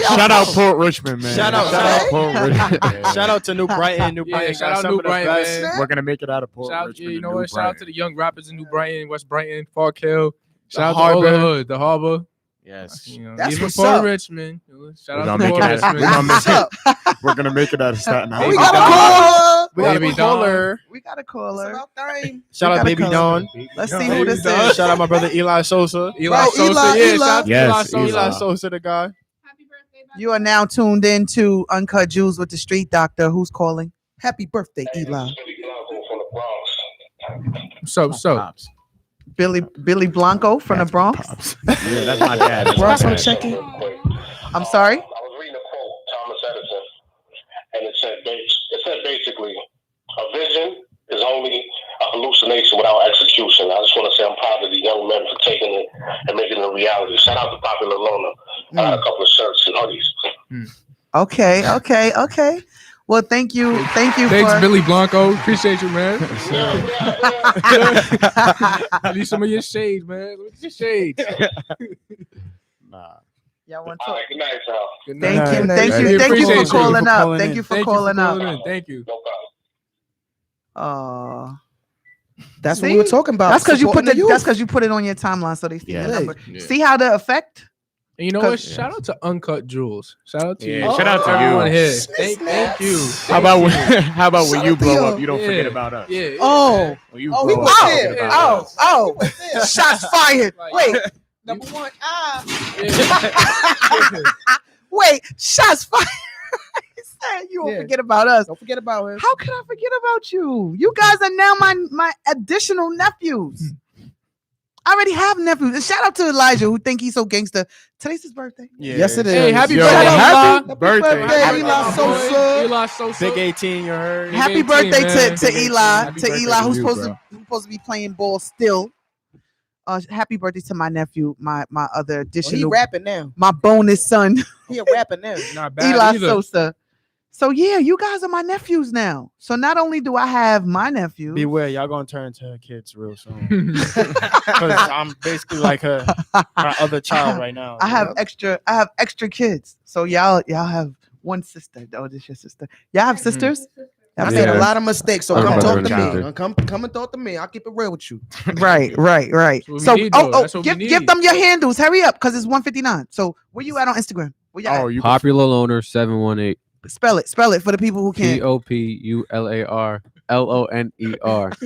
Shout out Port Richmond, man. Shout out Port Richmond. Shout out to New Brighton. New Brighton. Shout out New Brighton, man. We're gonna make it out of Port Richmond. Richmond. You know what? Shout out to the young rappers in New Brighton, West Brighton, Park Hill. Shout out to all the hood, the harbor. Yes, that's even what's Port up. Richmond. Shout out to Port Richmond. We're gonna make it out of Staten Island. We got a caller. We got a caller. We got a caller. Shout out Baby Dawn. Let's see who this is. Shout out my brother Eli Sosa. Eli Sosa. Yeah, shout out to Eli Sosa. Eli Sosa, the guy. You are now tuned in to Uncut Jewels with the Street Doctor. Who's calling? Happy birthday, Eli. So. Billy Blanco from the Bronx. Yeah, that's my dad. Bronx on checking. I'm sorry. I was reading a quote, Thomas Edison, and it said basically, a vision is only a hallucination without execution. I just want to say I'm proud of the young men for taking it and making it a reality. Shout out to Popular Loner. I got a couple of shirts and hoodies. Okay. Well, thank you. Thanks, Billy Blanco. Appreciate you, man. I need some of your shades, man. Look at your shades. Y'all want to talk? Good night, y'all. Good night. Thank you for calling up. Thank you for calling up. Thank you. No problem. That's what we were talking about. That's because you put it on your timeline so they see the number. Yeah. See how the effect. And you know what? Shout out to Uncut Jewels. Shout out to you. Shout out to everyone you. here. Thank you. How about when you blow up, you don't forget about us? Yeah. Oh. When you we blow was up, here. forget about us. Oh. Shots fired. Wait. Number one. Wait. Shots fired. You won't forget about us. Don't forget about us. How could I forget about you? You guys are now my additional nephews. I already have nephews. And shout out to Elijah who think he's so gangster. Today's his birthday. Yeah. Yes, it is. Hey, happy Yo, birthday, happy birthday. Eli Sosa. Eli Sosa. Big 18, you heard. Happy 18, birthday man. to Eli. Happy To birthday Eli, to who's you, supposed to be playing ball still. Happy birthday to my nephew, my other additional. He rapping now. My bonus son, He a rapping now. Not bad Eli either. Sosa. So yeah, you guys are my nephews now. So not only do I have my nephew, Beware, y'all gonna turn into her kids real soon. Because I'm basically like her other child right now. I have extra kids. So y'all have one sister. Oh, this your sister. Y'all have sisters? I made a lot of mistakes, so come talk to brother. me. Come and talk to me. I'll keep it real with you. Right. That's what So we need, though. That's what we give need. them your handles. Hurry up, because it's 1:59. So where you at on Instagram? Where you at? Oh, you Popular Loner 718. Spell it for the people who can't. POPULARLONER.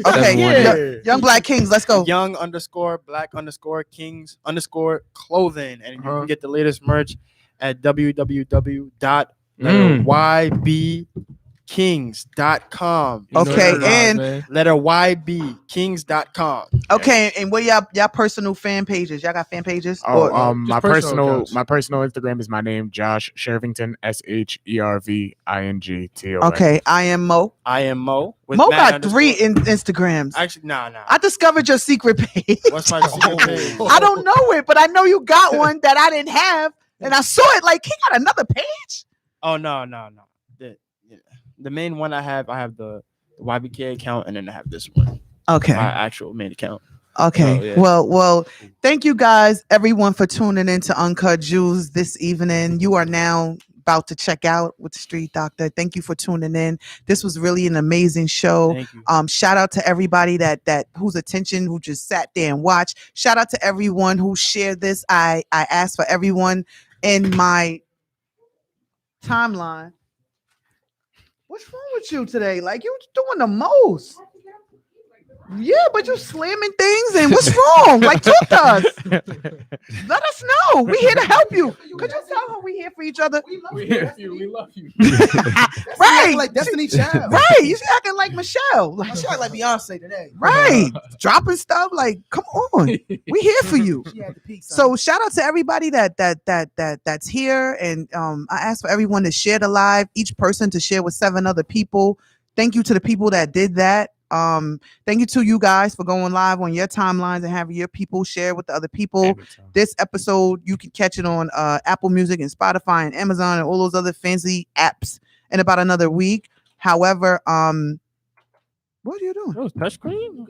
Okay, young Black Kings, let's go. Young_Black_Kings_clothing, and you can get the latest merch at www.ybkings.com. Okay, and letter ybkings.com. Okay, and what y'all personal fan pages? Y'all got fan pages? Oh, my personal Instagram is my name, Josh Shervington, SHERVINGTON. Okay, I am Mo. with Mo Matt got 3 Instagrams. Actually, nah. I discovered your secret page. What's my secret page? I don't know it, but I know you got one that I didn't have, and I saw it. Like he got another page. Oh no. The main one I have the YBK account, and then I have this one. Okay. My actual main account. Okay. So, yeah. Well, thank you guys, everyone, for tuning in to Uncut Jewels this evening. You are now about to check out with the Street Doctor. Thank you for tuning in. This was really an amazing show. Thank you. Shout out to everybody that whose attention who just sat there and watched. Shout out to everyone who shared this. I asked for everyone in my timeline. What's wrong with you today? Like you doing the most. Yeah, but you slamming things and what's wrong? Like talk to us. Let us know. We here to help you. Could you tell her we here for each other? We love you. Right, like Destiny Child. Right, you acting like Michelle. She act like Beyonce today. Right, dropping stuff. Like, come on, we here for you. So shout out to everybody that's here, and I asked for everyone to share the live. Each person to share with 7 other people. Thank you to the people that did that. Thank you to you guys for going live on your timelines and having your people share with the other people. This episode you can catch it on Apple Music and Spotify and Amazon and all those other fancy apps in about another week. However, What are you doing? That was touchscreen.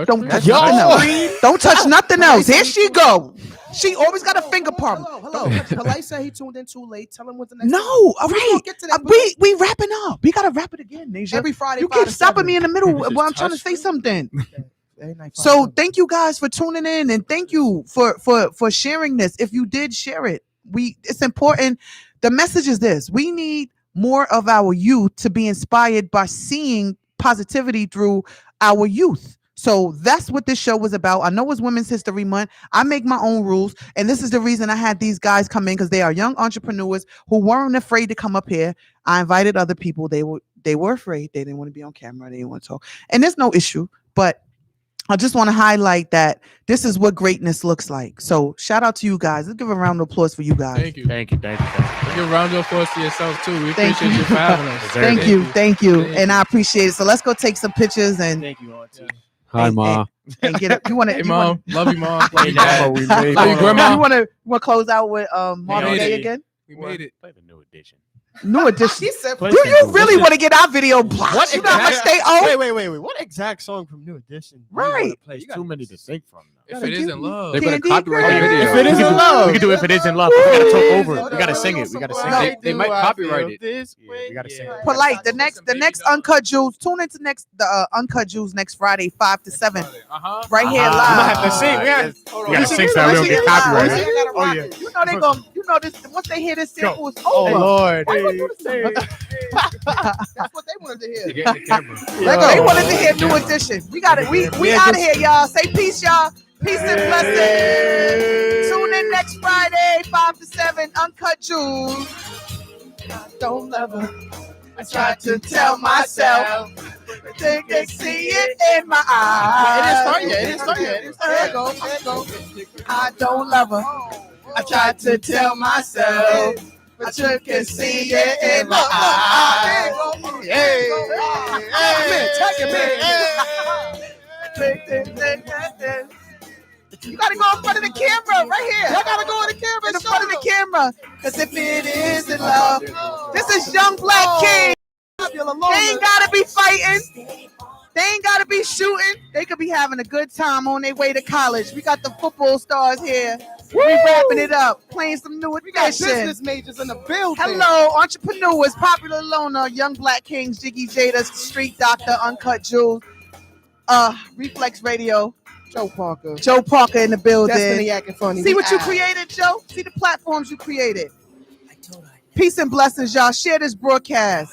Don't touch nothing else. Don't touch nothing else. Here she go. She always got a finger palm. Hello. Polite said he tuned in too late. Tell him what's the next. No, all right. Get to that. We wrapping up. We gotta wrap it again, Nasia. Every Friday. You 5 keep to stopping 7. me in the middle while I'm trying to say something. So thank you guys for tuning in, and thank you for sharing this. If you did share it, it's important. The message is this: we need more of our youth to be inspired by seeing positivity through our youth. So that's what this show was about. I know it's Women's History Month. I make my own rules, and this is the reason I had these guys come in, because they are young entrepreneurs who weren't afraid to come up here. I invited other people. They were afraid. They didn't want to be on camera. They didn't want to talk, and there's no issue, but I just want to highlight that this is what greatness looks like. So shout out to you guys. Let's give a round of applause for you guys. Thank you. Thank you. Give a round of applause to yourself too. We appreciate you for having us. Thank you. And I appreciate it. So let's go take some pictures and thank you, Auntie. Hi, Ma. And get it. You want to? Hey, Mom. Love you, Mom. Love you, Dad. Dad. We Love made you, it. Grandma. You want to close out with Model made Day it. again? We made it. Play the new edition. New edition. She said, Do you really want to get our video blocked? What You know how much they owe? Wait. What exact song from New Edition? Right. There's too many to think from. If it isn't love, They're gonna Candy copyright the Crush. video. If it isn't love, We can do If It Isn't Love. We gotta talk over it. We gotta sing it. We gotta sing it. They might copyright it. Yeah, we gotta sing it. Polite. The next Uncut Jewels. Tune into the Uncut Jewels next Friday, 5 to 7, right here We might live. have to sing. We gotta sing so we don't get copyrighted. Oh yeah. You know they gonna. You know this. Once they hear this sample, it's Oh over. Lord. Why you gonna do this? That's what they wanted to hear. To get in the camera. They wanted to hear New Edition. We got it. We out of here, y'all. Say peace, y'all. Peace and blessings. Tune in next Friday, 5 to 7. Uncut Jewels. Don't love her. I tried to tell myself. They can see it in my eyes. It didn't start yet. There you go. I don't love her. I tried to tell myself. But you can see it in my eyes. You gotta go in front of the camera right here. Y'all gotta go in the camera. In front of the camera. Because if it isn't love, this is Young Black King. They ain't gotta be fighting. They ain't gotta be shooting. They could be having a good time on their way to college. We got the football stars here. We wrapping it up, playing some New We got Edition. business majors in the building. Hello, entrepreneurs, popular loner, Young Black Kings, Jiggy Jada, Street Doctor, Uncut Jewels, Reflex Radio, Joe Parker. Joe Parker in the building. Destiny acting funny. See We what you out. created, Joe? See the platforms you created. Peace and blessings, y'all. Share this broadcast.